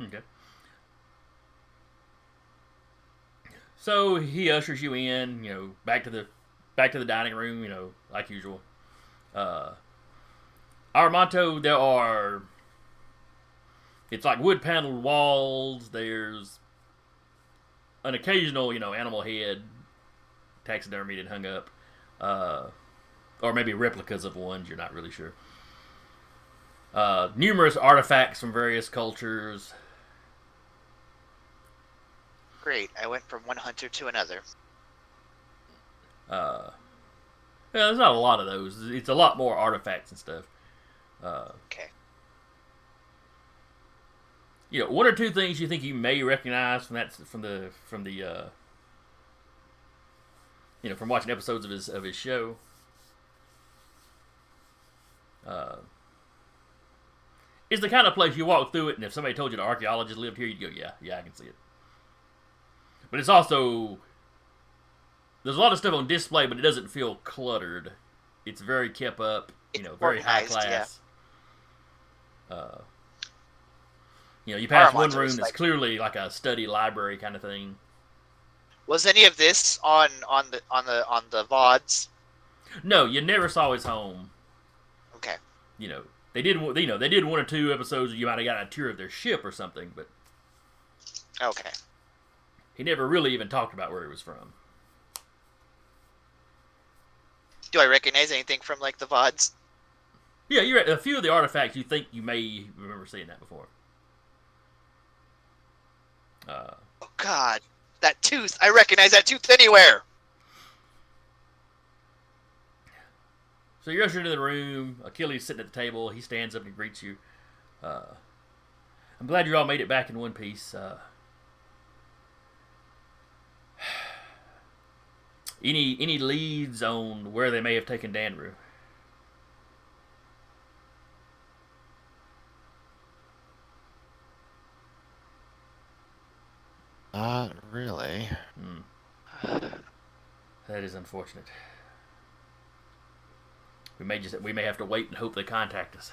Okay. So he ushers you in, back to the dining room, like usual. Aramonto, it's like wood paneled walls. There's an occasional, animal head, taxidermied and hung up, or maybe replicas of ones. You're not really sure. Numerous artifacts from various cultures. Great. I went from one hunter to another. Yeah, there's not a lot of those. It's a lot more artifacts and stuff. Okay. One or two things you think you may recognize from watching episodes of his show. It's the kind of place you walk through it, and if somebody told you the archaeologists lived here, you'd go, yeah, I can see it. But it's also, there's a lot of stuff on display, but it doesn't feel cluttered. It's very kept up, It's very high organized, class. You pass one Aramonto room is that's like- clearly like a study library kind of thing. Was any of this on the VODs? No, you never saw his home. Okay. They did one or two episodes where you might have gotten a tour of their ship or something, but Okay. he never really even talked about where he was from. Do I recognize anything from like the VODs? Yeah, you're right. A few of the artifacts you think you may remember seeing that before. Oh God, that tooth! I recognize that tooth anywhere. So you're ushered into the room. Achilles sitting at the table. He stands up and greets you. I'm glad you all made it back in one piece. Any leads on where they may have taken Danru? Not really. That is unfortunate. We may have to wait and hope they contact us.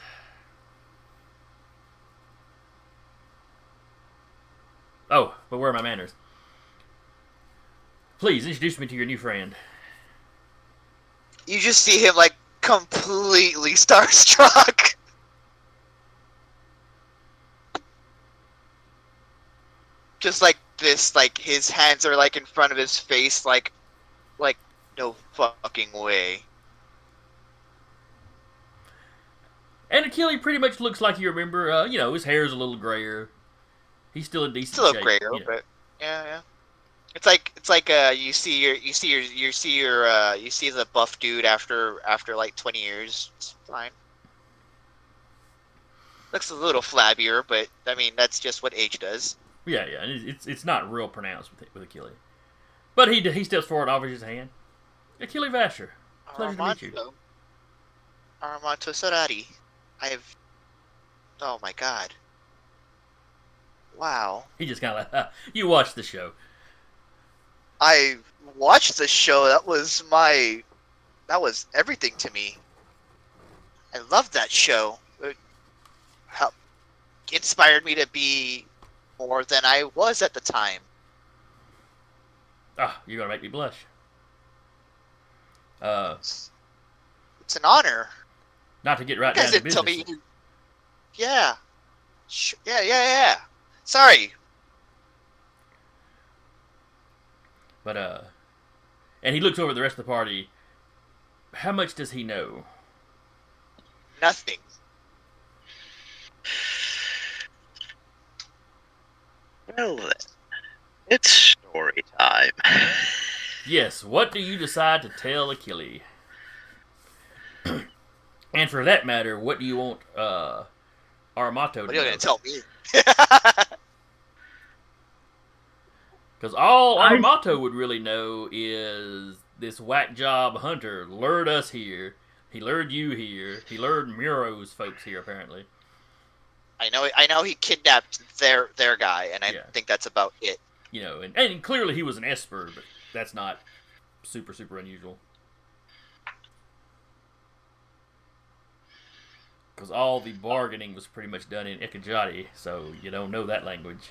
Oh, but where are my manners? Please introduce me to your new friend. You just see him like completely starstruck. Just like this, like his hands are like in front of his face, like no fucking way. And Achilles pretty much looks like you remember. His hair is a little grayer. He's still in decent Still shape. a grayer, but yeah. It's like you see the buff dude after like 20 years. It's fine. Looks a little flabbier, but I mean that's just what age does. Yeah, and it's not real pronounced with Achilles. But he steps forward and offers his hand. Achilles Vasher, pleasure to meet you. Armando. Armato Sorari. I've. Oh my god. Wow. He just kind of you watched the show. I watched the show. That was everything to me. I loved that show. It helped, inspired me to be more than I was at the time. Ah, you're gonna make me blush. It's an honor. Not to get right You guys down to didn't tell business. me. Yeah. Yeah. Sorry. But and he looks over at the rest of the party. How much does he know? Nothing. Well then, it's story time. Yes. What do you decide to tell Achille? And for that matter, what do you want Armato to What are you know? gonna tell me? Because all Armato would really know is this whack job hunter lured us here. He lured you here. He lured Muro's folks here, apparently. I know he kidnapped their guy, and I Yeah. think that's about it. You know, and clearly he was an Esper, but that's not super, super unusual. Because all the bargaining was pretty much done in Ekajati, so you don't know that language.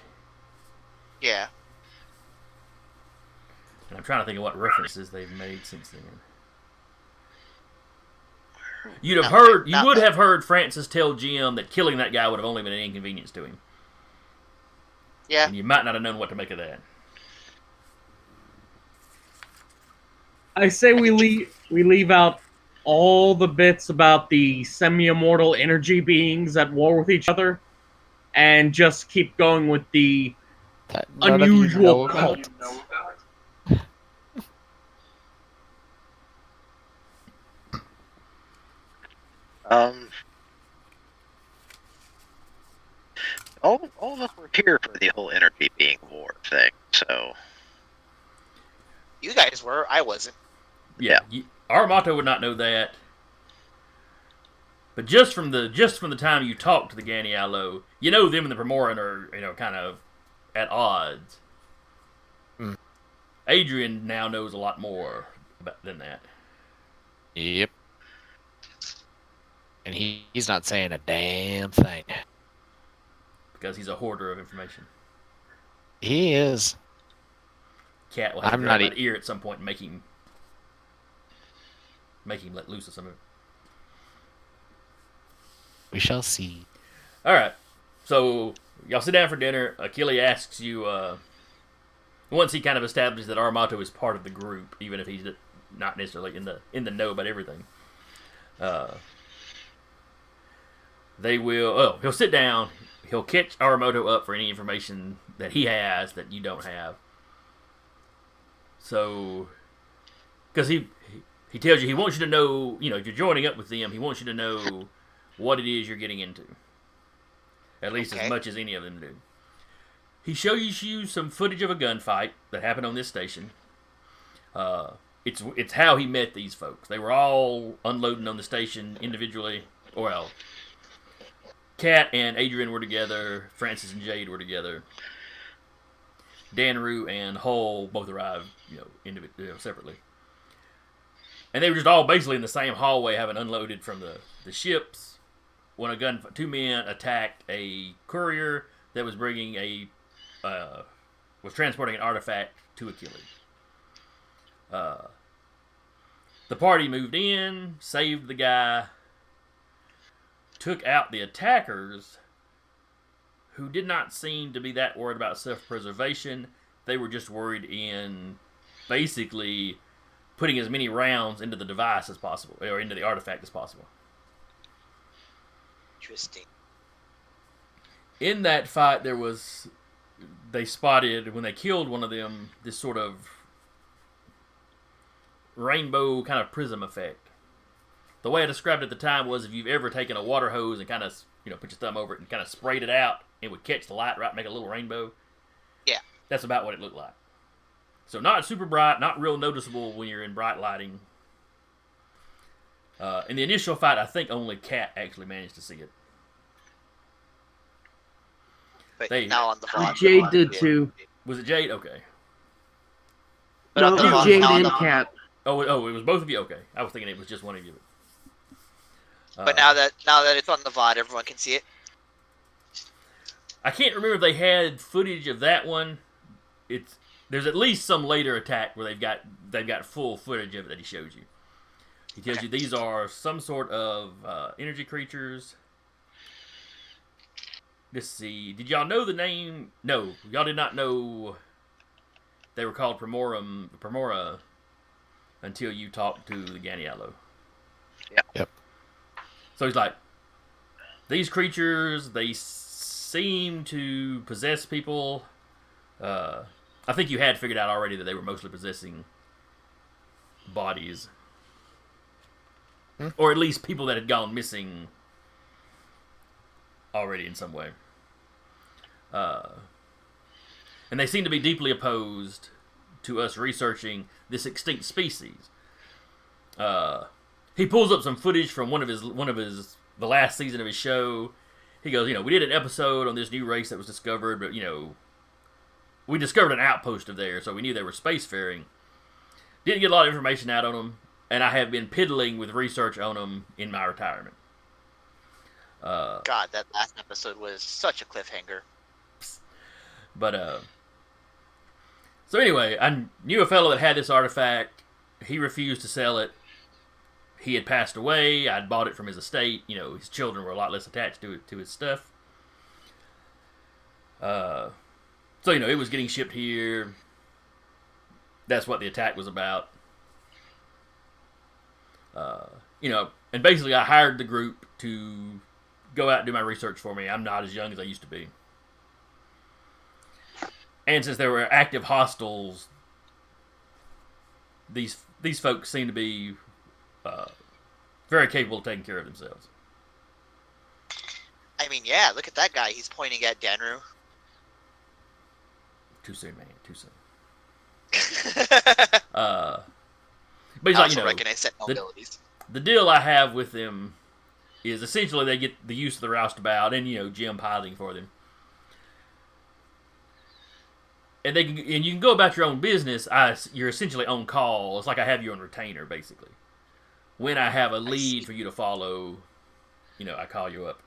Yeah. And I'm trying to think of what references they've made since then. You would have heard Francis tell Jim that killing that guy would have only been an inconvenience to him. Yeah. And you might not have known what to make of that. I say we leave out all the bits about the semi-immortal energy beings at war with each other, and just keep going with the That none of you unusual know about. All of us were here for the whole energy being war thing, so You guys were. I wasn't. Yeah. Armato would not know that. But just from the time you talked to the Ganialo, you know them and the Primoran are, kind of at odds. Mm. Adrian now knows a lot more than that. Yep. And he's not saying a damn thing. Because he's a hoarder of information. He is. Cat will have I'm to not grab an ear at some point and make him let loose of some of it. We shall see. Alright. So, y'all sit down for dinner. Achille asks you, once he kind of establishes that Armato is part of the group, even if he's not necessarily in the know about everything. He'll sit down. He'll catch Armato up for any information that he has that you don't have. So, because he tells you he wants you to know, if you're joining up with them, he wants you to know what it is you're getting into. At least as much as any of them do. He shows you some footage of a gunfight that happened on this station. It's how he met these folks. They were all unloading on the station individually. Kat and Adrian were together. Francis and Jade were together. Danru and Hull both arrived, separately. And they were just all basically in the same hallway, having unloaded from the ships. When two men attacked a courier that was bringing was transporting an artifact to Achilles. The party moved in, saved the guy, took out the attackers, who did not seem to be that worried about self-preservation. They were just worried in basically putting as many rounds into the device as possible, or into the artifact as possible. Interesting. In that fight, they spotted, when they killed one of them, this sort of rainbow kind of prism effect. The way I described it at the time was, if you've ever taken a water hose and kind of, put your thumb over it and kind of sprayed it out, it would catch the light, right, make a little rainbow. Yeah. That's about what it looked like. So not super bright, not real noticeable when you're in bright lighting. In the initial fight, I think only Kat actually managed to see it. But They- now on the VOD. Jade did too. Was it Jade? Okay. But on No, the it was VOD, Jade now on and the- Cat. Oh, it was both of you? Okay. I was thinking it was just one of you. But now that it's on the VOD, everyone can see it. I can't remember if they had footage of that one. There's at least some later attack where they've got full footage of it that he shows you. He tells you these are some sort of energy creatures. Let's see. Did y'all know the name? No, y'all did not know they were called Primora until you talked to the Ganiello. Yeah. Yep. So he's like, these creatures, they seem to possess people. I think you had figured out already that they were mostly possessing bodies. Or at least people that had gone missing already in some way. And they seem to be deeply opposed to us researching this extinct species. He pulls up some footage from the last season of his show. He goes, we did an episode on this new race that was discovered, but we discovered an outpost of theirs, so we knew they were spacefaring. Didn't get a lot of information out on them, and I have been piddling with research on them in my retirement. God, that last episode was such a cliffhanger. But, so anyway, I knew a fellow that had this artifact. He refused to sell it. He had passed away. I'd bought it from his estate. His children were a lot less attached to his stuff. So, it was getting shipped here. That's what the attack was about. And basically I hired the group to go out and do my research for me. I'm not as young as I used to be. And since there were active hostiles, these folks seem to be very capable of taking care of themselves. I mean, yeah, look at that guy. He's pointing at Danru. Too soon, man. Too soon. But But he's I like, also recognize sentinel abilities. the deal I have with them is essentially they get the use of the Roustabout and Jim piloting for them, and you can go about your own business. You're essentially on call. It's like I have you on retainer, basically. When I have a lead for you to follow, I call you up.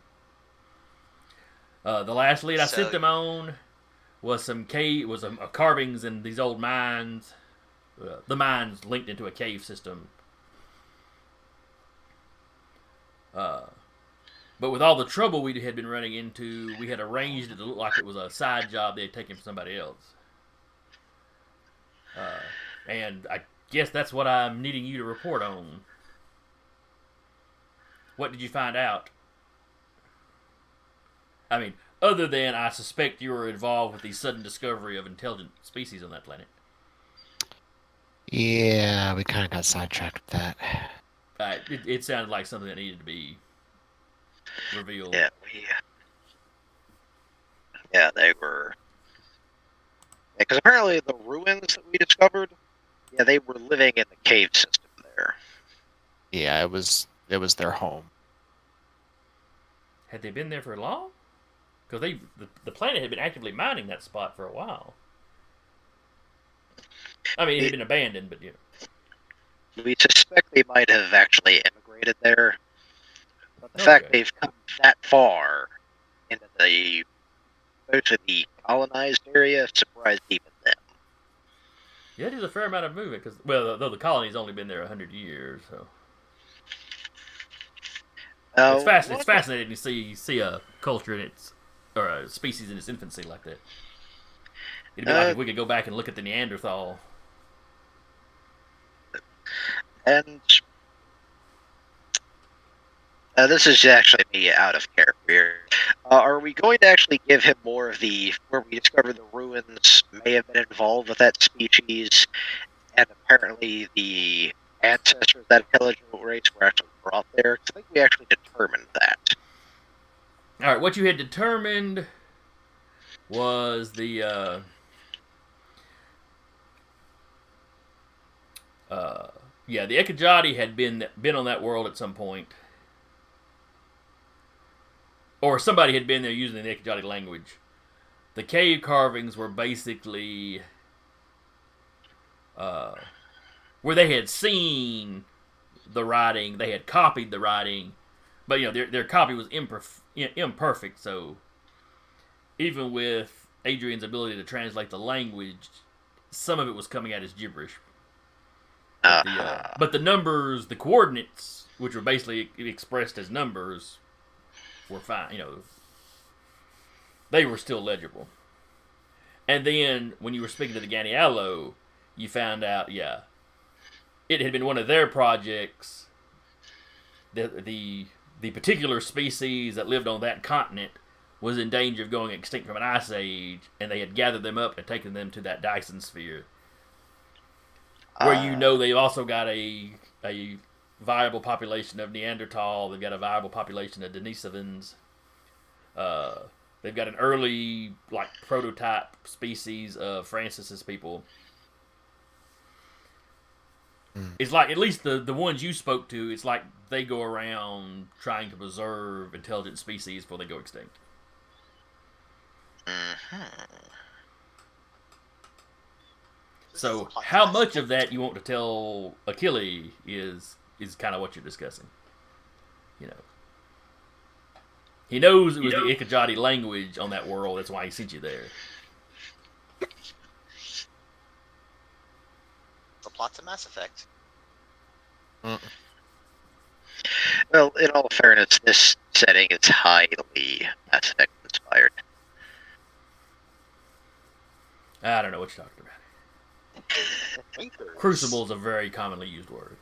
The last lead I sent them on was some carvings in these old mines. The mines linked into a cave system. But with all the trouble we had been running into, we had arranged it to look like it was a side job they had taken from somebody else. And I guess that's what I'm needing you to report on. What did you find out? I mean, other than I suspect you were involved with the sudden discovery of intelligent species on that planet. Yeah, we kind of got sidetracked with that. It sounded like something that needed to be revealed. Yeah, they were. Because apparently the ruins that we discovered, they were living in the cave system there. Yeah, it was their home. Had they been there for long? Because the planet had been actively mining that spot for a while. I mean, it had been abandoned, but We suspect they might have actually immigrated there. But the fact they've come that far into the colonized area surprised even them. Yeah, there's a fair amount of movement. Because though the colony's only been there 100 years, so it's fascinating to see a culture or a species in its infancy like that. It'd be like if we could go back and look at the Neanderthal. And this is actually me out of character here. Are we going to actually give him more of where we discover the ruins may have been involved with that species, and apparently the ancestors of that intelligent race were actually brought there? 'Cause I think we actually determined that. All right, what you had determined was Yeah, the Ekajati had been on that world at some point. Or somebody had been there using the Ekajati language. The cave carvings were basically where they had seen the writing, they had copied the writing, but their copy was imperfect. So even with Adrian's ability to translate the language, some of it was coming out as gibberish. But the numbers, the coordinates, which were basically expressed as numbers, were fine. They were still legible. And then when you were speaking to the Ganialo, you found out, it had been one of their projects. The particular species that lived on that continent was in danger of going extinct from an ice age, and they had gathered them up and taken them to that Dyson sphere, where they've also got a viable population of Neanderthal. They've got a viable population of Denisovans. They've got an early prototype species of Francis's people. It's like, at least the ones you spoke to, it's like they go around trying to preserve intelligent species before they go extinct. So how much of that you want to tell Achille is kind of what you're discussing. He knows it was the Ekajati language on that world. That's why he sent you there. The plot's of Mass Effect. Well, in all fairness, this setting is highly Mass Effect inspired. I don't know what you're talking about. Crucible is a very commonly used word.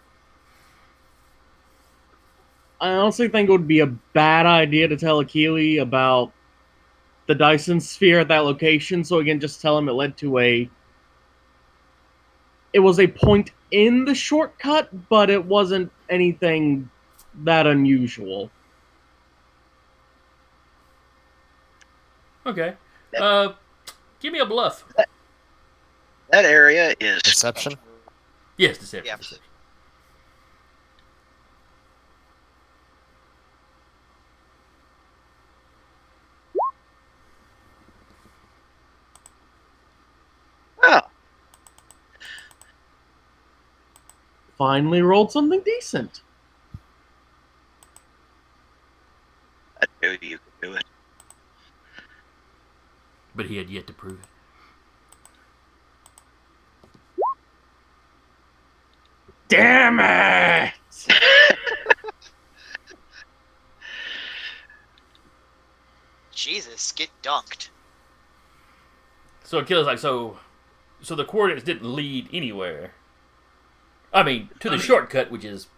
I honestly think it would be a bad idea to tell Achille about the Dyson sphere at that location, so we can just tell him it led to it was a point in the shortcut, but it wasn't anything that unusual. Okay. Give me a bluff. That area is Deception? Yes, deception. Yeah. Deception. Oh, Finally rolled something decent. I knew you could do it. But he had yet to prove it. Damn it! Jesus, get dunked. So Achilles like, so the coordinates didn't lead anywhere. I mean, to the shortcut, which is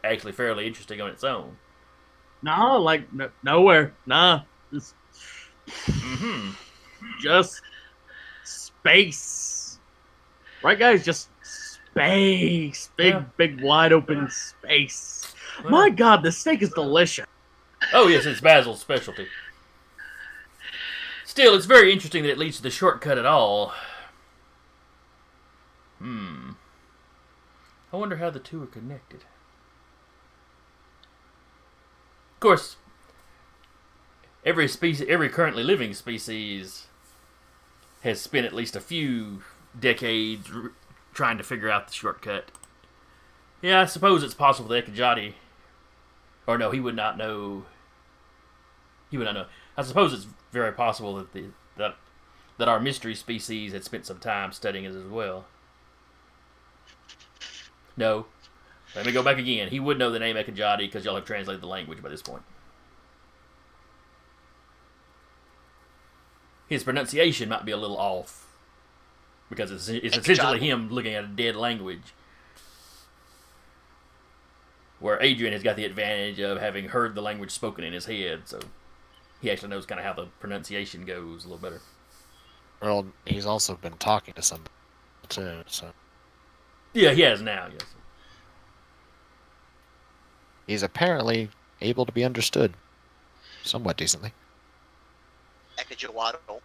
actually fairly interesting on its own. No, nowhere. Nah. Just space. Right, guys? Just space. Big, wide open space. My God, the steak is delicious. Oh, yes, it's Basil's specialty. Still, it's very interesting that it leads to the shortcut at all. I wonder how the two are connected. Of course, every currently living species has spent at least a few decades trying to figure out the shortcut. Yeah, I suppose it's possible that Ekajati, or no, he would not know. He would not know. I suppose it's very possible that our mystery species had spent some time studying it as well. No. Let me go back again. He would know the name Ekajati because y'all have translated the language by this point. His pronunciation might be a little off because it's essentially him looking at a dead language. Where Adrian has got the advantage of having heard the language spoken in his head, so he actually knows kind of how the pronunciation goes a little better. Well, he's also been talking to somebody too, so Yeah, he has now, yes. he's apparently able to be understood somewhat decently. Ekajawatl.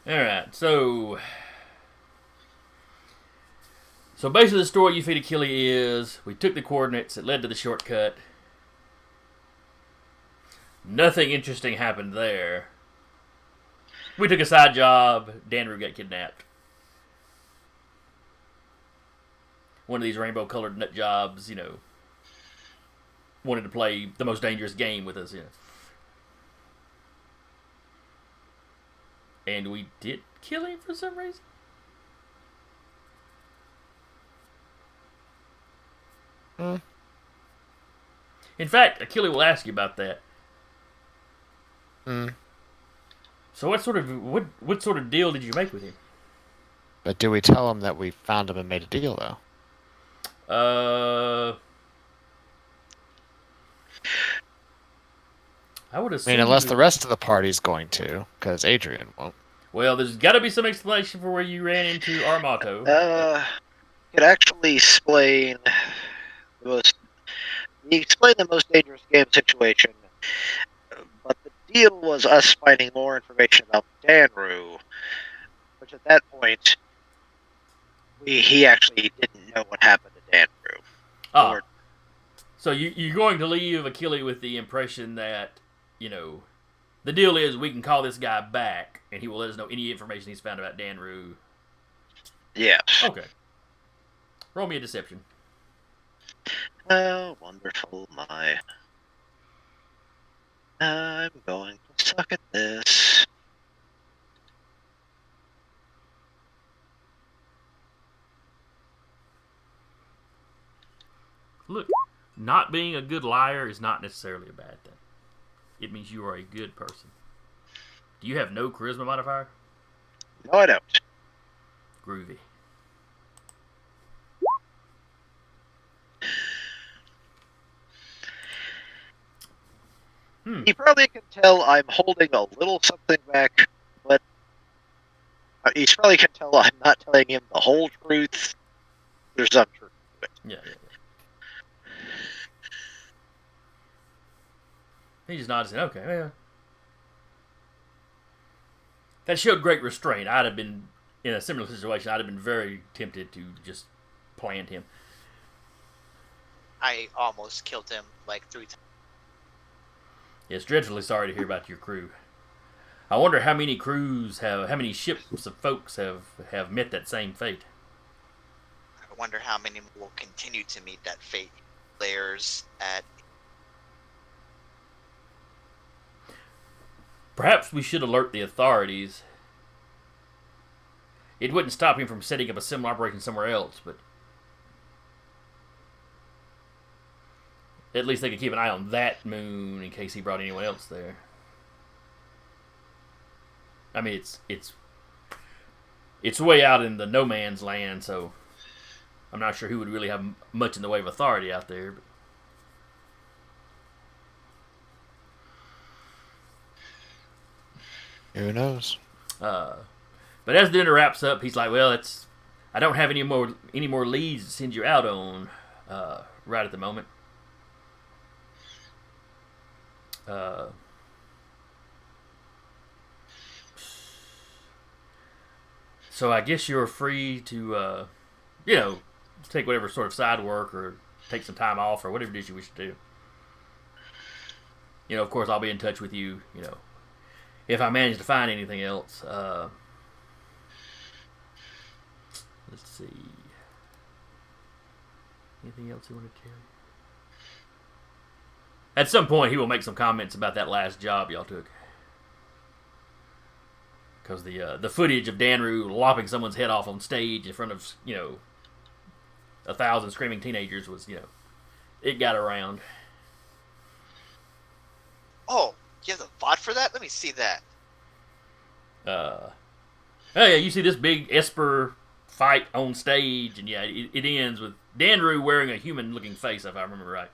Alright, so basically the story you feed Achille is we took the coordinates, it led to the shortcut. Nothing interesting happened there. We took a side job, Danru got kidnapped. One of these rainbow-colored nut jobs, wanted to play the most dangerous game with us, And we did kill him for some reason. In fact, Achille will ask you about that. So what sort of deal did you make with him? But do we tell him that we found him and made a deal, though? I would assume. Unless the rest of the party's going to, because Adrian won't. Well, there's got to be some explanation for where you ran into Armato. Could actually explain the most dangerous game situation, but the deal was us finding more information about Danru, which at that point, he actually didn't know what happened to Danru. Ah. So you're going to leave Achille with the impression that, the deal is we can call this guy back, and he will let us know any information he's found about Danru. Yes. Okay. Roll me a deception. Oh, wonderful, I'm going to suck at this. Look, not being a good liar is not necessarily a bad thing. It means you are a good person. Do you have no charisma modifier? No, I don't. Groovy. You probably can tell I'm holding a little something back, but you probably can tell I'm not telling him the whole truth. There's some truth to it. Yeah. He just nodded and said, okay, yeah. That showed great restraint. I'd have been, in a similar situation, I'd have been very tempted to just plant him. I almost killed him like 3 times. Yes, dreadfully sorry to hear about your crew. I wonder how many ships of folks have met that same fate. I wonder how many will continue to meet that fate. Layers at. Perhaps we should alert the authorities. It wouldn't stop him from setting up a similar operation somewhere else, but at least they could keep an eye on that moon in case he brought anyone else there. I mean, it's way out in the no man's land, so I'm not sure who would really have much in the way of authority out there. But who knows? But as the dinner wraps up, he's like, "Well, I don't have any more leads to send you out on right at the moment. So I guess you're free to, take whatever sort of side work or take some time off or whatever it is you wish to do. Of course, I'll be in touch with you, if I manage to find anything else. Let's see. Anything else you want to tell you? At some point, he will make some comments about that last job y'all took. Because the footage of Danru lopping someone's head off on stage in front of, 1,000 screaming teenagers was, it got around. Oh, you have the VOD for that? Let me see that. Oh yeah, you see this big Esper fight on stage, and yeah, it ends with Danru wearing a human-looking face, if I remember right.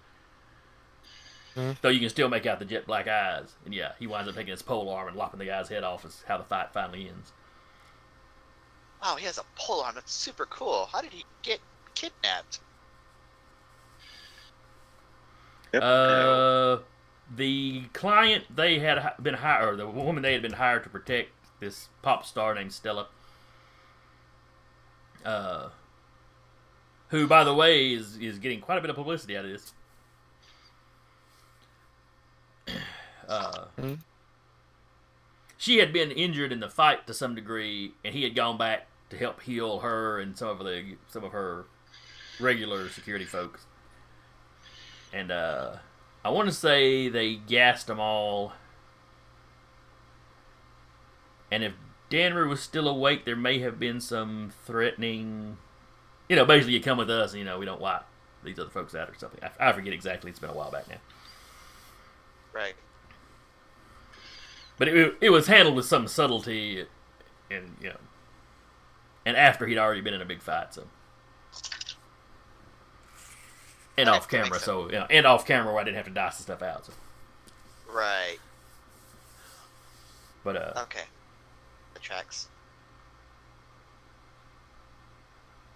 Though you can still make out the jet black eyes. And yeah, he winds up taking his pole arm and lopping the guy's head off is how the fight finally ends. Wow, he has a pole arm. That's super cool. How did he get kidnapped? The client they had been hired, or the woman they had been hired to protect this pop star named Stella, who, by the way, is getting quite a bit of publicity out of this. She had been injured in the fight to some degree, and he had gone back to help heal her and some of her regular security folks. And I want to say they gassed them all. And if Danru was still awake, there may have been some threatening. Basically, you come with us, and we don't wipe these other folks out or something. I forget exactly. It's been a while back now. Right. But it was handled with some subtlety, and and after he'd already been in a big fight, so. And off camera, and off camera where I didn't have to dice the stuff out. So. Right. But okay. The tracks.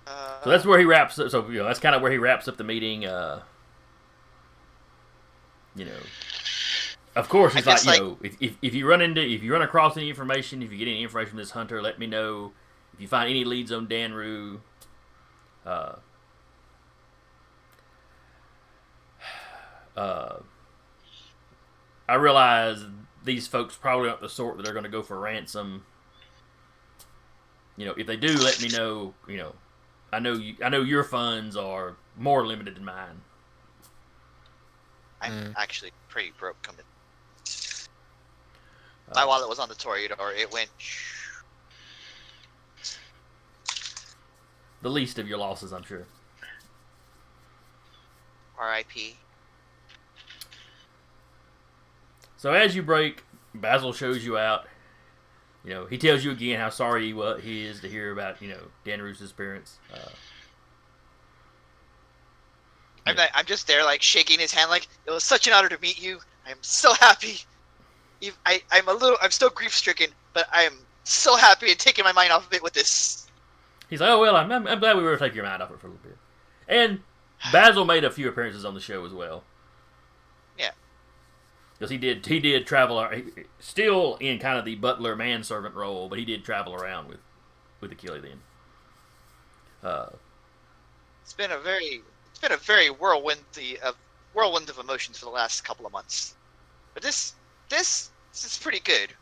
So that's where he wraps up. So that's kind of where he wraps up the meeting. Of course, he's like, if you run across any information, if you get any information from this hunter, let me know. If you find any leads on Danru, I realize these folks probably aren't the sort that are going to go for ransom. If they do, let me know. I know your funds are more limited than mine. I'm actually pretty broke coming. My wallet was on the Toreador. It went. The least of your losses, I'm sure. R.I.P. So as you break, Basil shows you out. He tells you again how sorry he is to hear about, Danru's disappearance. I'm just there, like, shaking his hand, like, it was such an honor to meet you. I am so happy. I'm still grief-stricken, but I am so happy and taking my mind off of it with this. He's like, oh, well, I'm glad we were able to take your mind off it for a little bit. And Basil made a few appearances on the show as well. Yeah. Because he did travel, still in kind of the butler manservant role, but he did travel around with Achille then. It's been a very whirlwind of emotions for the last couple of months. But this is pretty good.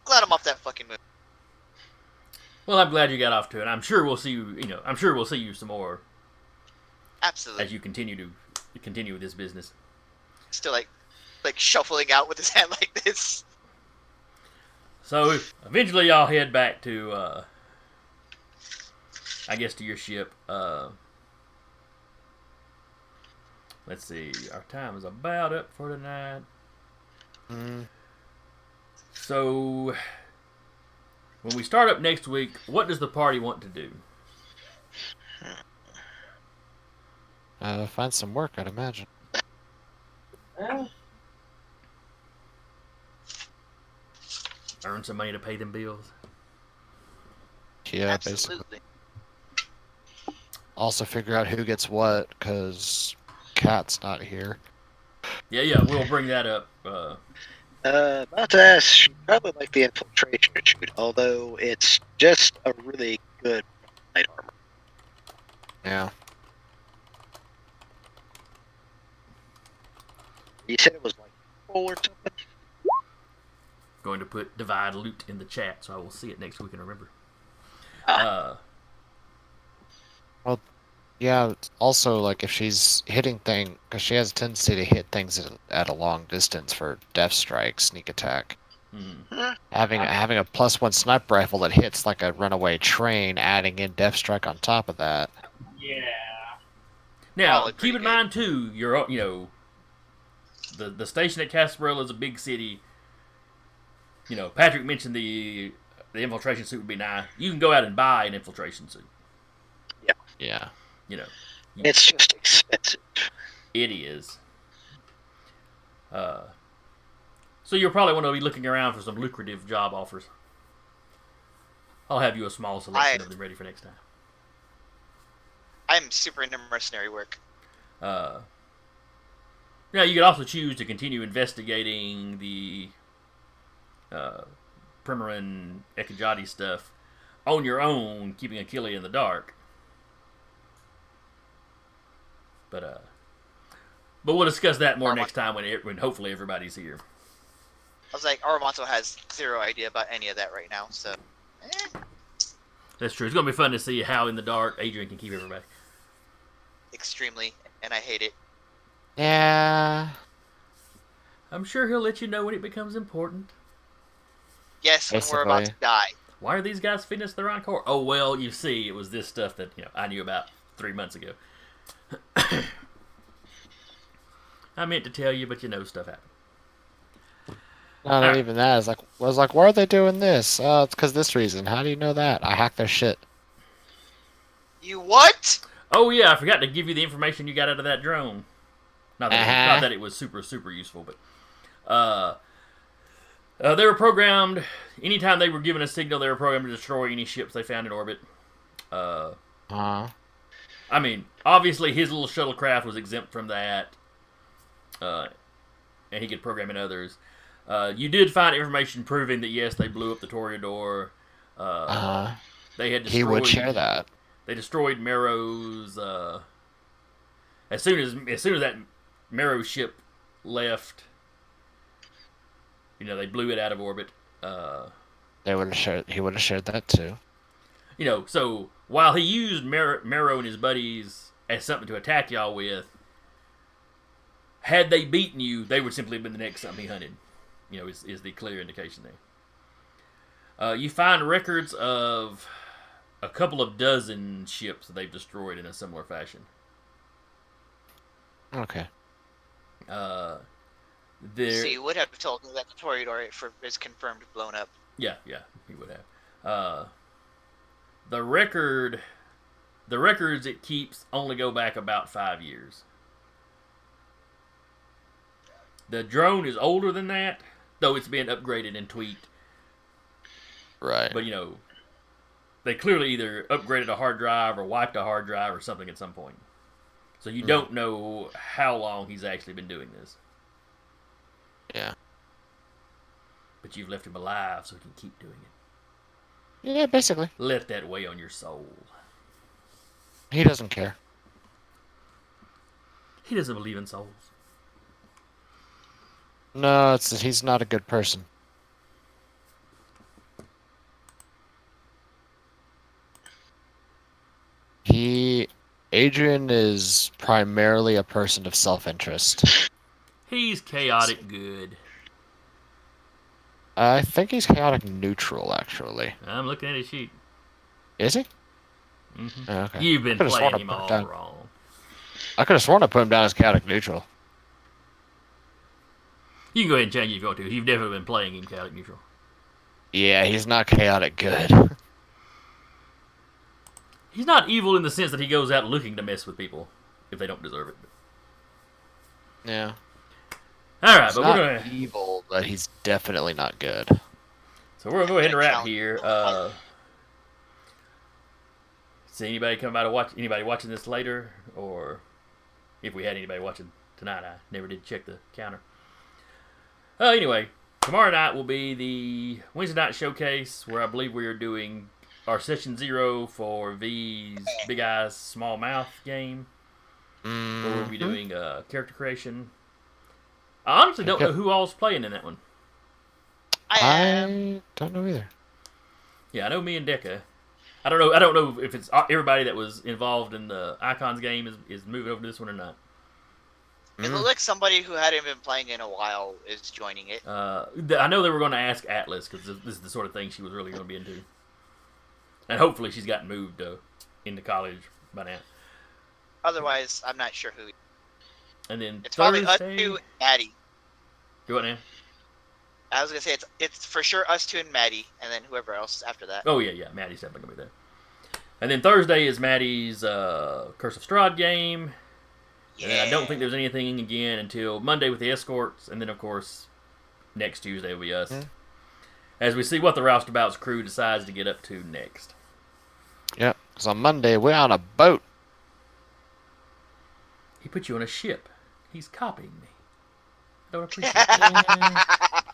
Glad I'm off that fucking moon. Well, I'm glad you got off to it. I'm sure we'll see you. I'm sure we'll see you some more. Absolutely. As you continue with this business. Still like shuffling out with his hand like this. So eventually, y'all head back to, I guess, to your ship. Let's see. Our time is about up for tonight. So, when we start up next week, what does the party want to do? Find some work, I'd imagine. Earn some money to pay them bills? Yeah, Absolutely. basically. Also figure out who gets what, because Cat's not here. Yeah, we'll bring that up. About to ask, she probably like the infiltration shoot, although it's just a really good light armor. Yeah. You said it was like full or something? Going to put divide loot in the chat, so I will see it next week and remember. Well, yeah, also, like, if she's hitting things, because she has a tendency to hit things at a long distance for death strike, sneak attack. Having a +1 sniper rifle that hits like a runaway train, adding in death strike on top of that. Yeah. Now, Probably keep in pretty mind too, the station at Casparilla is a big city. Patrick mentioned the infiltration suit would be nice. You can go out and buy an infiltration suit. Yeah. It's just expensive. It is. So you'll probably want to be looking around for some lucrative job offers. I'll have you a small selection of them ready for next time. I'm super into mercenary work. Now you could also choose to continue investigating the Primarin Ekajati stuff on your own, keeping Achille in the dark. But we'll discuss that more next time when hopefully everybody's here. I was like, Armanto has zero idea about any of that right now, so. That's true. It's gonna be fun to see how in the dark Adrian can keep everybody. Extremely, and I hate it. Yeah. I'm sure he'll let you know when it becomes important. Yes, when we're about to die. Why are these guys feeding us their encore? Oh, well, you see, it was this stuff that I knew about 3 months ago. I meant to tell you, but stuff happened. Not even that. I was like, why are they doing this? It's because this reason. How do you know that? I hacked their shit. You what? Oh, yeah, I forgot to give you the information you got out of that drone. Not that it was super, super useful, but... they were programmed, anytime they were given a signal, they were programmed to destroy any ships they found in orbit. I mean, obviously his little shuttlecraft was exempt from that, and he could program in others. You did find information proving that, yes, they blew up the Toreador. They had destroyed... He would share that. They destroyed Marrow's... As soon as that Marrow ship left... they blew it out of orbit. He would have shared that too. So while he used Marrow and his buddies as something to attack y'all with, had they beaten you, they would simply have been the next something he hunted. Is the clear indication there. You find records of a couple of dozen ships that they've destroyed in a similar fashion. Okay. So you would have told me that the Toreador is confirmed blown up. Yeah, he would have. The records it keeps only go back about 5 years. The drone is older than that, though it's been upgraded and tweaked. Right. But they clearly either upgraded a hard drive or wiped a hard drive or something at some point. So you don't know how long he's actually been doing this. Yeah. But you've left him alive so he can keep doing it. Yeah, basically. Let that weigh on your soul. He doesn't care. He doesn't believe in souls. No, he's not a good person. Adrian is primarily a person of self-interest. He's chaotic good. I think he's chaotic neutral, actually. I'm looking at his sheet. Is he? Mm-hmm. Oh, okay. You've been playing him all wrong. I could have sworn I put him down as chaotic neutral. You can go ahead and change it if you want to. You've definitely been playing him chaotic neutral. Yeah, he's not chaotic good. He's not evil in the sense that he goes out looking to mess with people if they don't deserve it. Yeah. All right, He's but not we're gonna evil, but he's definitely not good. So we're gonna go ahead and wrap here. See anybody come by to watch? Anybody watching this later, or if we had anybody watching tonight? I never did check the counter. Anyway, tomorrow night will be the Wednesday night showcase where I believe we are doing our session 0 for V's Big Eyes Small Mouth game. Where we'll be doing character creation. I honestly don't know who all's playing in that one. I don't know either. Yeah, I know me and Deca. I don't know if it's everybody that was involved in the Icons game is moving over to this one or not. It looked like somebody who hadn't been playing in a while is joining it. I know they were going to ask Atlas because this is the sort of thing she was really going to be into. And hopefully she's gotten moved into college by now. Otherwise, I'm not sure who. And then it's Thursday... probably us two and Maddie. Do what now? I was gonna say it's for sure us two and Maddie, and then whoever else after that. Oh yeah, Maddie's definitely gonna be there. And then Thursday is Maddie's Curse of Strahd game. Yeah. And I don't think there's anything again until Monday with the escorts, and then of course next Tuesday will be us. As we see what the Roustabout's crew decides to get up to next. Yeah, because on Monday we're on a boat. He put you on a ship. He's copying me. I don't appreciate it.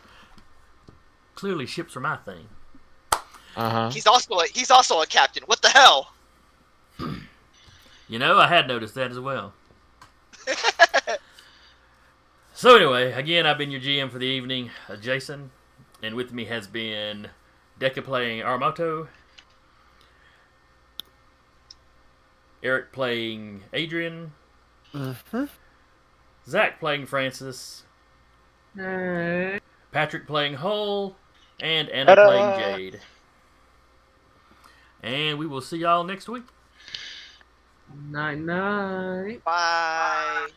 Clearly, ships are my thing. Uh huh. He's also a captain. What the hell? You know, I had noticed that as well. So anyway, again, I've been your GM for the evening, Jason, and with me has been Deca playing Armato, Eric playing Adrian, Zach playing Francis, Hey. Patrick playing Hull, and Anna Ta-da! playing Jade. And we will see y'all next week. Night night. Bye.